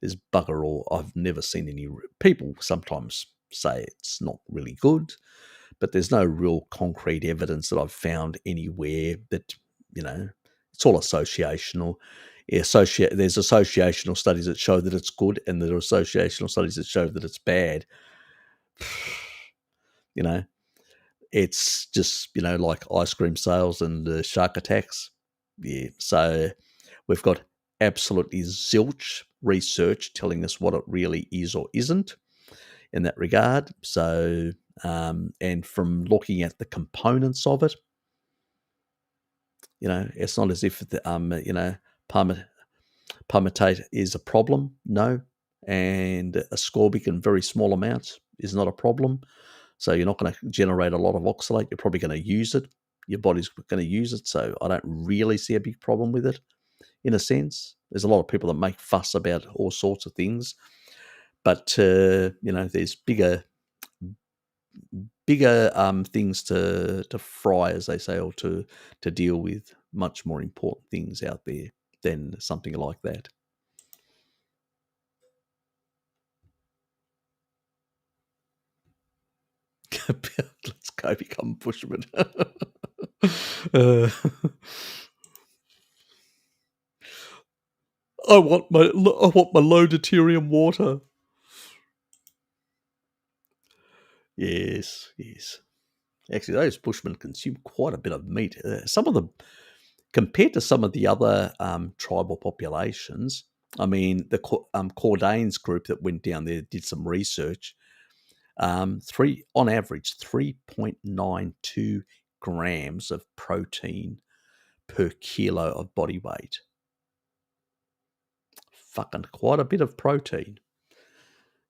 S1: There's bugger all. I've never seen any. People sometimes say it's not really good, but there's no real concrete evidence that I've found anywhere that, it's all associational. There's associational studies that show that it's good, and there are associational studies that show that it's bad. It's just, like ice cream sales and shark attacks. Yeah. So we've got absolutely zilch research telling us what it really is or isn't in that regard. So, and from looking at the components of it, it's not as if the, palmitate is a problem. No. And ascorbic in very small amounts is not a problem. So you're not going to generate a lot of oxalate. You're probably going to use it. Your body's going to use it. So I don't really see a big problem with it, in a sense. There's a lot of people that make fuss about all sorts of things. But, there's bigger bigger things to fry, as they say, or to deal with. Much more important things out there than something like that. Let's go become bushmen. uh, I want my low deuterium water. Yes, yes. Actually, those bushmen consume quite a bit of meat. Some of them, compared to some of the other tribal populations, I mean, the Cordanes group that went down there did some research. On average, 3.92 grams of protein per kilo of body weight. Fucking quite a bit of protein,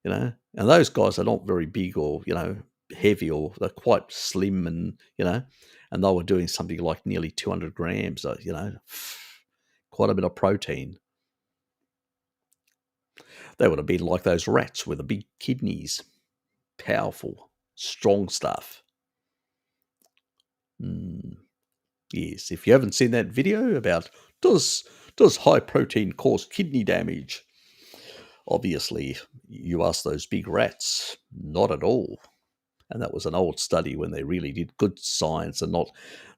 S1: And those guys are not very big or, heavy, or they're quite slim, and they were doing something like nearly 200 grams, quite a bit of protein. They would have been like those rats with the big kidneys. Powerful, strong stuff. Yes, if you haven't seen that video about does high protein cause kidney damage, obviously you ask those big rats, not at all. And that was an old study when they really did good science, and not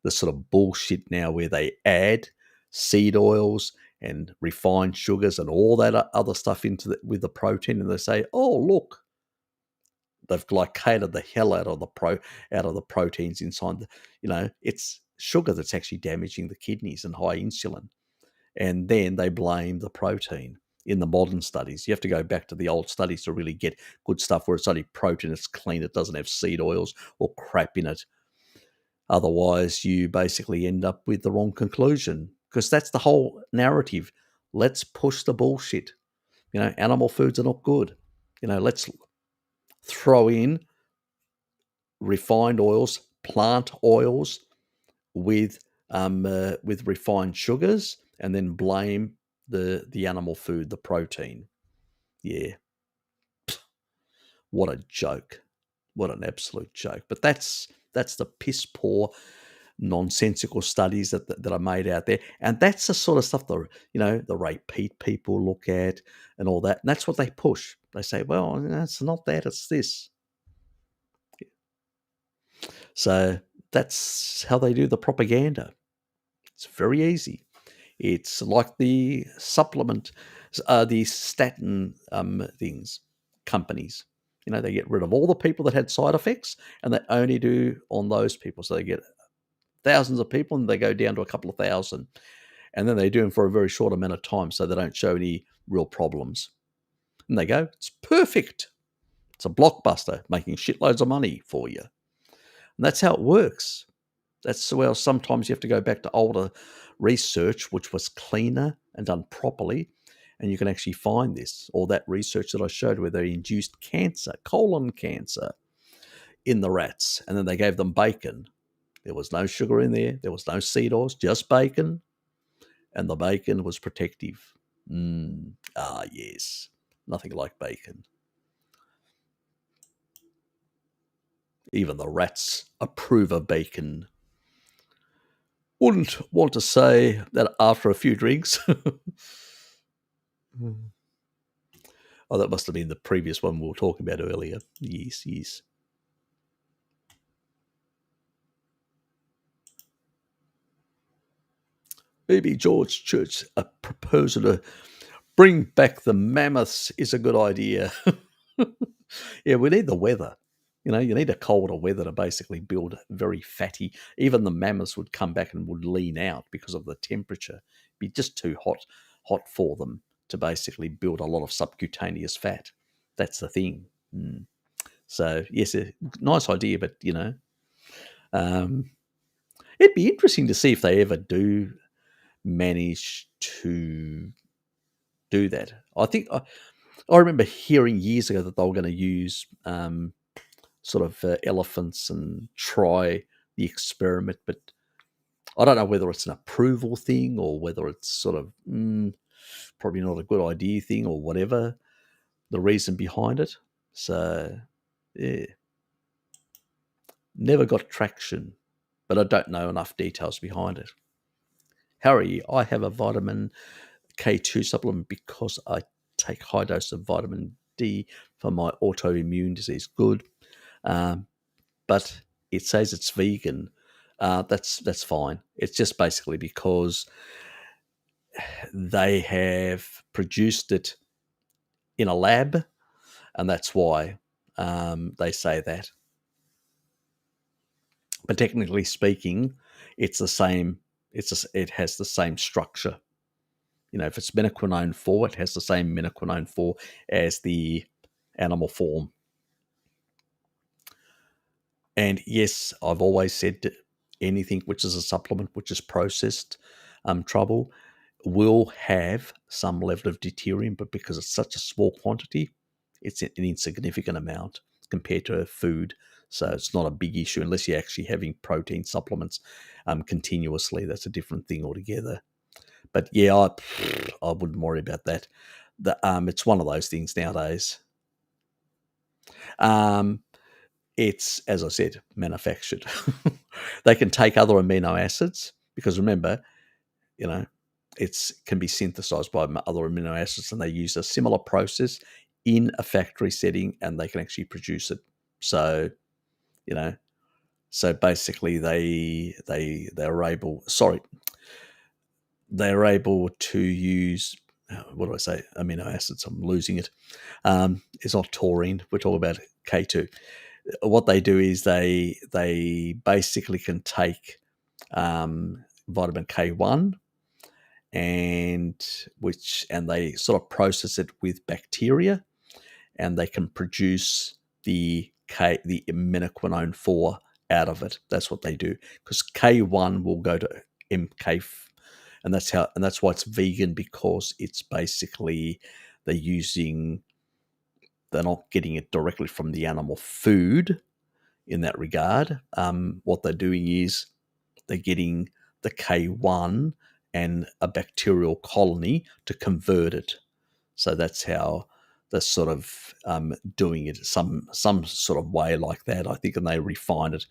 S1: the sort of bullshit now where they add seed oils and refined sugars and all that other stuff with the protein, and they say, "Oh, look, they've glycated the hell out of the proteins inside. It's sugar that's actually damaging the kidneys and high insulin." And then they blame the protein. In the modern studies, you have to go back to the old studies to really get good stuff where it's only protein, it's clean, it doesn't have seed oils or crap in it. Otherwise, you basically end up with the wrong conclusion, because that's the whole narrative. Let's push the bullshit. Animal foods are not good. Let's throw in refined oils, plant oils with refined sugars, and then blame the animal food, the protein. Yeah, what a joke! What an absolute joke! But that's the piss poor, nonsensical studies that are made out there, and that's the sort of stuff the repeat people look at and all that, and that's what they push. They say, well, it's not that, it's this. So that's how they do the propaganda. It's very easy. It's like the the statin things, companies. They get rid of all the people that had side effects, and they only do on those people. So they get thousands of people, and they go down to a couple of thousand. And then they do them for a very short amount of time, so they don't show any real problems. And they go, it's perfect. It's a blockbuster, making shitloads of money for you. And that's how it works. That's well, sometimes you have to go back to older research, which was cleaner and done properly, and you can actually find this, or that research that I showed where they induced cancer, colon cancer, in the rats, and then they gave them bacon. There was no sugar in there was no seed oils, just bacon, and the bacon was protective. Yes, nothing like bacon. Even the rats approve of bacon. Wouldn't want to say that after a few drinks. Oh, that must have been the previous one we were talking about earlier. Yes, yes. Maybe George Church, a proposal to bring back the mammoths is a good idea. Yeah, we need the weather. You need a colder weather to basically build very fatty. Even the mammoths would come back and would lean out because of the temperature. It'd be just too hot for them to basically build a lot of subcutaneous fat. That's the thing. So yes, a nice idea, but um, it'd be interesting to see if they ever do manage to do that. I remember hearing years ago that they were going to use sort of elephants and try the experiment, but I don't know whether it's an approval thing or whether it's sort of probably not a good idea thing, or whatever the reason behind it. So yeah. Never got traction, but I don't know enough details behind it. Harry, I have a vitamin K2 supplement because I take high dose of vitamin D for my autoimmune disease. Good. But it says it's vegan. That's fine. It's just basically because they have produced it in a lab, and that's why they say that. But technically speaking, it's the same. It has the same structure. If it's menaquinone 4, it has the same menaquinone 4 as the animal form. And yes, I've always said that anything which is a supplement, which is processed trouble, will have some level of deuterium, but because it's such a small quantity, it's an insignificant amount compared to food. So it's not a big issue unless you're actually having protein supplements continuously. That's a different thing altogether. But yeah, I wouldn't worry about that. It's one of those things nowadays. It's, as I said, manufactured. They can take other amino acids because remember, it can be synthesized by other amino acids, and they use a similar process in a factory setting, and they can actually produce it. So, so basically, they're able. Sorry, they're able to use. What do I say? Amino acids. I'm losing it. It's not taurine. We're talking about K2. What they do is they basically can take vitamin K1 and they sort of process it with bacteria, and they can produce the menaquinone 4 out of it. That's what they do, because K1 will go to MK, and that's why it's vegan, because it's basically they're not getting it directly from the animal food in that regard. What they're doing is they're getting the K1 and a bacterial colony to convert it. So that's how they're sort of doing it some sort of way like that, I think, and they refine it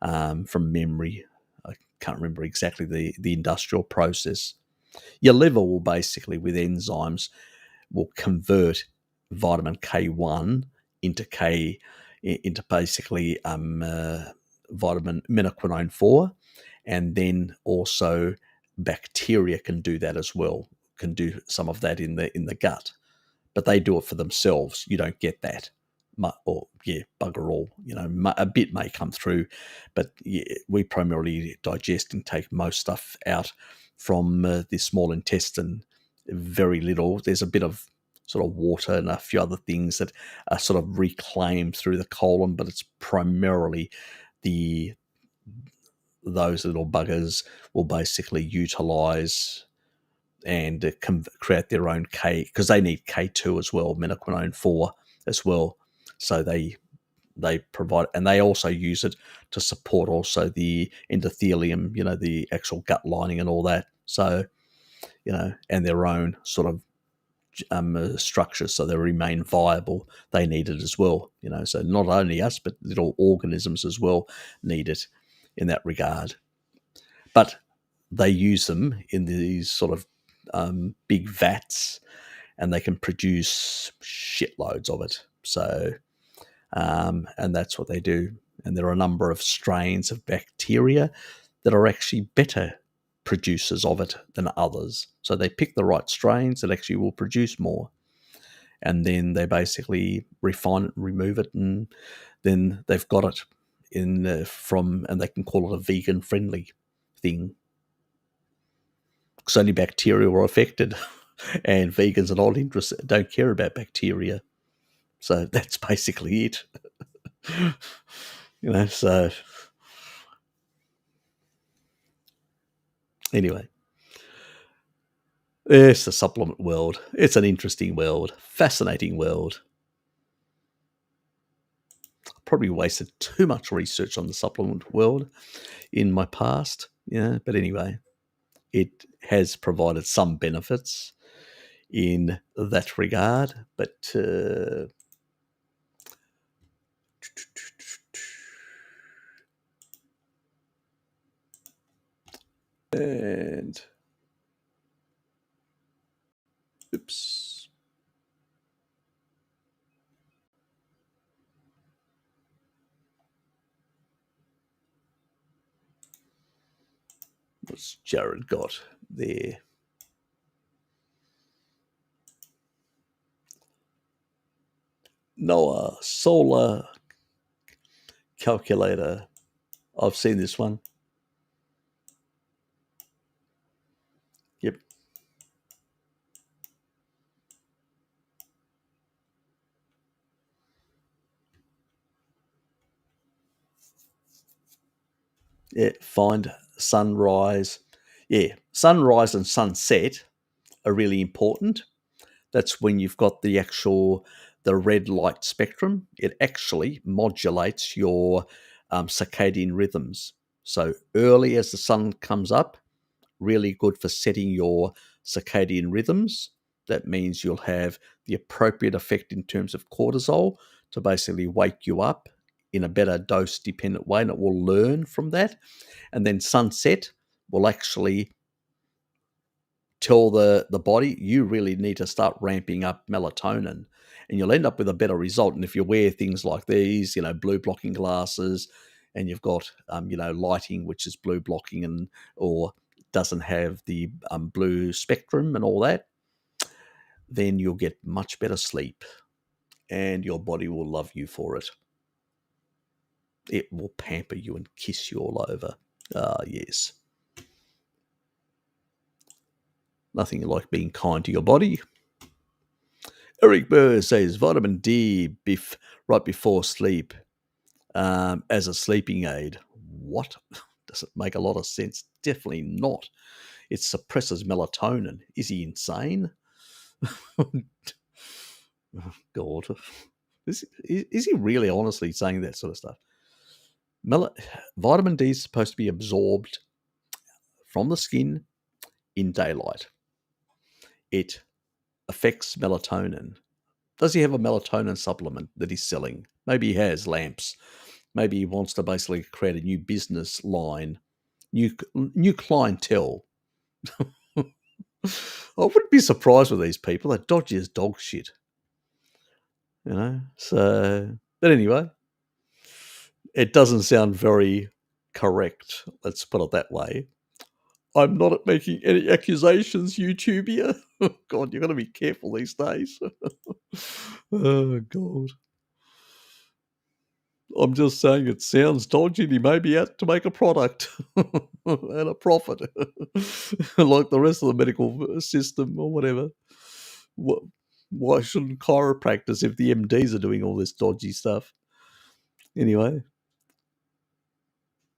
S1: from memory. I can't remember exactly the industrial process. Your liver will basically, with enzymes, will convert vitamin K1 into basically vitamin menaquinone 4, and then also bacteria can do that as well. Can do some of that in the gut, but they do it for themselves. You don't get that. Or bugger all. A bit may come through, but we primarily digest and take most stuff out from the small intestine. Very little. There's a bit of sort of water and a few other things that are sort of reclaimed through the colon, but it's primarily those little buggers will basically utilize and create their own K, because they need K2 as well, menaquinone 4 as well. So they provide, and they also use it to support also the endothelium, the actual gut lining and all that. So, and their own sort of structures, so they remain viable. They need it as well, so not only us, but little organisms as well need it in that regard. But they use them in these sort of big vats, and they can produce shitloads of it. So, and that's what they do. And there are a number of strains of bacteria that are actually better producers of it than others. So they pick the right strains that actually will produce more. And then they basically refine it and remove it, and then they've got it and they can call it a vegan friendly thing. Because only bacteria were affected, and vegans are not interested, don't care about bacteria. So that's basically it. So anyway, it's the supplement world. It's an interesting world, fascinating world. Probably wasted too much research on the supplement world in my past, but anyway, it has provided some benefits in that regard. But And oops. What's Jared got there? Noah solar calculator. I've seen this one. Yep. Yeah, find sunrise. Yeah, sunrise and sunset are really important. That's when you've got the red light spectrum. It actually modulates your circadian rhythms. So early as the sun comes up, really good for setting your circadian rhythms. That means you'll have the appropriate effect in terms of cortisol to basically wake you up in a better dose dependent way, and it will learn from that. And then sunset will actually tell the body you really need to start ramping up melatonin, and you'll end up with a better result. And if you wear things like these, blue blocking glasses, and you've got lighting which is blue blocking and or doesn't have the blue spectrum and all that, then you'll get much better sleep, and your body will love you for it. It will pamper you and kiss you all over. Ah, yes. Nothing like being kind to your body. Eric Burr says vitamin D right before sleep as a sleeping aid. What? Does it make a lot of sense? Definitely not. It suppresses melatonin. Is he insane? God. Is he really honestly saying that sort of stuff? Vitamin D is supposed to be absorbed from the skin in daylight. It affects melatonin. Does he have a melatonin supplement that he's selling? Maybe he has lamps. Maybe he wants to basically create a new business line, new clientele. I wouldn't be surprised with these people. They're dodgy as dog shit. So, but anyway, it doesn't sound very correct. Let's put it that way. I'm not making any accusations, YouTubia. God, you've got to be careful these days. Oh, God. I'm just saying it sounds dodgy, and he may be out to make a product and a profit, like the rest of the medical system or whatever. Why shouldn't chiropractors, if the MDs are doing all this dodgy stuff? Anyway,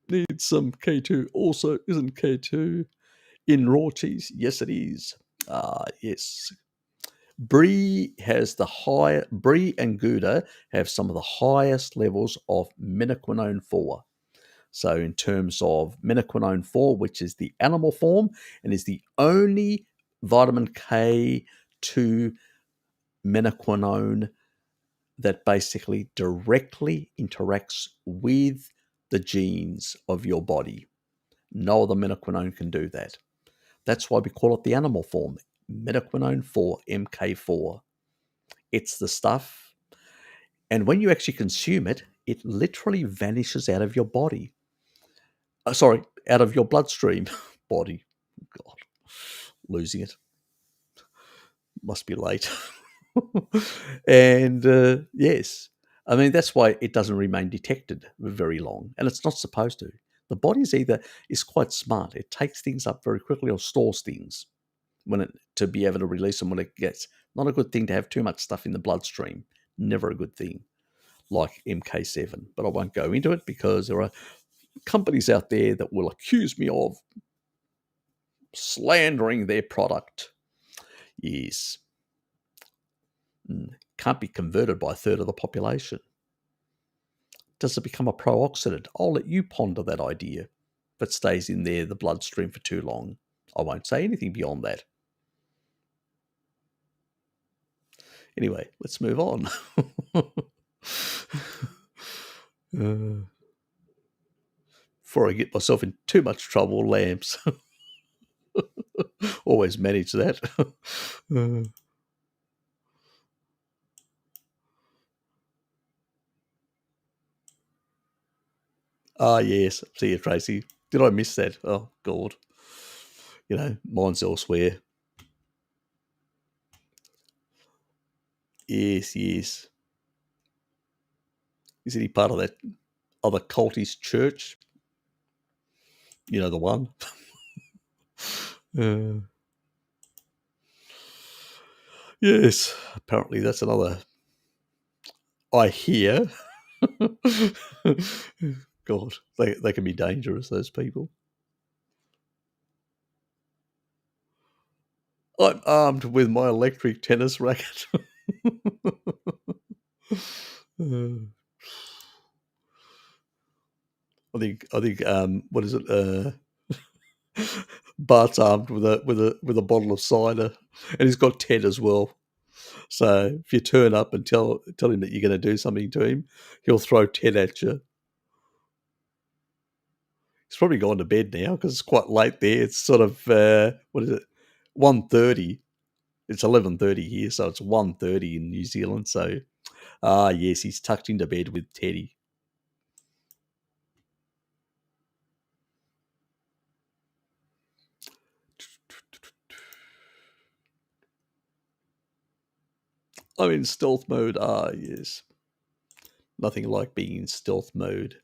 S1: need some K2. Also, isn't K2 in raw cheese? Yes, it is. Yes. Brie and Gouda have some of the highest levels of menaquinone 4. So in terms of menaquinone 4, which is the animal form and is the only vitamin K2 menaquinone that basically directly interacts with the genes of your body. No other menaquinone can do that. That's why we call it the animal form, menaquinone 4, MK4. It's the stuff, and when you actually consume it, it literally vanishes out of your body. Out of your bloodstream. Body. God, losing it. Must be late. And yes, I mean, that's why it doesn't remain detected very long, and it's not supposed to. The body's is quite smart. It takes things up very quickly or stores things to be able to release them when it gets. Not a good thing to have too much stuff in the bloodstream. Never a good thing, like MK7. But I won't go into it because there are companies out there that will accuse me of slandering their product. Yes. Can't be converted by a third of the population. Does it become a pro-oxidant? I'll let you ponder that idea. If it stays in there, the bloodstream, for too long, I won't say anything beyond that. Anyway, let's move on. Before I get myself in too much trouble, lamps. Always manage that. Uh, yes. See you, Tracy. Did I miss that? Oh, God. Mine's elsewhere. Yes, yes. Is he part of that other cultist church? You know the one. Uh, yes. Apparently, that's another. I hear. God, they can be dangerous. Those people. I'm armed with my electric tennis racket. Uh, I think. What is it? Bart's armed with a bottle of cider, and he's got Ted as well. So if you turn up and tell him that you're going to do something to him, he'll throw Ted at you. He's probably gone to bed now because it's quite late there. It's sort of what is it? 1:30. It's 11:30 here, so it's 1:30 in New Zealand. So yes, he's tucked into bed with Teddy. I'm in stealth mode. Yes. Nothing like being in stealth mode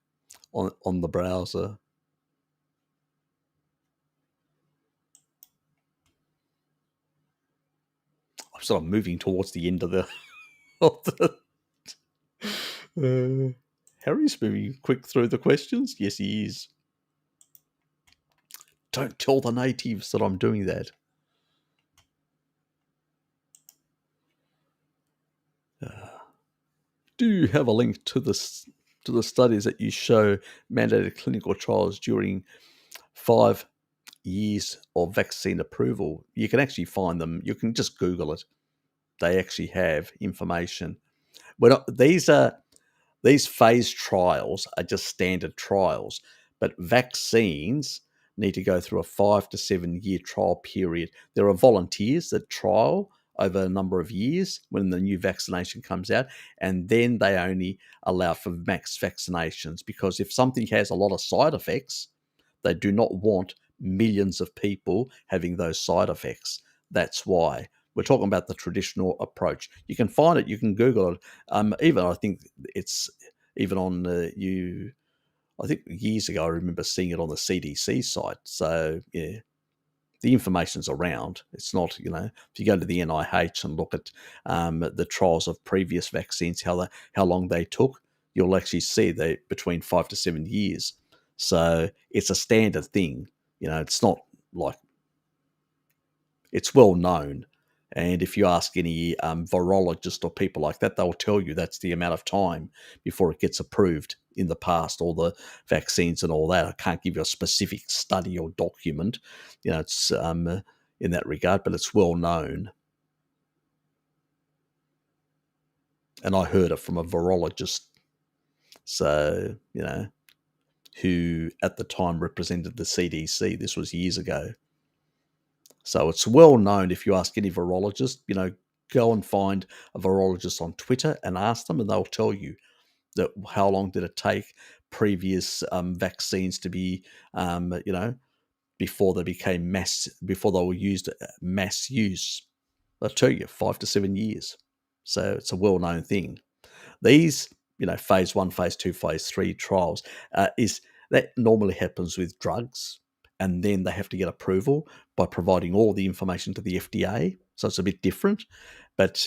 S1: on the browser. I'm sort of moving towards the end of the. Of the Harry's moving quick through the questions. Yes, he is. Don't tell the natives that I'm doing that. Do you have a link to the studies that you show mandated clinical trials during 5 years of vaccine approval? You can actually find them. You can just Google it. They actually have information. These phase trials are just standard trials, but vaccines need to go through a 5 to 7 year trial period. There are volunteers that trial over a number of years when the new vaccination comes out, and then they only allow for max vaccinations, because if something has a lot of side effects, they do not want millions of people having those side effects. That's why. We're talking about the traditional approach. You can find it. You can Google it. Even I think it's even on you. I think years ago I remember seeing it on the CDC site. So yeah, the information's around. It's not, if you go to the NIH and look at the trials of previous vaccines, how long they took, you'll actually see they between 5 to 7 years. So it's a standard thing. It's not like, it's well known. And if you ask any virologist or people like that, they'll tell you that's the amount of time before it gets approved in the past, all the vaccines and all that. I can't give you a specific study or document, it's in that regard, but it's well known. And I heard it from a virologist, so, who at the time represented the CDC. This was years ago. So it's well known. If you ask any virologist, go and find a virologist on Twitter and ask them, and they'll tell you that how long did it take previous vaccines to be, before they became before they were used mass use. They'll tell you 5 to 7 years. So it's a well-known thing. These, phase 1, phase 2, phase 3 trials is that normally happens with drugs, and then they have to get approval by providing all the information to the FDA. So it's a bit different, but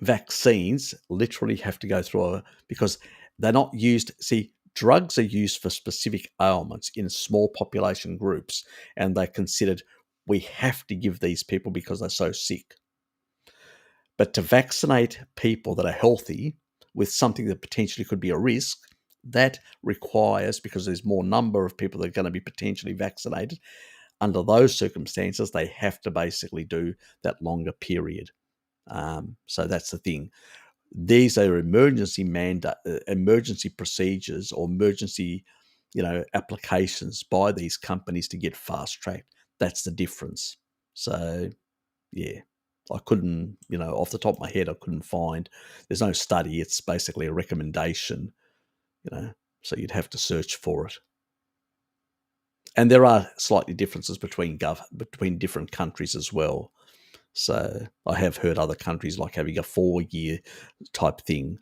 S1: vaccines literally have to go through because they're not used. See, drugs are used for specific ailments in small population groups, and they're considered, we have to give these people because they're so sick. But to vaccinate people that are healthy with something that potentially could be a risk, that requires, because there's more number of people that are going to be potentially vaccinated, under those circumstances, they have to basically do that longer period. So that's the thing. These are emergency procedures or emergency, applications by these companies to get fast tracked. That's the difference. So, yeah, I couldn't, off the top of my head, I couldn't find. There's no study. It's basically a recommendation, so you'd have to search for it. And there are slightly differences between different countries as well. So I have heard other countries like having a 4-year type thing,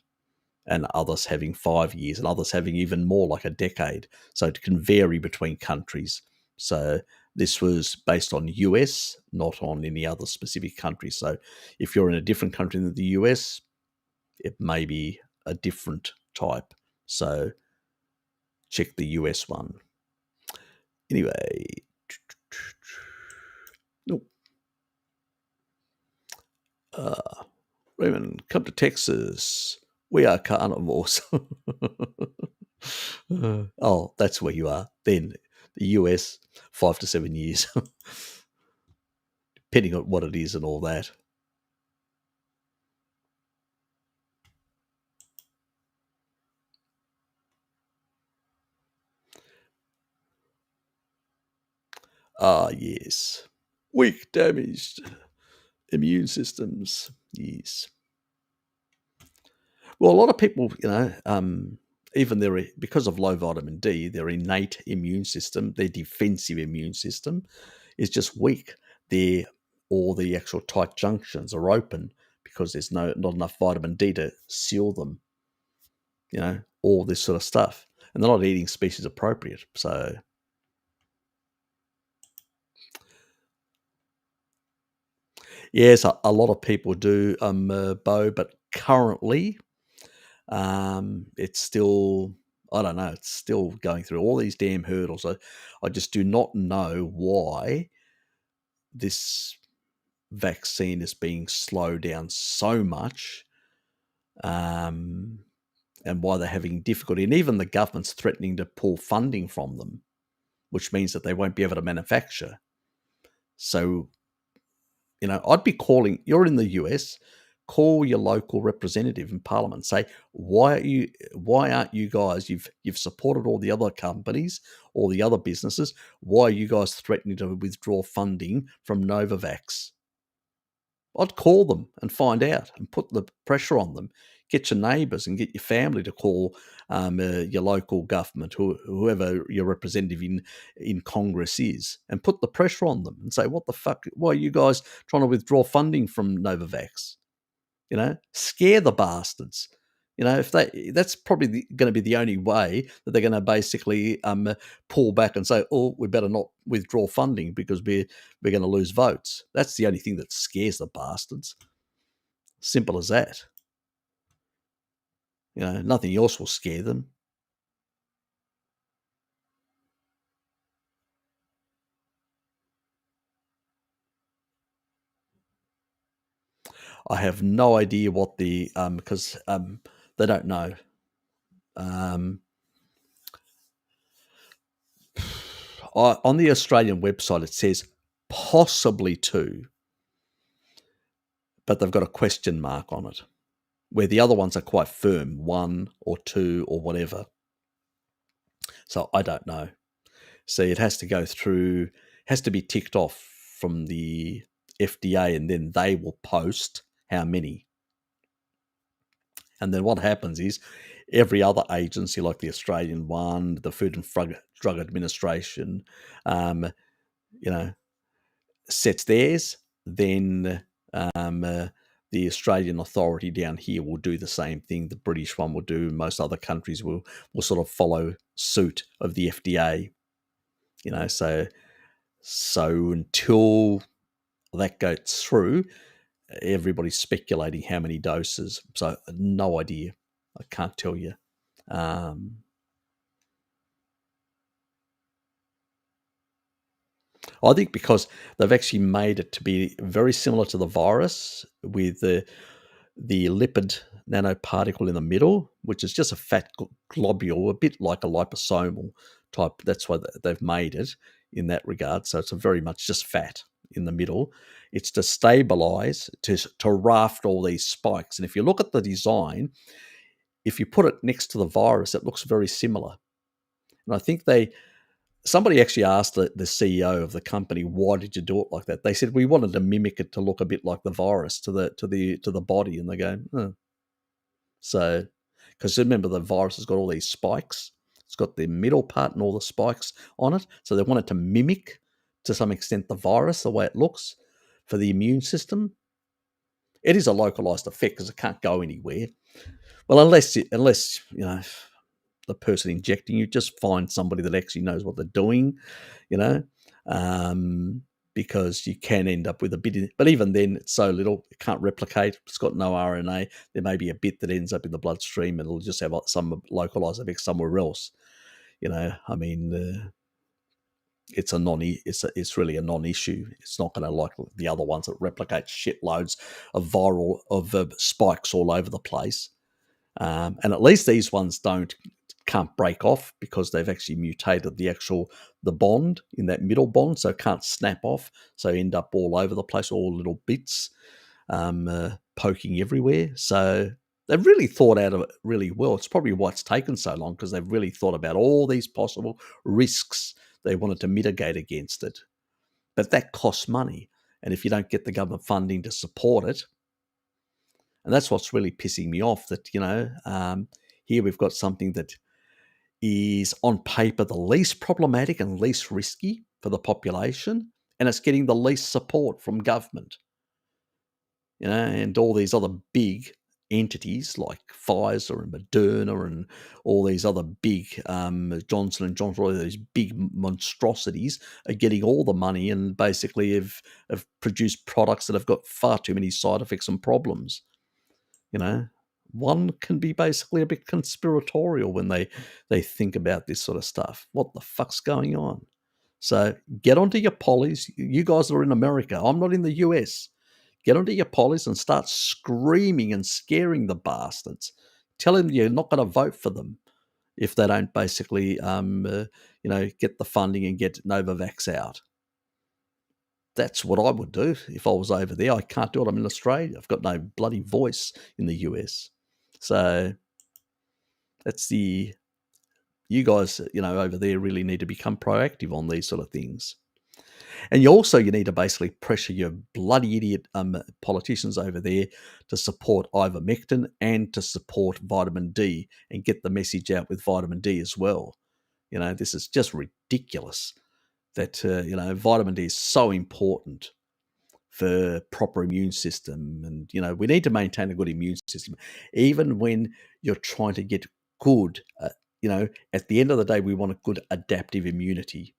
S1: and others having 5 years, and others having even more, like a decade. So it can vary between countries. So this was based on US, not on any other specific country. So if you're in a different country than the US, it may be a different type. So check the US one. Anyway, Raymond, come to Texas. We are carnivores. Oh, that's where you are. Then the US, 5 to 7 years, depending on what it is and all that. Ah, yes. Weak, damaged immune systems. Yes. Well, a lot of people, even because of low vitamin D, their innate immune system, their defensive immune system, is just weak. All the actual tight junctions are open because there's not enough vitamin D to seal them. All this sort of stuff, and they're not eating species appropriate. So, yes, a lot of people do, Bo, but currently, it's still, I don't know, it's still going through all these damn hurdles. I just do not know why this vaccine is being slowed down so much, and why they're having difficulty. And even the government's threatening to pull funding from them, which means that they won't be able to manufacture. So, I'd be calling, you're in the US, call your local representative in parliament. Say, why aren't you guys, you've supported all the other companies, all the other businesses, why are you guys threatening to withdraw funding from Novavax? I'd call them and find out and put the pressure on them. Get your neighbours and get your family to call your local government, whoever your representative in Congress is, and put the pressure on them and say, "What the fuck? Why are you guys trying to withdraw funding from Novavax? Scare the bastards." If that's probably going to be the only way that they're going to basically pull back and say, "Oh, we better not withdraw funding because we're going to lose votes." That's the only thing that scares the bastards. Simple as that. Nothing else will scare them. I have no idea what the because they don't know. On the Australian website, it says possibly 2, but they've got a question mark on it, where the other ones are quite firm, 1 or 2 or whatever. So I don't know. See, it has to go through, has to be ticked off from the FDA, and then they will post how many. And then what happens is every other agency, like the Australian one, the Food and Drug Administration, sets theirs. Then the Australian authority down here will do the same thing. The British one will do. Most other countries will sort of follow suit of the FDA. So until that goes through, everybody's speculating how many doses. So no idea. I can't tell you. I think because they've actually made it to be very similar to the virus, with the lipid nanoparticle in the middle, which is just a fat globule, a bit like a liposomal type. That's why they've made it in that regard. So it's very much just fat in the middle. It's to stabilize, to raft all these spikes. And if you look at the design, if you put it next to the virus, it looks very similar. And I think somebody actually asked the CEO of the company, "Why did you do it like that?" They said, "We wanted to mimic it to look a bit like the virus to the body." And they go, "Oh." So, because remember, the virus has got all these spikes. It's got the middle part and all the spikes on it. So they wanted to mimic, to some extent, the virus, the way it looks for the immune system. It is a localized effect because it can't go anywhere. Well, unless the person injecting you, just find somebody that actually knows what they're doing, you know, um, because you can end up with a bit. But even then, it's so little, it can't replicate. It's got no RNA. There may be a bit that ends up in the bloodstream, and it'll just have some localized effect somewhere else. I mean, it's a non. It's really a non-issue. It's not going to like the other ones that replicate shitloads of viral spikes all over the place. And at least these ones can't break off because they've actually mutated the bond in that middle bond, so it can't snap off. So end up all over the place, all little bits poking everywhere. So they've really thought out of it really well. It's probably why it's taken so long, because they've really thought about all these possible risks they wanted to mitigate against it. But that costs money, and if you don't get the government funding to support it, and that's what's really pissing me off, that, here we've got something that is on paper the least problematic and least risky for the population, and it's getting the least support from government, and all these other big entities like Pfizer and Moderna and all these other big Johnson and Johnson, all these big monstrosities are getting all the money, and basically have produced products that have got far too many side effects and problems. You know, one can be basically a bit conspiratorial when they think about this sort of stuff. What the fuck's going on? So get onto your pollies. You guys are in America. I'm not in the US. Get onto your pollies and start screaming and scaring the bastards. Tell them you're not going to vote for them if they don't basically, get the funding and get Novavax out. That's what I would do if I was over there. I can't do it. I'm in Australia. I've got no bloody voice in the US. So you guys, over there really need to become proactive on these sort of things. And you need to basically pressure your bloody idiot politicians over there to support ivermectin and to support vitamin D and get the message out with vitamin D as well. This is just ridiculous that, vitamin D is so important for proper immune system. And, we need to maintain a good immune system, even when you're trying to get good, at the end of the day, we want a good adaptive immunity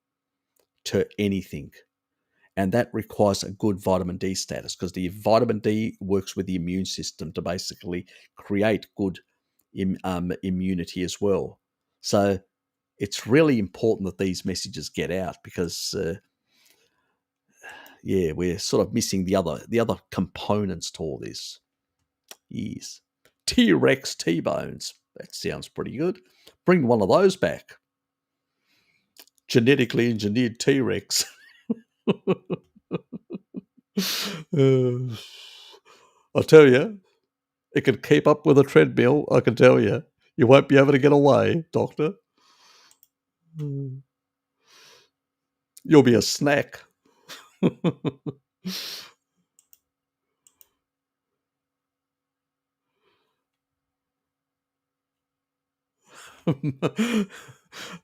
S1: to anything. And that requires a good vitamin D status, because the vitamin D works with the immune system to basically create good immunity as well. So it's really important that these messages get out, because we're sort of missing the other components to all this. Yes. T-Rex T-bones. That sounds pretty good. Bring one of those back. Genetically engineered T-Rex. I'll tell you, it can keep up with a treadmill, I can tell you. You won't be able to get away, Doctor. You'll be a snack.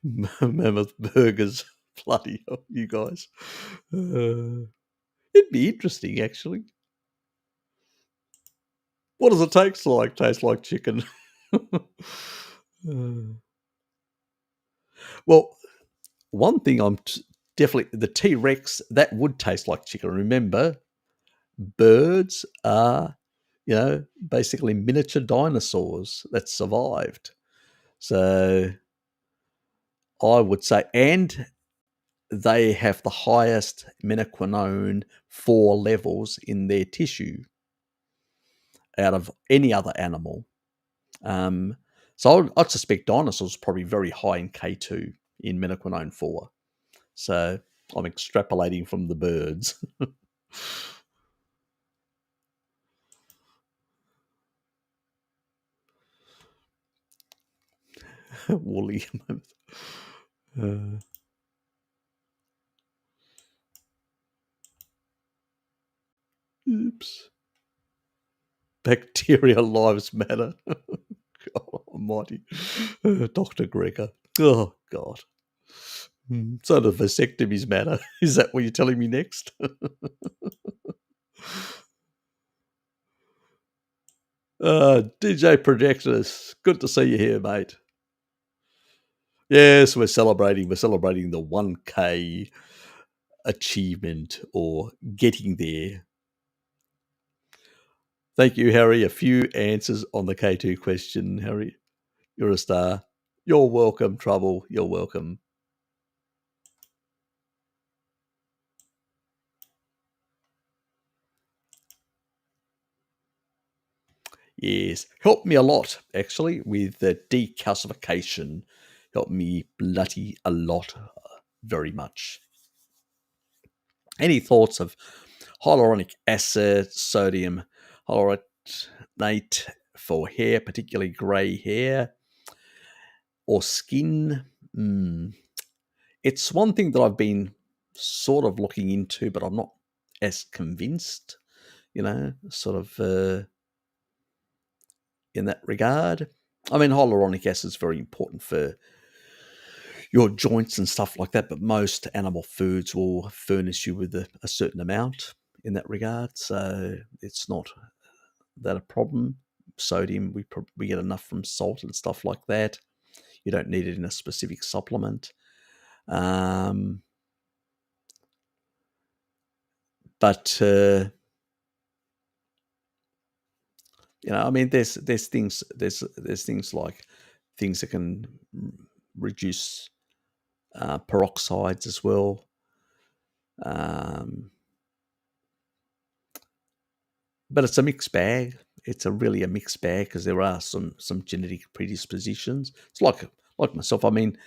S1: Mammoth burgers. Bloody hell, you guys. It'd be interesting, actually. What does it taste like? Tastes like chicken. Well, one thing definitely, the T-Rex, that would taste like chicken. Remember, birds are, basically miniature dinosaurs that survived. So I would say, and they have the highest menaquinone 4 levels in their tissue out of any other animal. So I'd suspect dinosaurs are probably very high in K2 in menaquinone 4. So I'm extrapolating from the birds. Woolly. Oops. Bacteria lives matter. God almighty. Dr. Greger. Oh, God. So the vasectomies matter. Is that what you're telling me next? DJ Projectus, good to see you here, mate. Yes, we're celebrating. We're celebrating the 1K achievement or getting there. Thank you, Harry. A few answers on the K2 question, Harry. You're a star. You're welcome, Trouble. You're welcome. Yes, helped me a lot, actually, with the decalcification. Helped me bloody a lot, very much. Any thoughts of hyaluronic acid, sodium hyaluronate for hair, particularly grey hair or skin? It's one thing that I've been sort of looking into, but I'm not as convinced, sort of in that regard. I mean, hyaluronic acid is very important for your joints and stuff like that, but most animal foods will furnish you with a certain amount in that regard. So it's not that a problem. Sodium, we get enough from salt and stuff like that. You don't need it in a specific supplement. But I mean, there's things like things that can reduce peroxides as well. But it's a mixed bag. It's really a mixed bag because there are some genetic predispositions. It's like myself. I mean,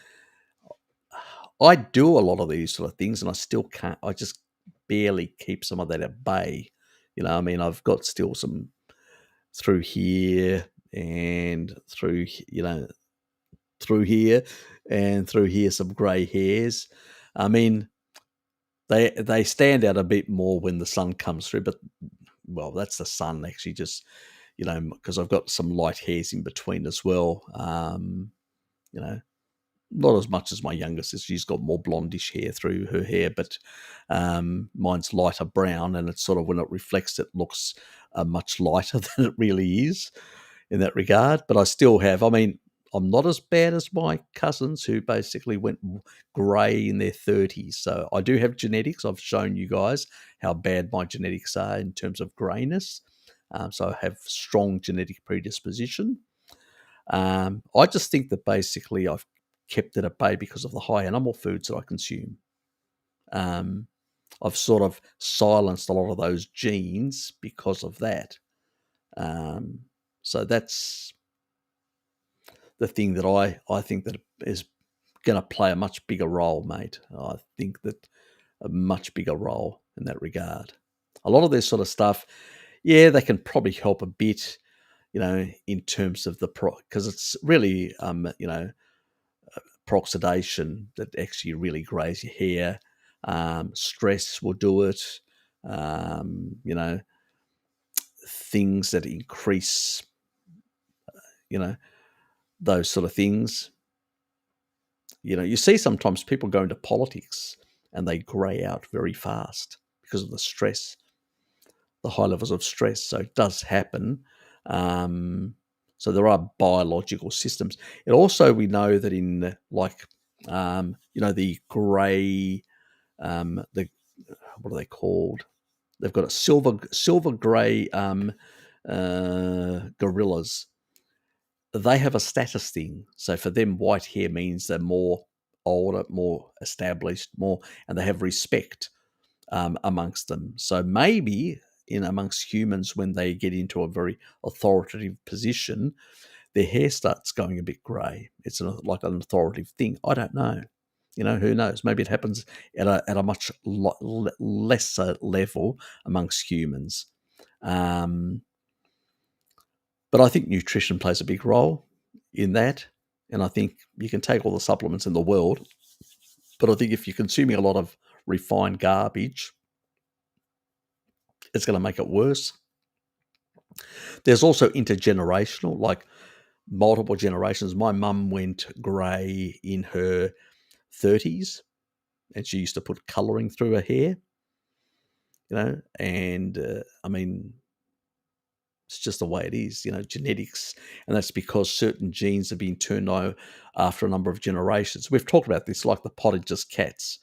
S1: I do a lot of these sort of things, and I still can't. I just barely keep some of that at bay. I mean, I've got still some through here and through through here and through here some grey hairs. I mean, they stand out a bit more when the sun comes through, but well, that's the sun actually just because I've got some light hairs in between as well. Not as much as my younger sister. She's got more blondish hair through her hair, but mine's lighter brown, and it's sort of when it reflects, it looks much lighter than it really is in that regard. But I still have. I mean, I'm not as bad as my cousins who basically went grey in their 30s. So I do have genetics. I've shown you guys how bad my genetics are in terms of greyness. So I have strong genetic predisposition. I just think that basically I've kept it at bay because of the high animal foods that I consume. I've sort of silenced a lot of those genes because of that. So that's the thing that I think that is going to play a much bigger role, mate. I think that a much bigger role in that regard. A lot of this sort of stuff, yeah, they can probably help a bit, in terms of because it's really, peroxidation that actually really grays your hair. Stress will do it. Things that increase, those sort of things. You see sometimes people go into politics and they grey out very fast because of the stress, the high levels of stress. So it does happen. So there are biological systems. And also we know that in the grey, the what are they called? They've got a silver grey gorillas. They have a status thing. So for them, white hair means they're more older, more established, and they have respect amongst them. So maybe amongst humans, when they get into a very authoritative position, their hair starts going a bit grey. It's like an authoritative thing. I don't know. Who knows? Maybe it happens at a much lesser level amongst humans. But I think nutrition plays a big role in that. And I think you can take all the supplements in the world, but I think if you're consuming a lot of refined garbage, it's going to make it worse. There's also intergenerational, like multiple generations. My mum went grey in her 30s, and she used to put colouring through her hair, and I mean, it's just the way it is, genetics. And that's because certain genes have been turned on after a number of generations. We've talked about this, like the potager's cats.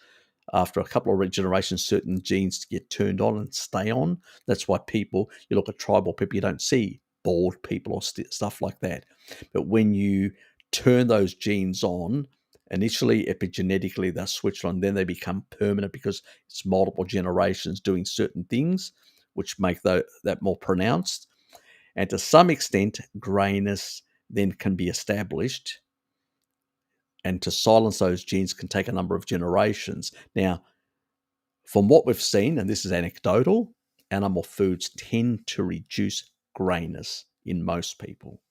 S1: After a couple of generations, certain genes get turned on and stay on. That's why you look at tribal people, you don't see bald people or stuff like that. But when you turn those genes on, initially epigenetically they're switched on, then they become permanent because it's multiple generations doing certain things, which make that more pronounced. And to some extent, grayness then can be established. And to silence those genes can take a number of generations. Now, from what we've seen, and this is anecdotal, animal foods tend to reduce grayness in most people.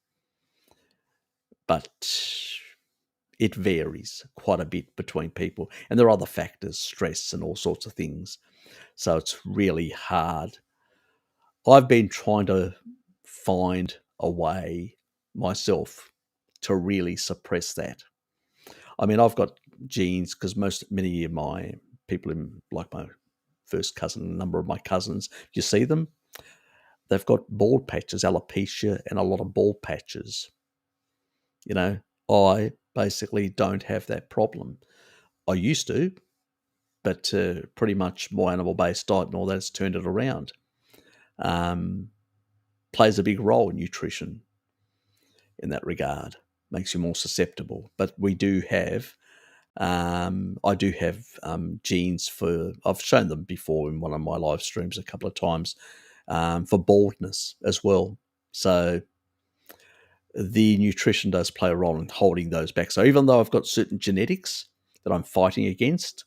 S1: But it varies quite a bit between people. And there are other factors, stress and all sorts of things. So it's really hard. I've been trying to find a way myself to really suppress that. I mean, I've got genes because many of my people, like my first cousin, a number of my cousins, you see them, they've got bald patches, alopecia, and a lot of bald patches. I basically don't have that problem. I used to, but pretty much my animal-based diet and all that has turned it around. Plays a big role in nutrition in that regard, makes you more susceptible. But we do have, I do have genes for, I've shown them before in one of my live streams a couple of times, for baldness as well. So the nutrition does play a role in holding those back. So even though I've got certain genetics that I'm fighting against,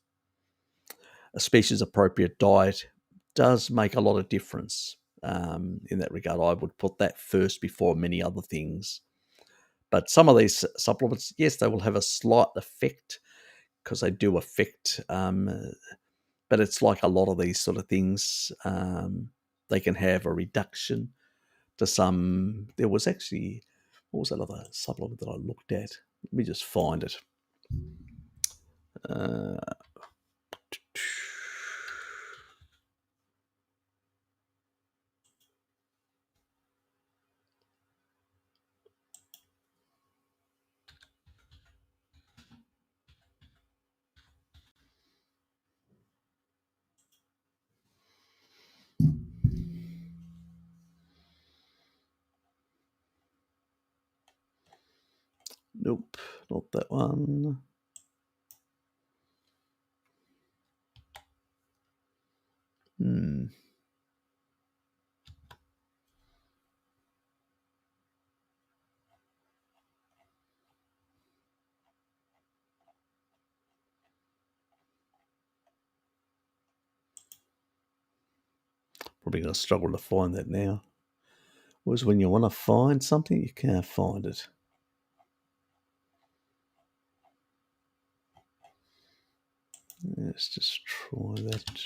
S1: a species appropriate diet does make a lot of difference in that regard. I would put that first before many other things. But some of these supplements, yes, they will have a slight effect because they do affect, but it's like a lot of these sort of things, they can have a reduction to some. There was actually, what was that other supplement that I looked at? Let me just find it. Nope, not that one. Probably going to struggle to find that now. Whereas when you want to find something, you can't find it. Let's just try that.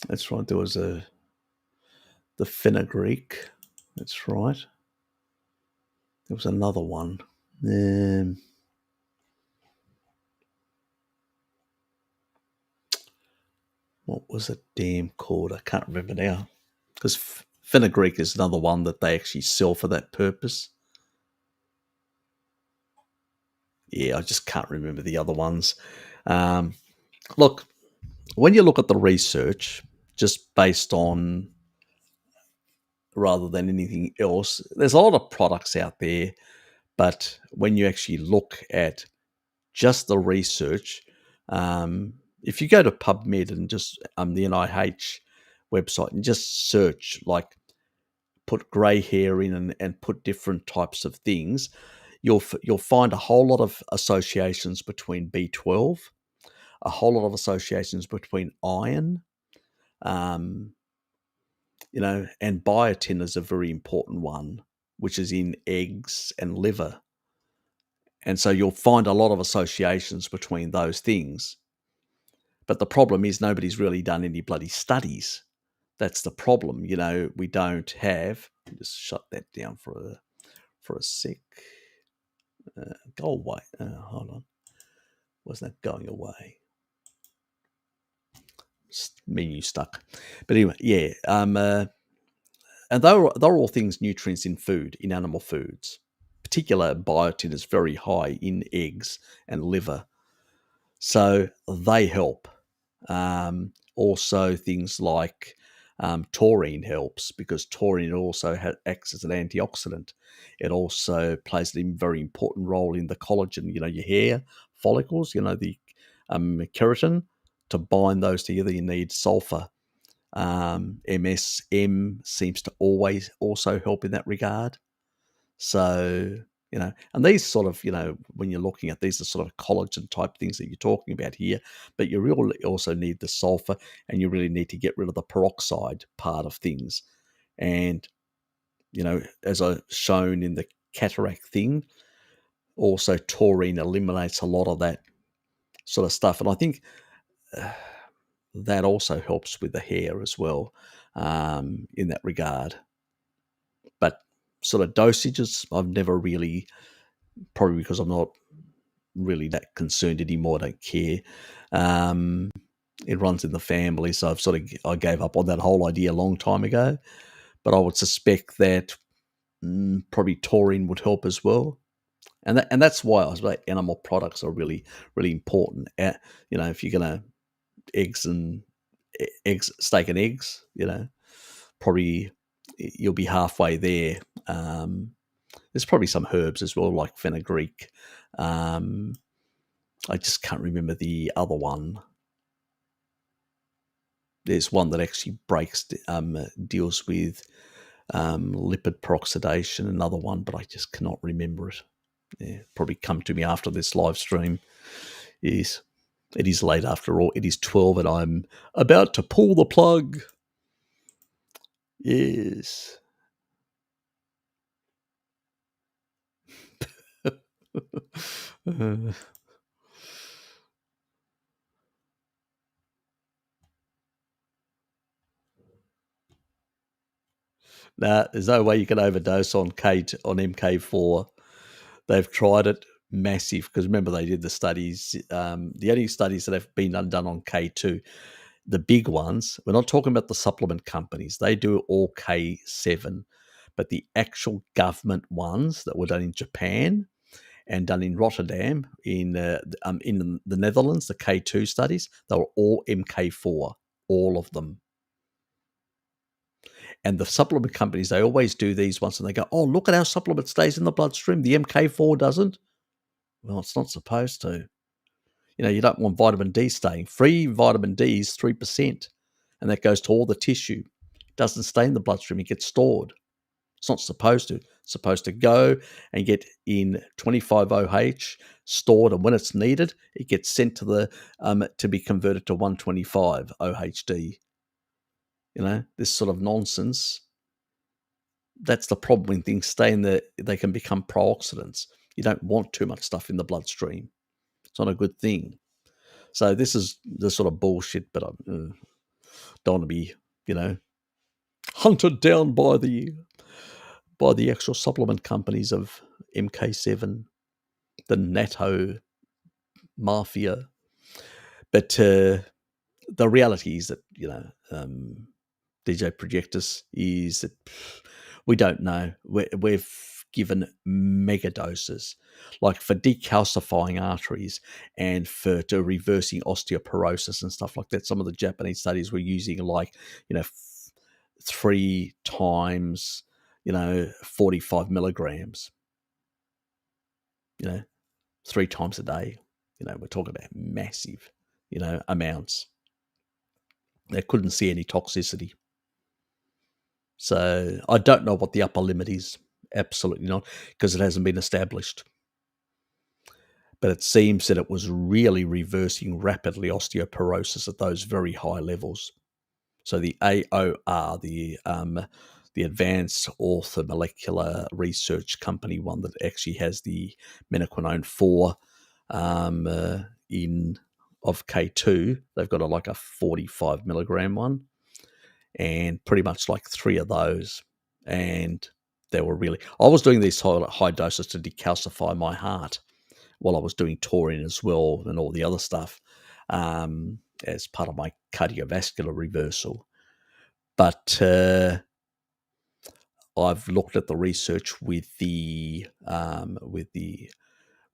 S1: That's right. There was the fenugreek. That's right. There was another one. what was it damn called? I can't remember now. Because fenugreek is another one that they actually sell for that purpose. Yeah, I just can't remember the other ones. Look, when you look at the research, just based on rather than anything else, there's a lot of products out there. But when you actually look at just the research, if you go to PubMed and just the NIH website and just search, like put grey hair in and put different types of things, you'll find a whole lot of associations between B12, a whole lot of associations between iron, um, and biotin is a very important one, which is in eggs and liver. And so you'll find a lot of associations between those things. But the problem is nobody's really done any bloody studies. That's the problem. We don't have. Just shut that down for a sec. Go away. Hold on. Wasn't that going away? Menu stuck. But anyway, yeah. And they're all things nutrients in food, in animal foods. Particular biotin is very high in eggs and liver. So they help. Also, things like taurine helps because taurine also acts as an antioxidant. It also plays a very important role in the collagen, your hair follicles, the keratin. To bind those together, you need sulfur. MSM seems to always also help in that regard. So, and these sort of, when you're looking at these are sort of collagen type things that you're talking about here, but you really also need the sulfur and you really need to get rid of the peroxide part of things. And, as I've shown in the cataract thing, also taurine eliminates a lot of that sort of stuff. And I think that also helps with the hair as well in that regard. But sort of dosages, I've never really, probably because I'm not really that concerned anymore. I don't care. It runs in the family, so I gave up on that whole idea a long time ago. But I would suspect that probably taurine would help as well, and that's why I was like animal products are really really important. If you're gonna steak and eggs, probably you'll be halfway there. There's probably some herbs as well, like fenugreek. I just can't remember the other one. There's one that actually deals with lipid peroxidation, another one, but I just cannot remember it. Yeah, probably come to me after this live stream. It is late after all. It is 12 and I'm about to pull the plug. Yes. Nah, there's no way you can overdose on MK4. They've tried it massive because remember they did the studies. The only studies that have been done on K2, the big ones. We're not talking about the supplement companies. They do all K7, but the actual government ones that were done in Japan and done in Rotterdam in the Netherlands, the K2 studies, they were all MK4, all of them. And the supplement companies, they always do these ones and they go, oh, look at how supplement stays in the bloodstream. The MK4 doesn't. Well, it's not supposed to. You don't want vitamin D staying. Free vitamin D is 3%, and that goes to all the tissue. It doesn't stay in the bloodstream. It gets stored. It's not supposed to. It's supposed to go and get in 25OH, stored, and when it's needed, it gets sent to the to be converted to 125 OHD. This sort of nonsense. That's the problem when things stay in there. They can become pro-oxidants. You don't want too much stuff in the bloodstream. It's not a good thing. So this is the sort of bullshit, but I don't want to be, hunted down by the actual supplement companies of MK7, the NATO mafia. But the reality is that, DJ Projectus is that we don't know. We've given mega doses, like for decalcifying arteries and to reversing osteoporosis and stuff like that. Some of the Japanese studies were using like, 3 times, 45 milligrams, 3 times a day. We're talking about massive, amounts. They couldn't see any toxicity. So I don't know what the upper limit is. Absolutely not, because it hasn't been established. But it seems that it was really reversing rapidly osteoporosis at those very high levels. So the AOR, the Advanced Orthomolecular Research Company one that actually has the menaquinone 4 in of K2, they've got like a 45 milligram one, and pretty much like 3 of those. And they were really, I was doing these high doses to decalcify my heart while I was doing taurine as well and all the other stuff, as part of my cardiovascular reversal. But I've looked at the research with the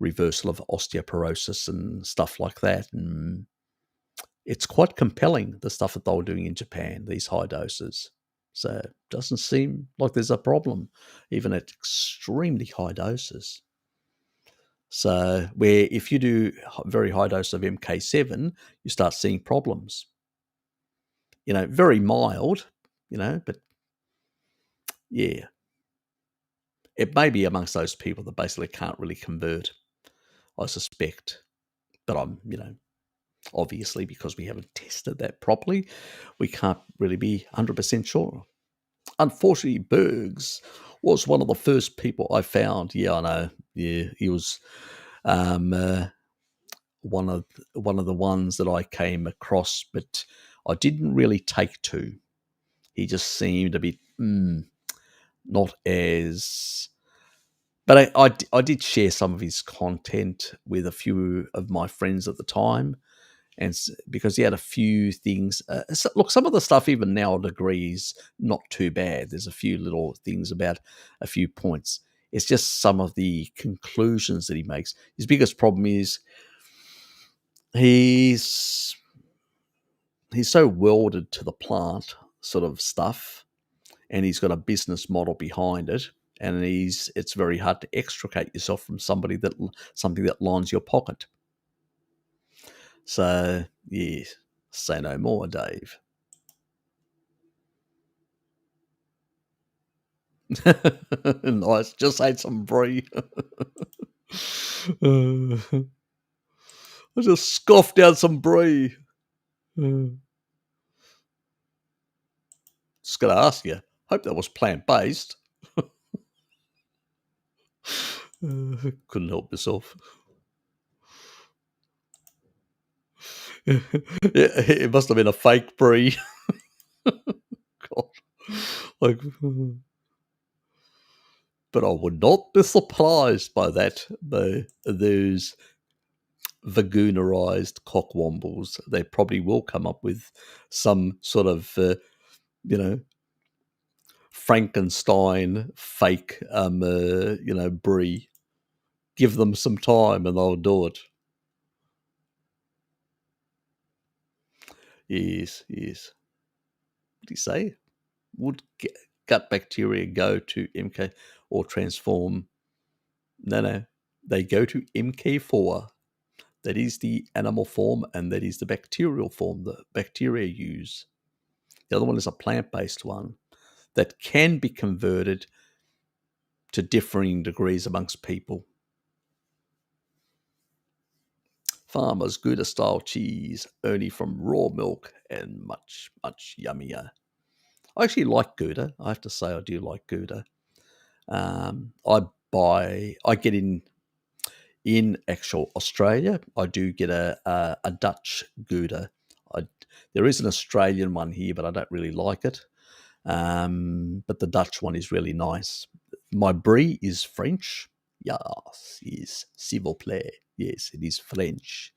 S1: reversal of osteoporosis and stuff like that, and it's quite compelling, the stuff that they were doing in Japan, these high doses. So it doesn't seem like there's a problem, even at extremely high doses. So where if you do very high dose of MK7, you start seeing problems. Very mild, but yeah. It may be amongst those people that basically can't really convert, I suspect. But I'm, obviously because we haven't tested that properly, we can't really be 100% sure. Unfortunately, Bergs was one of the first people I found. Yeah, I know. Yeah, he was one of the ones that I came across, but I didn't really take to. He just seemed a bit not as. But I did share some of his content with a few of my friends at the time, and because he had a few things. Look, some of the stuff even now I'd agree is not too bad. There's a few little things about a few points. It's just some of the conclusions that he makes. His biggest problem is he's so welded to the plant sort of stuff, and he's got a business model behind it, and it's very hard to extricate yourself from something that lines your pocket. So yes, say no more, Dave. Nice, just ate some brie. I just scoffed down some brie. Just gonna ask you. Hope that was plant based. Couldn't help myself. It must have been a fake brie. God. Like, but I would not be surprised by that. Those vagunarized cockwombles. They probably will come up with some sort of, Frankenstein fake, brie. Give them some time and they'll do it. Yes, yes. What did he say? Would gut bacteria go to MK or transform? No. They go to MK4. That is the animal form, and that is the bacterial form the bacteria use. The other one is a plant-based one that can be converted to differing degrees amongst people. Farmers Gouda style cheese, only from raw milk and much, much yummier. I actually like Gouda. I have to say I do like Gouda. I get in actual Australia, I do get a Dutch Gouda. There is an Australian one here, but I don't really like it. But the Dutch one is really nice. My brie is French. Yes, s'il vous plaît. Yes, it is French.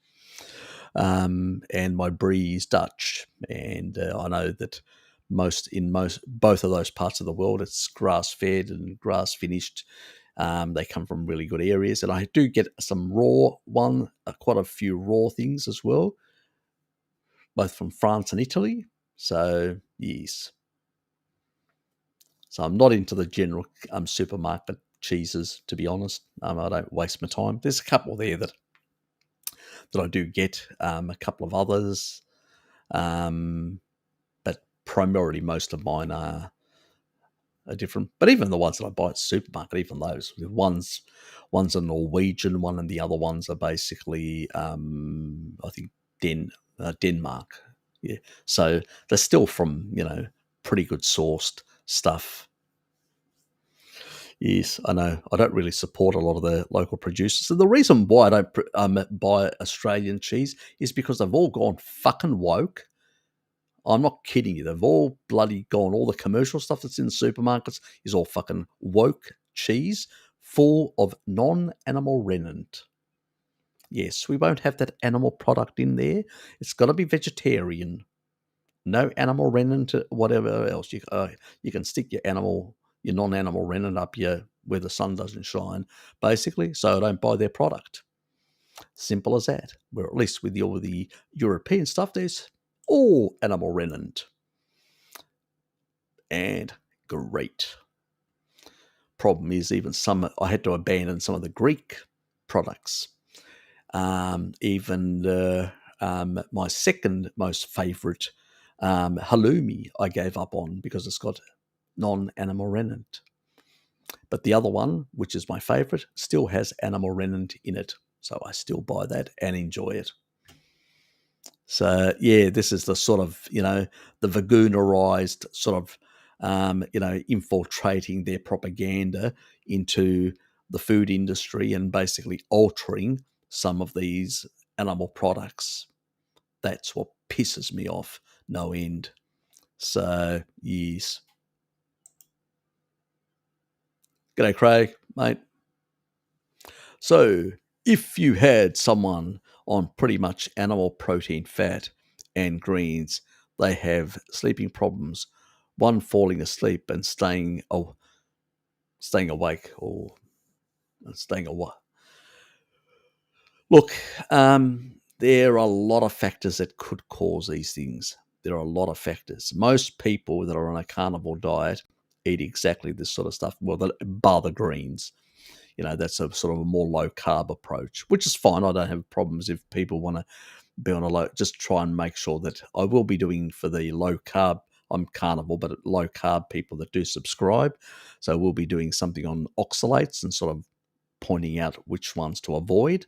S1: and my brie is Dutch, and I know that both of those parts of the world, it's grass fed and grass finished. They come from really good areas, and I do get some quite a few raw things as well, both from France and Italy. So yes, so I'm not into the general supermarket cheeses, to be honest. I don't waste my time. There's a couple there that I do get, a couple of others, but primarily most of mine are different. But even the ones that I buy at the supermarket, even those one's a Norwegian one, and the other ones are basically, I think, Denmark. Yeah, so they're still from pretty good sourced stuff. Yes, I know. I don't really support a lot of the local producers. So the reason why I don't buy Australian cheese is because they've all gone fucking woke. I'm not kidding you. They've all bloody gone. All the commercial stuff that's in the supermarkets is all fucking woke cheese, full of non-animal rennet. Yes, we won't have that animal product in there. It's got to be vegetarian. No animal rennet, whatever else. You can stick your non-animal rennet up where the sun doesn't shine, basically. So I don't buy their product. Simple as that. Where at least with all the European stuff, there's all animal rennet. And great. Problem is, even I had to abandon some of the Greek products. Even my second most favorite halloumi I gave up on because it's got non-animal rennet. But the other one, which is my favorite, still has animal rennet in it. So I still buy that and enjoy it. So yeah, this is the sort of, the Vagoonerized sort of, infiltrating their propaganda into the food industry and basically altering some of these animal products. That's what pisses me off no end. So yes. G'day, Craig, mate. So if you had someone on pretty much animal protein, fat, and greens, they have sleeping problems, one falling asleep and staying awake or staying awake. Look, there are a lot of factors that could cause these things. There are a lot of factors. Most people that are on a carnivore diet eat exactly this sort of stuff. Well, bar the greens. That's a sort of a more low carb approach, which is fine. I don't have problems if people want to be on a low. Just try and make sure that I will be doing for the low carb. I'm carnivore, but low carb people that do subscribe. So we'll be doing something on oxalates and sort of pointing out which ones to avoid.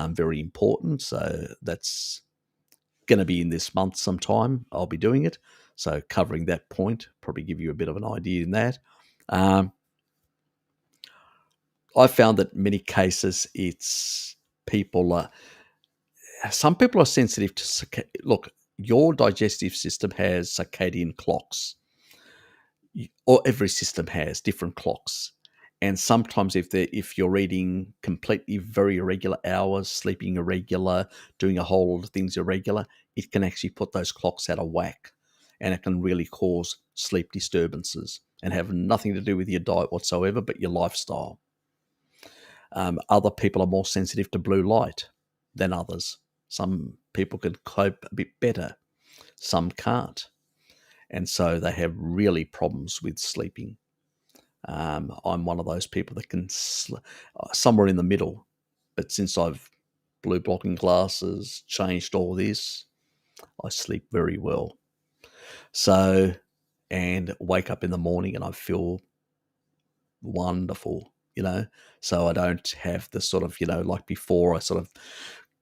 S1: Very important. So that's going to be in this month sometime. I'll be doing it. So covering that point, probably give you a bit of an idea in that. I found that many cases it's some people are sensitive to look, your digestive system has circadian clocks, or every system has different clocks. And sometimes if you're eating completely very irregular hours, sleeping irregular, doing a whole lot of things irregular, it can actually put those clocks out of whack. And it can really cause sleep disturbances and have nothing to do with your diet whatsoever, but your lifestyle. Other people are more sensitive to blue light than others. Some people can cope a bit better. Some can't. And so they have really problems with sleeping. I'm one of those people that can somewhere in the middle. But since I've blue blocking glasses, changed all this, I sleep very well. So, and wake up in the morning and I feel wonderful, so I don't have the sort of, like before I sort of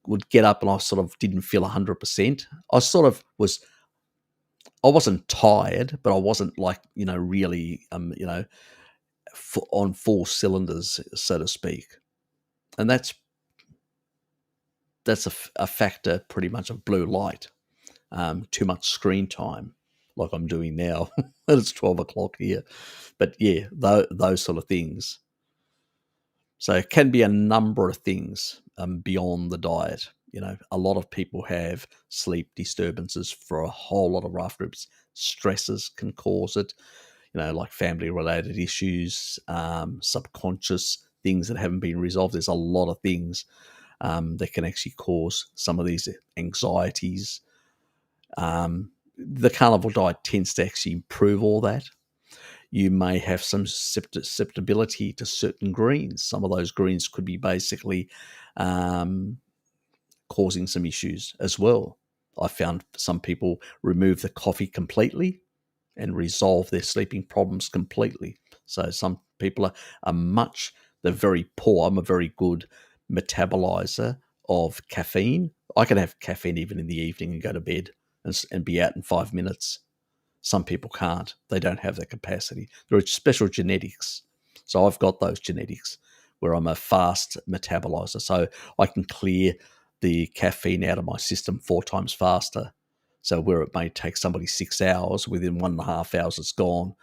S1: would get up and I sort of didn't feel 100%. I wasn't tired, but I wasn't like, really, on full cylinders, so to speak. And that's a factor pretty much of blue light, too much screen time, like I'm doing now. It's 12 o'clock here. But yeah, those sort of things. So it can be a number of things beyond the diet. A lot of people have sleep disturbances for a whole lot of rough groups. Stresses can cause it, like family related issues, subconscious things that haven't been resolved. There's a lot of things that can actually cause some of these anxieties. The carnivore diet tends to actually improve all that. You may have some susceptibility to certain greens. Some of those greens could be basically causing some issues as well. I found some people remove the coffee completely and resolve their sleeping problems completely. So some people they're very poor. I'm a very good metabolizer of caffeine. I can have caffeine even in the evening and go to bed and be out in 5 minutes. Some people can't. They don't have that capacity. There are special genetics. So I've got those genetics where I'm a fast metabolizer. So I can clear the caffeine out of my system 4 times faster. So where it may take somebody 6 hours, within 1.5 hours it's gone.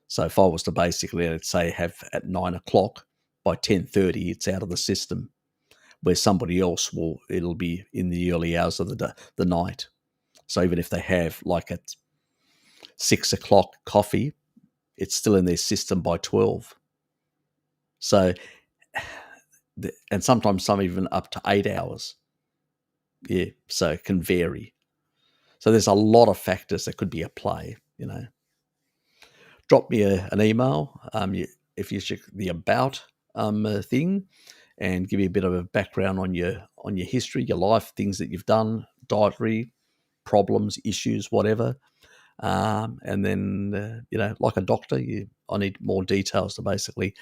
S1: So if I was to basically, let's say, have at 9 o'clock, by 10:30 it's out of the system. Where somebody else it'll be in the early hours of the night. So even if they have like at 6 o'clock coffee, it's still in their system by 12. So, and sometimes some even up to 8 hours. Yeah, so it can vary. So there's a lot of factors that could be at play, Drop me an email if you check the about thing, and give me a bit of a background on your history, your life, things that you've done, dietary problems, issues, whatever. And then, like a doctor, I need more details to basically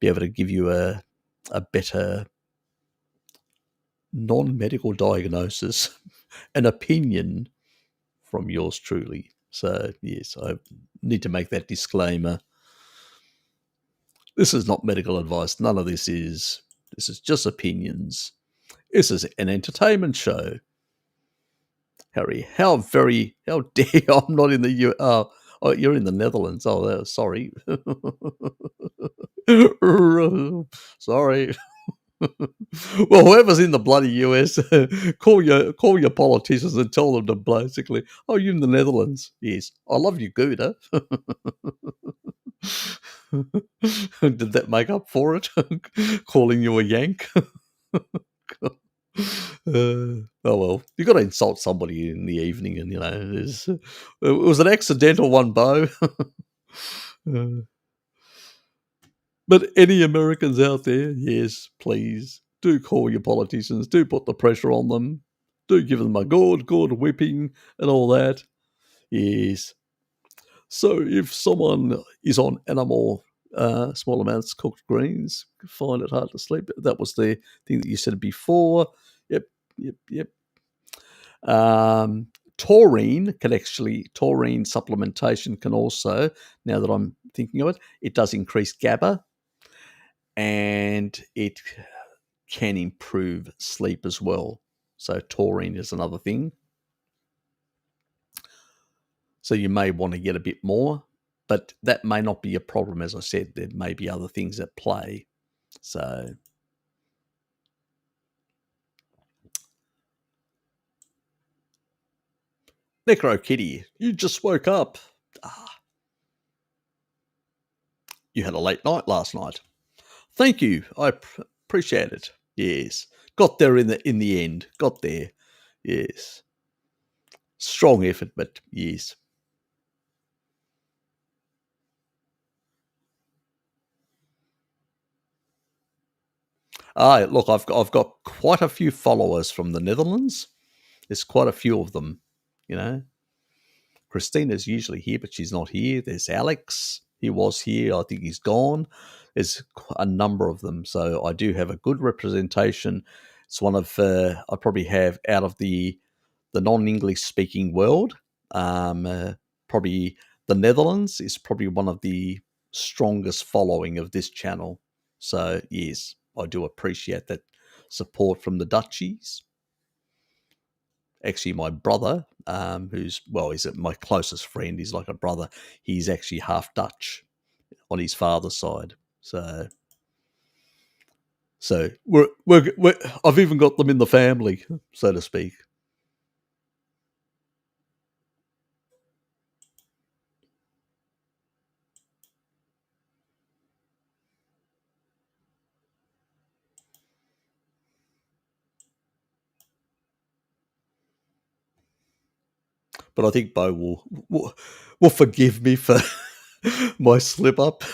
S1: be able to give you a better non-medical diagnosis, an opinion from yours truly. So, yes, I need to make that disclaimer. This is not medical advice. None of this is. This is just opinions. This is an entertainment show. Harry, how dare I'm not in the U. Oh, you're in the Netherlands. Oh, sorry. Sorry. Well, whoever's in the bloody US, call your politicians and tell them to basically, oh, you're in the Netherlands. Yes, I love you, Gouda. Did that make up for it? Calling you a Yank? Oh well, you got to insult somebody in the evening, and it was an accidental one, Bo. But any Americans out there, yes, please do call your politicians, do put the pressure on them, do give them a good whipping and all that. Yes. So if someone is on animal small amounts of cooked greens, find it hard to sleep. That was the thing that you said before. Yep. Taurine supplementation can also, now that I'm thinking of it, it does increase GABA, and it can improve sleep as well. So taurine is another thing. So you may want to get a bit more, but that may not be a problem. As I said, there may be other things at play. So Necro Kitty, you just woke up. You had a late night last night. Thank you. I appreciate it. Yes. Got there in the end. Got there. Yes. Strong effort, but yes. Look, I've got quite a few followers from the Netherlands. There's quite a few of them, Christina's usually here, but she's not here. There's Alex. He was here. I think he's gone. There's a number of them. So I do have a good representation. It's one of, I probably have out of the non-English speaking world, probably the Netherlands is probably one of the strongest following of this channel. So yes, I do appreciate that support from the Dutchies. Actually, my brother, he's my closest friend. He's like a brother. He's actually half Dutch on his father's side. So So I've even got them in the family, so to speak. But I think Bo will forgive me for my slip up.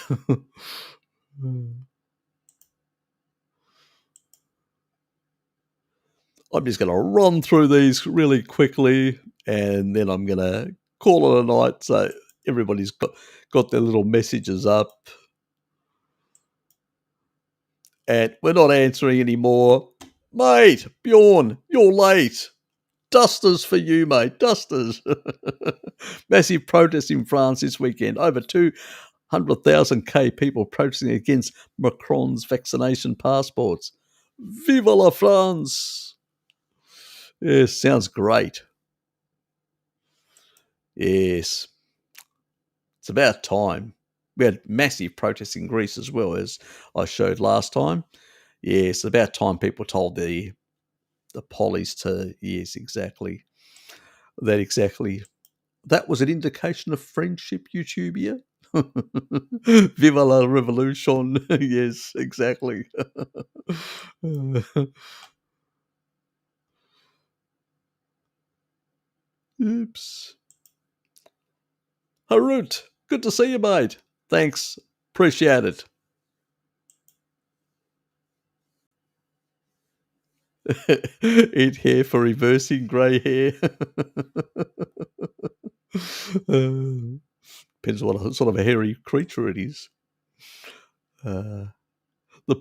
S1: I'm just going to run through these really quickly, and then I'm going to call it a night. So everybody's got their little messages up, and we're not answering anymore. Mate, Bjorn, you're late. Dusters for you, mate. Dusters. Massive protest in France this weekend. Over 200,000 people protesting against Macron's vaccination passports. Viva la France! Yes, sounds great. Yes. It's about time. We had massive protests in Greece as well, as I showed last time. Yes, about time people told the pollies to, yes, exactly. That was an indication of friendship, YouTubia. Viva la revolution. Yes, exactly. Oops. Harut, good to see you, mate. Thanks. Appreciate it. Eat hair for reversing grey hair. Depends what sort of a hairy creature it is. The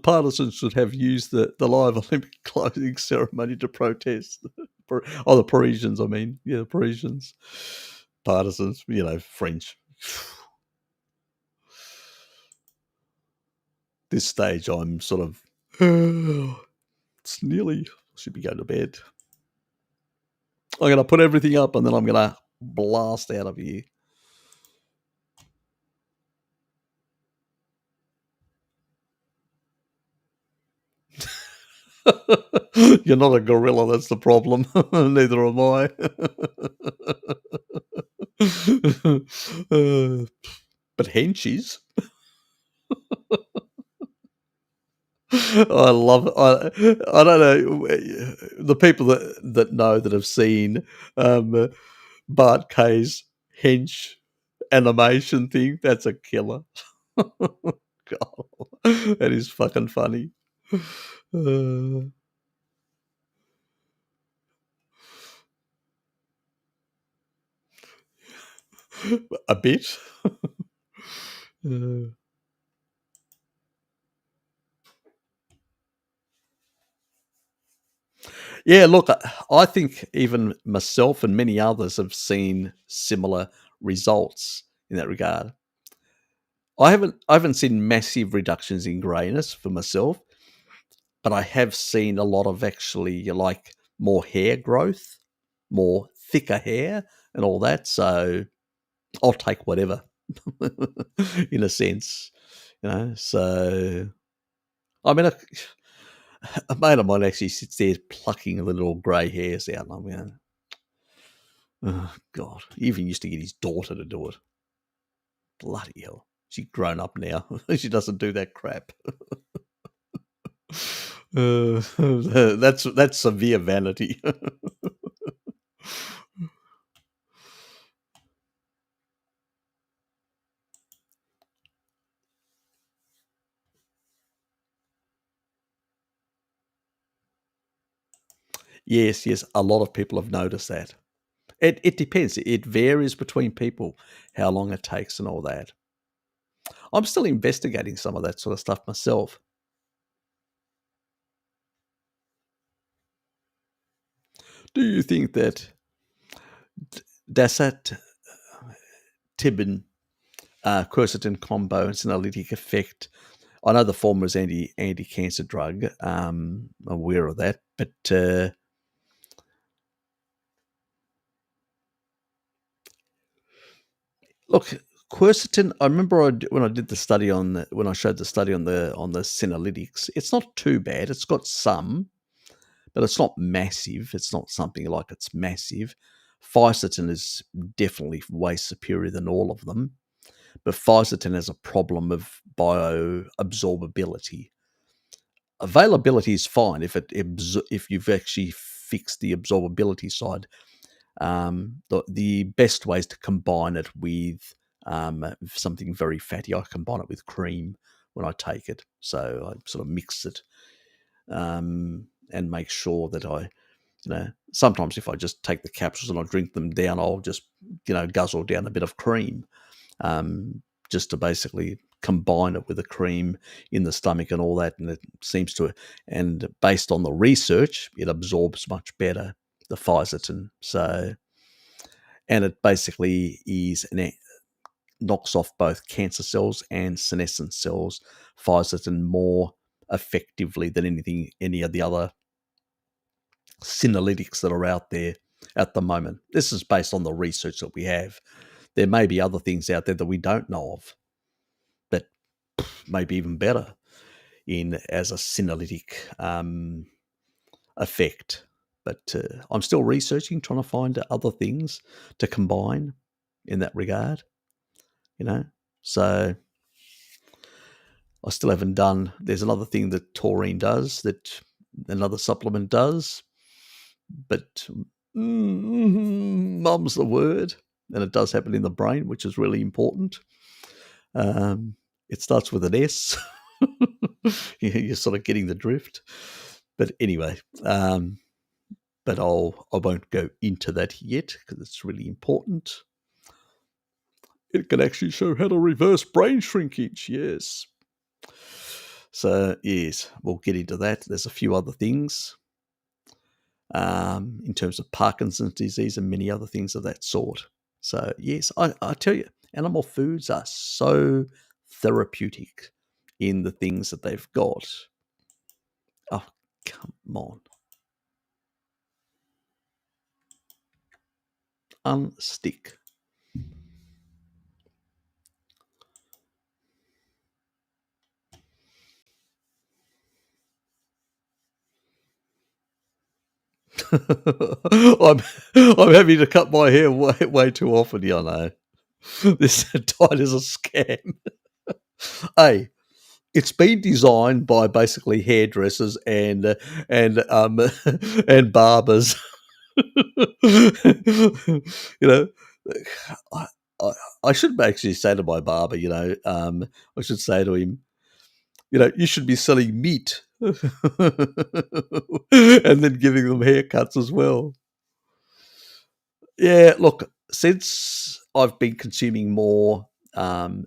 S1: partisans should have used the live Olympic closing ceremony to protest. The Parisians, I mean. Yeah, the Parisians. Partisans, French. This stage, I'm sort of, it's nearly, should be going to bed. I'm going to put everything up and then I'm going to blast out of here. You're not a gorilla, that's the problem. Neither am I. But henchies. I love it. I don't know the people that know that have seen Bart Kay's hench animation thing. That's a killer. God, that is fucking funny. A bit. Yeah, look, I think even myself and many others have seen similar results in that regard. I haven't seen massive reductions in greyness for myself, but I have seen a lot of actually like more hair growth, more thicker hair, and all that. So I'll take whatever, in a sense, So I mean, a mate of mine actually sits there plucking the little grey hairs out, and I'm going, oh God! He even used to get his daughter to do it. Bloody hell! She's grown up now. She doesn't do that crap. That's severe vanity. Yes, yes, a lot of people have noticed that. It depends. It varies between people, how long it takes and all that. I'm still investigating some of that sort of stuff myself. Do you think that that Tibin quercetin combo and senolytic effect? I know the former is anti-cancer drug. I'm aware of that, but look, Quercetin, I remember when I did the study when I showed the study on the senolytics, it's not too bad. It's got some, but it's not massive. It's not something like it's massive. Fisetin is definitely way superior than all of them, but fisetin has a problem of bioabsorbability. Availability is fine if you've actually fixed the absorbability side. The best way is to combine it with something very fatty. I combine it with cream when I take it, so I sort of mix it and make sure that sometimes if I just take the capsules and I drink them down, I'll just guzzle down a bit of cream, just to basically combine it with the cream in the stomach and all that, and it seems to. And based on the research, it absorbs much better, the fisetin. So, and it basically knocks off both cancer cells and senescent cells, fisetin, more effectively than any of the other senolytics that are out there at the moment. This is based on the research that we have. There may be other things out there that we don't know of that may be even better as a senolytic effect. But I'm still researching, trying to find other things to combine in that regard. So I still haven't done. There's another thing that taurine does, that another supplement does, but mum's the word, and it does happen in the brain, which is really important. It starts with an S. You're sort of getting the drift. But anyway, but I won't go into that yet because it's really important. It can actually show how to reverse brain shrinkage. Yes. So yes, we'll get into that. There's a few other things in terms of Parkinson's disease and many other things of that sort. So yes, I tell you, animal foods are so therapeutic in the things that they've got. Oh, come on. Unstick. I'm having to cut my hair way too often, you know. This diet is a scam. Hey, it's been designed by basically hairdressers and and barbers. you know, I, I, I should actually say to my barber, I should say to him, you should be selling meat and then giving them haircuts as well. Yeah, look, since I've been consuming more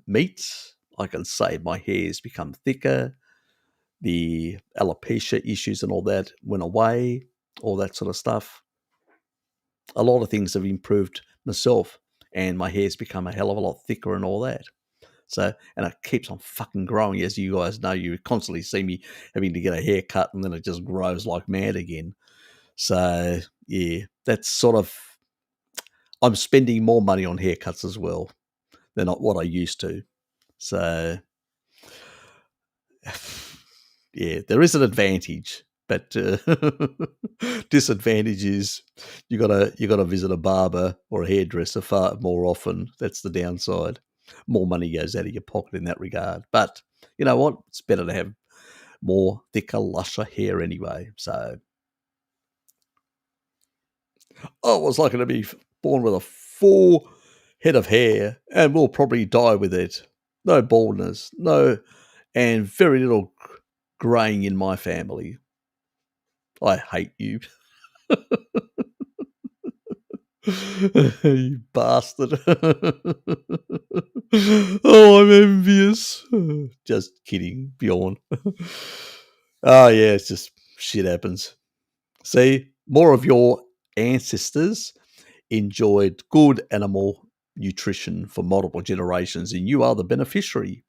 S1: meats, I can say my hair's become thicker. The alopecia issues and all that went away, all that sort of stuff. A lot of things have improved myself, and my hair's become a hell of a lot thicker and all that. So, and it keeps on fucking growing. As you guys know, you constantly see me having to get a haircut, and then it just grows like mad again. So, yeah, that's sort of, I'm spending more money on haircuts as well than what I used to. So, yeah, there is an advantage, but disadvantage is you gotta visit a barber or a hairdresser far more often. That's the downside. More money goes out of your pocket in that regard. But you know what? It's better to have more thicker, lusher hair anyway. So I was lucky to be born with a full head of hair, and will probably die with it. No baldness, no, and very little graying in my family. I hate you. You bastard. Oh, I'm envious. Just kidding, Bjorn. Oh, yeah, it's just shit happens. See, more of your ancestors enjoyed good animal nutrition for multiple generations, and you are the beneficiary.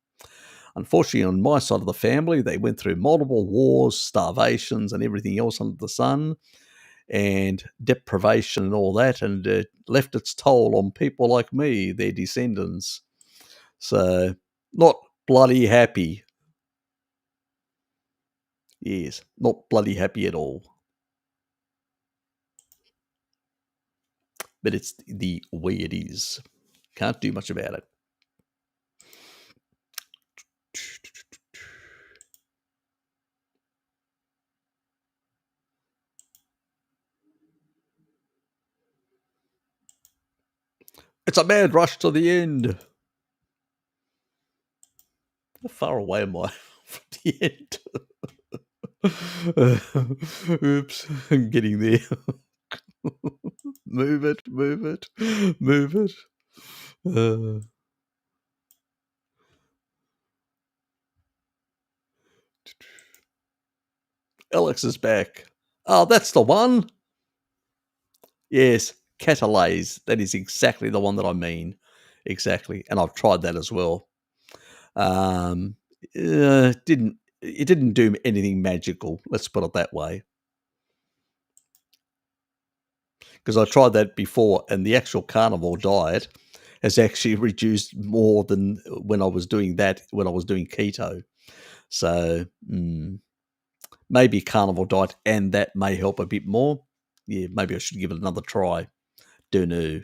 S1: Unfortunately, on my side of the family, they went through multiple wars, starvations, and everything else under the sun, and deprivation and all that, and left its toll on people like me, their descendants. So, not bloody happy. Yes, not bloody happy at all. But it's the way it is. Can't do much about it. It's a mad rush to the end. How far away am I from the end? Oops, I'm getting there. Move it, move it, move it. Alex is back. Oh, that's the one. Yes, catalase. That is exactly the one that I mean. Exactly, and I've tried that as well. Um, didn't it didn't do anything magical? Let's put it that way. Because I tried that before, and the actual carnivore diet has actually reduced more than when I was doing that when I was doing keto. So maybe carnivore diet, and that may help a bit more. Yeah, maybe I should give it another try. Don't know.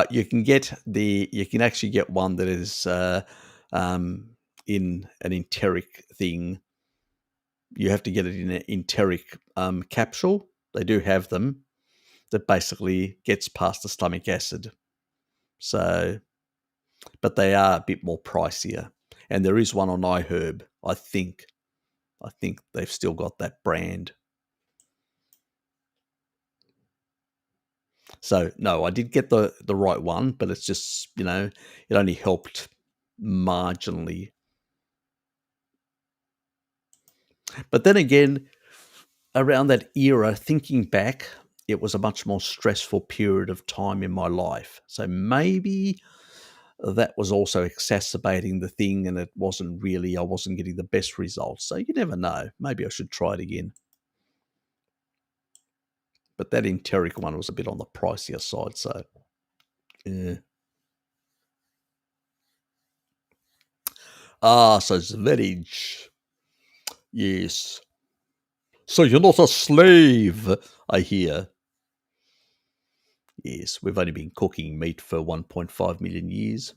S1: You can actually get one that is in an enteric thing. You have to get it in an enteric capsule. They do have them that basically gets past the stomach acid. So, but they are a bit more pricier. And there is one on iHerb. I think they've still got that brand. So no, I did get the right one, but it's just, it only helped marginally. But then again, around that era, thinking back, it was a much more stressful period of time in my life. So maybe that was also exacerbating the thing, and I wasn't getting the best results. So you never know. Maybe I should try it again. But that enteric one was a bit on the pricier side. So, yeah. So it's veg. Yes. So you're not a slave, I hear. Yes, we've only been cooking meat for 1.5 million years.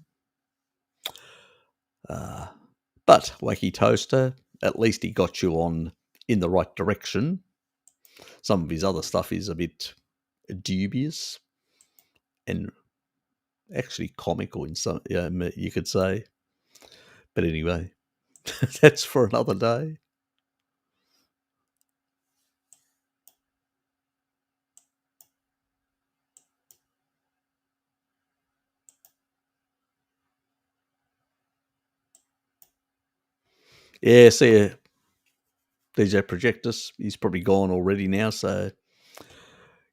S1: But Wacky Toaster, at least he got you on in the right direction. Some of his other stuff is a bit dubious and actually comical in some, you could say. But anyway, that's for another day. Yeah, see, DJ Projectus, he's probably gone already now, so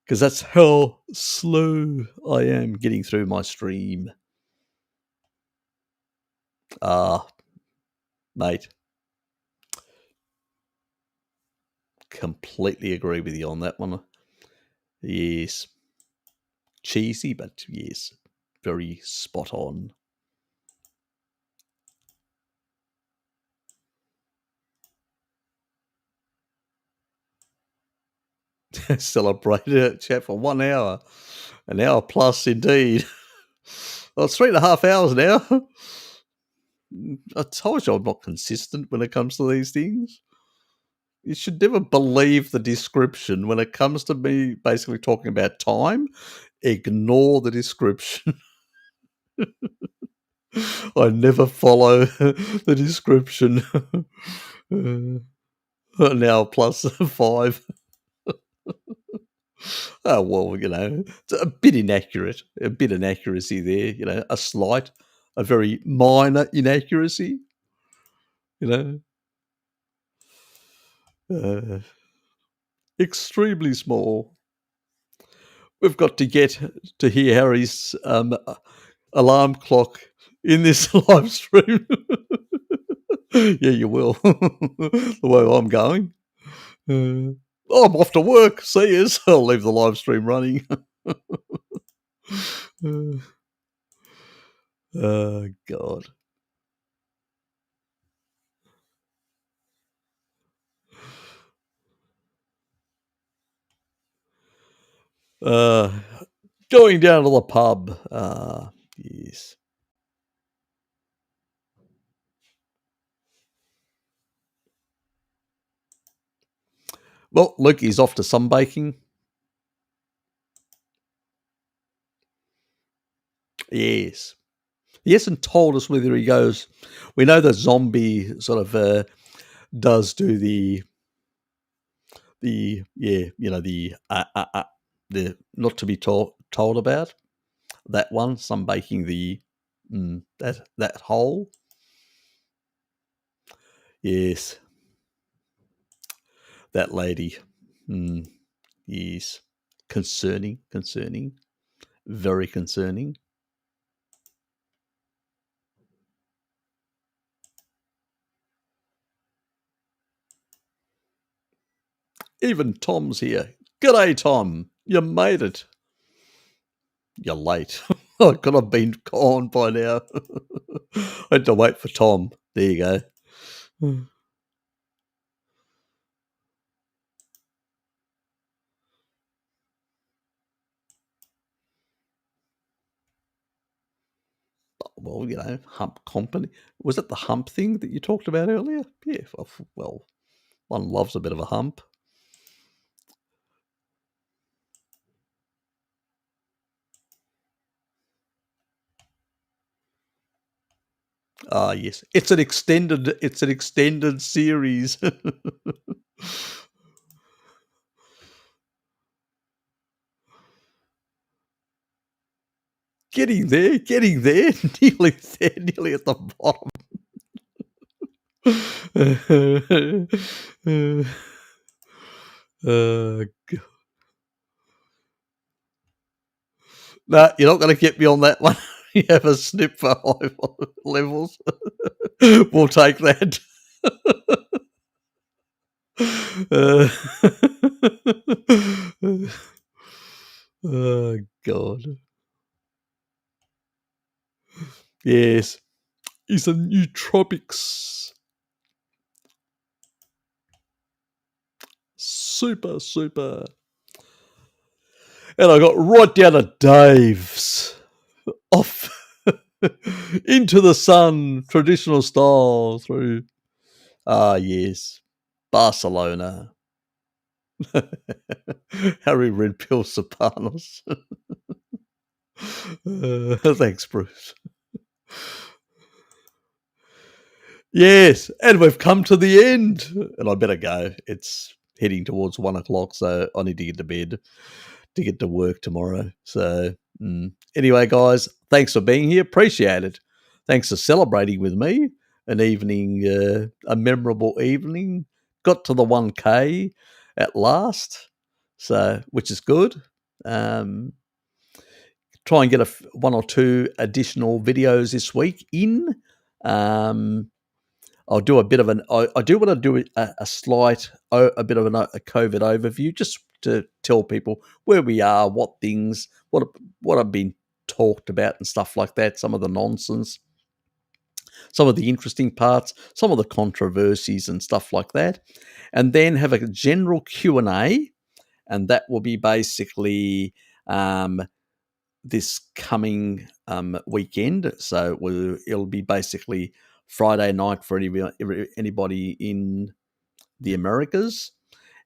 S1: because that's how slow I am getting through my stream. Mate, completely agree with you on that one. Yes, cheesy, but yes, very spot on. Celebrated chat for 1 hour, an hour plus indeed. Well, it's 3.5 hours now. I told you I'm not consistent when it comes to these things. You should never believe the description when it comes to me basically talking about time. Ignore the description. I never follow the description. Now plus 5. Oh, well, it's a bit inaccurate, a bit inaccuracy there, a very minor inaccuracy, you know, uh, extremely small. We've got to get to hear Harry's alarm clock in this live stream. Yeah, you will. The way I'm going. Oh, I'm off to work. See yous. I'll leave the live stream running. Oh, God. Uh, Going down to the pub. Yes. Well, Lukey's off to sunbaking. Yes. He hasn't told us whether he goes. We know that Zombie sort of does do the not to be told about that one. Sunbaking that hole. Yes, that lady. Yes, concerning, very concerning. Even Tom's here. G'day, Tom. You made it. You're late. I could have been gone by now. I had to wait for Tom. There you go. Well, hump company. Was it the hump thing that you talked about earlier? Yeah, well, one loves a bit of a hump. Ah, yes. It's an extended series. Getting there, nearly there, nearly at the bottom. G- no, you're not going to get me on that one. You have a snip for high levels. We'll take that. Oh, God. Yes. It's a nootropics. Super. And I got right down to Dave's. Off into the sun, traditional style through. Ah, yes. Barcelona. Harry Red Pill Sopranos. Thanks, Bruce. Yes, and we've come to the end. And I better go. It's heading towards 1:00, so I need to get to bed to get to work tomorrow. So, anyway, guys, thanks for being here. Appreciate it. Thanks for celebrating with me. An evening, a memorable evening. Got to the 1K at last, so which is good. Try and get one or two additional videos this week in. I'll do a bit of I do want to do a slight, a bit of a COVID overview, just to tell people where we are, what things, what have been talked about and stuff like that, some of the nonsense, some of the interesting parts, some of the controversies and stuff like that, and then have a general Q&A, and that will be basically this coming weekend. So it'll be basically Friday night for anybody in the Americas,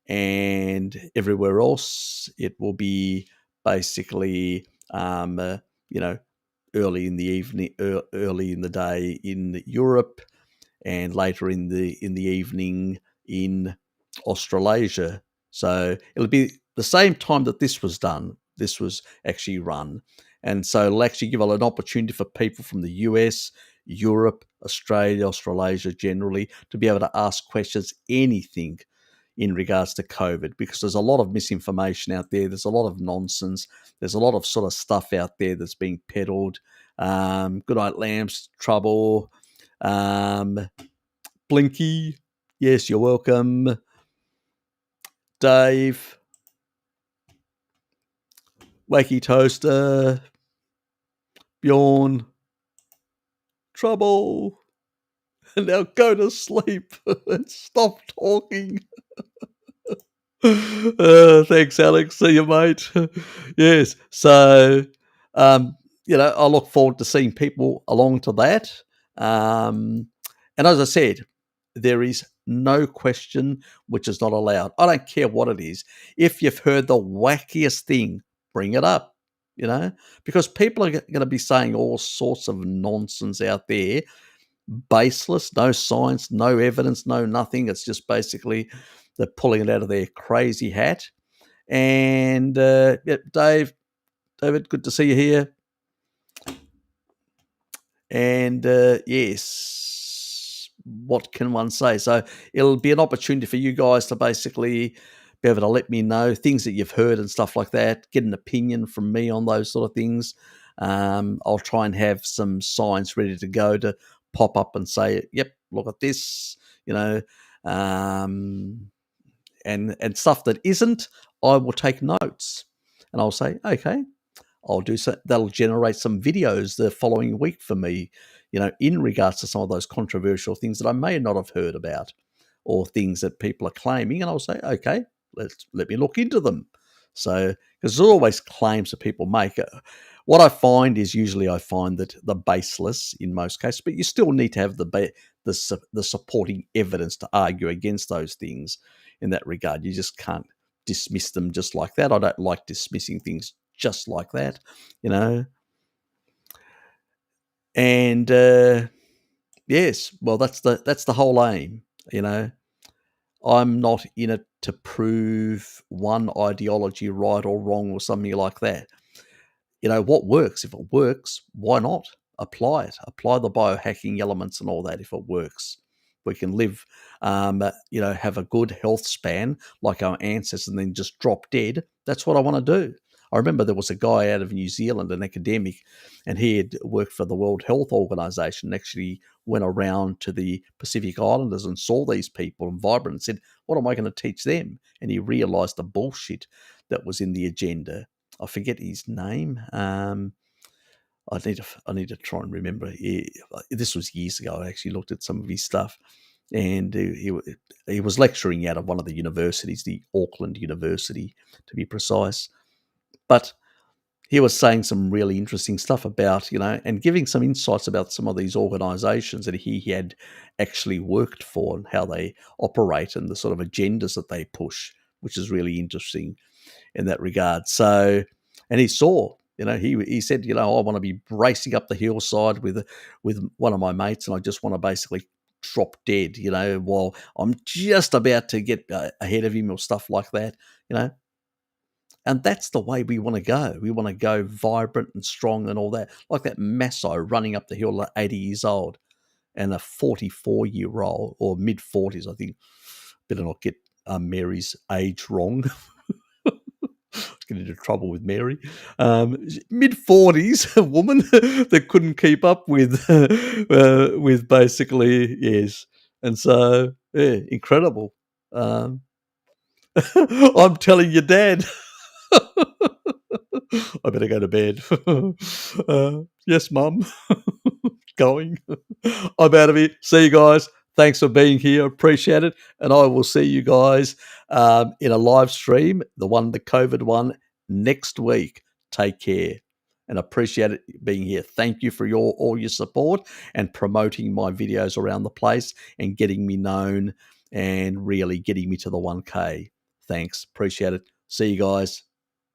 S1: and everywhere else it will be basically early in the evening, early in the day in Europe, and later in the evening in Australasia. So it'll be the same time that this was done. This was actually run. And so it'll actually give an opportunity for people from the US, Europe, Australia, Australasia generally to be able to ask questions, anything in regards to COVID, because there's a lot of misinformation out there. There's a lot of nonsense. There's a lot of sort of stuff out there that's being peddled. Good night, Lamps, Trouble, Blinky. Yes, you're welcome. Dave, Wacky Toaster, Bjorn, Trouble, and now go to sleep and stop talking. Thanks, Alex. See you, mate. Yes. So, I look forward to seeing people along to that. And as I said, there is no question which is not allowed. I don't care what it is. If you've heard the wackiest thing, bring it up, because people are going to be saying all sorts of nonsense out there, baseless, no science, no evidence, no nothing. It's just basically they're pulling it out of their crazy hat. And David, good to see you here. And yes, what can one say? So it'll be an opportunity for you guys to basically be able to let me know things that you've heard and stuff like that, get an opinion from me on those sort of things. I'll try and have some science ready to go to pop up and say, yep, look at this, and stuff that isn't, I will take notes and I'll say, okay, I'll do so. That'll generate some videos the following week for me, in regards to some of those controversial things that I may not have heard about or things that people are claiming. And I'll say, okay, let me look into them. So, because there's always claims that people make. What I find is usually that the baseless in most cases, but you still need to have the supporting evidence to argue against those things in that regard. You just can't dismiss them just like that. I don't like dismissing things just like that, And yes, well, that's the whole aim, I'm not in it to prove one ideology right or wrong or something like that. What works? If it works, why not? Apply it. Apply the biohacking elements and all that if it works. We can live, have a good health span like our ancestors and then just drop dead. That's what I want to do. I remember there was a guy out of New Zealand, an academic, and he had worked for the World Health Organization and actually went around to the Pacific Islanders and saw these people and vibrant and said, what am I going to teach them? And he realized the bullshit that was in the agenda. I forget his name. I need to try and remember. This was years ago. I actually looked at some of his stuff, and he was lecturing out of one of the universities, the Auckland University, to be precise. But he was saying some really interesting stuff about, and giving some insights about some of these organizations that he had actually worked for and how they operate and the sort of agendas that they push, which is really interesting in that regard. So, and he saw, he said, I want to be racing up the hillside with one of my mates, and I just want to basically drop dead, while I'm just about to get ahead of him or stuff like that, And that's the way we want to go. We want to go vibrant and strong and all that, like that Masso running up the hill at 80 years old and a 44-year-old or mid-40s, I think. Better not get Mary's age wrong. Get into trouble with Mary. Mid-40s, a woman that couldn't keep up with basically, yes. And so, yeah, incredible. I'm telling your dad. I better go to bed. Yes, Mum. Going. I'm out of here. See you guys. Thanks for being here. Appreciate it. And I will see you guys in a live stream, the COVID one, next week. Take care and appreciate it being here. Thank you for all your support and promoting my videos around the place and getting me known and really getting me to the 1K. Thanks. Appreciate it. See you guys.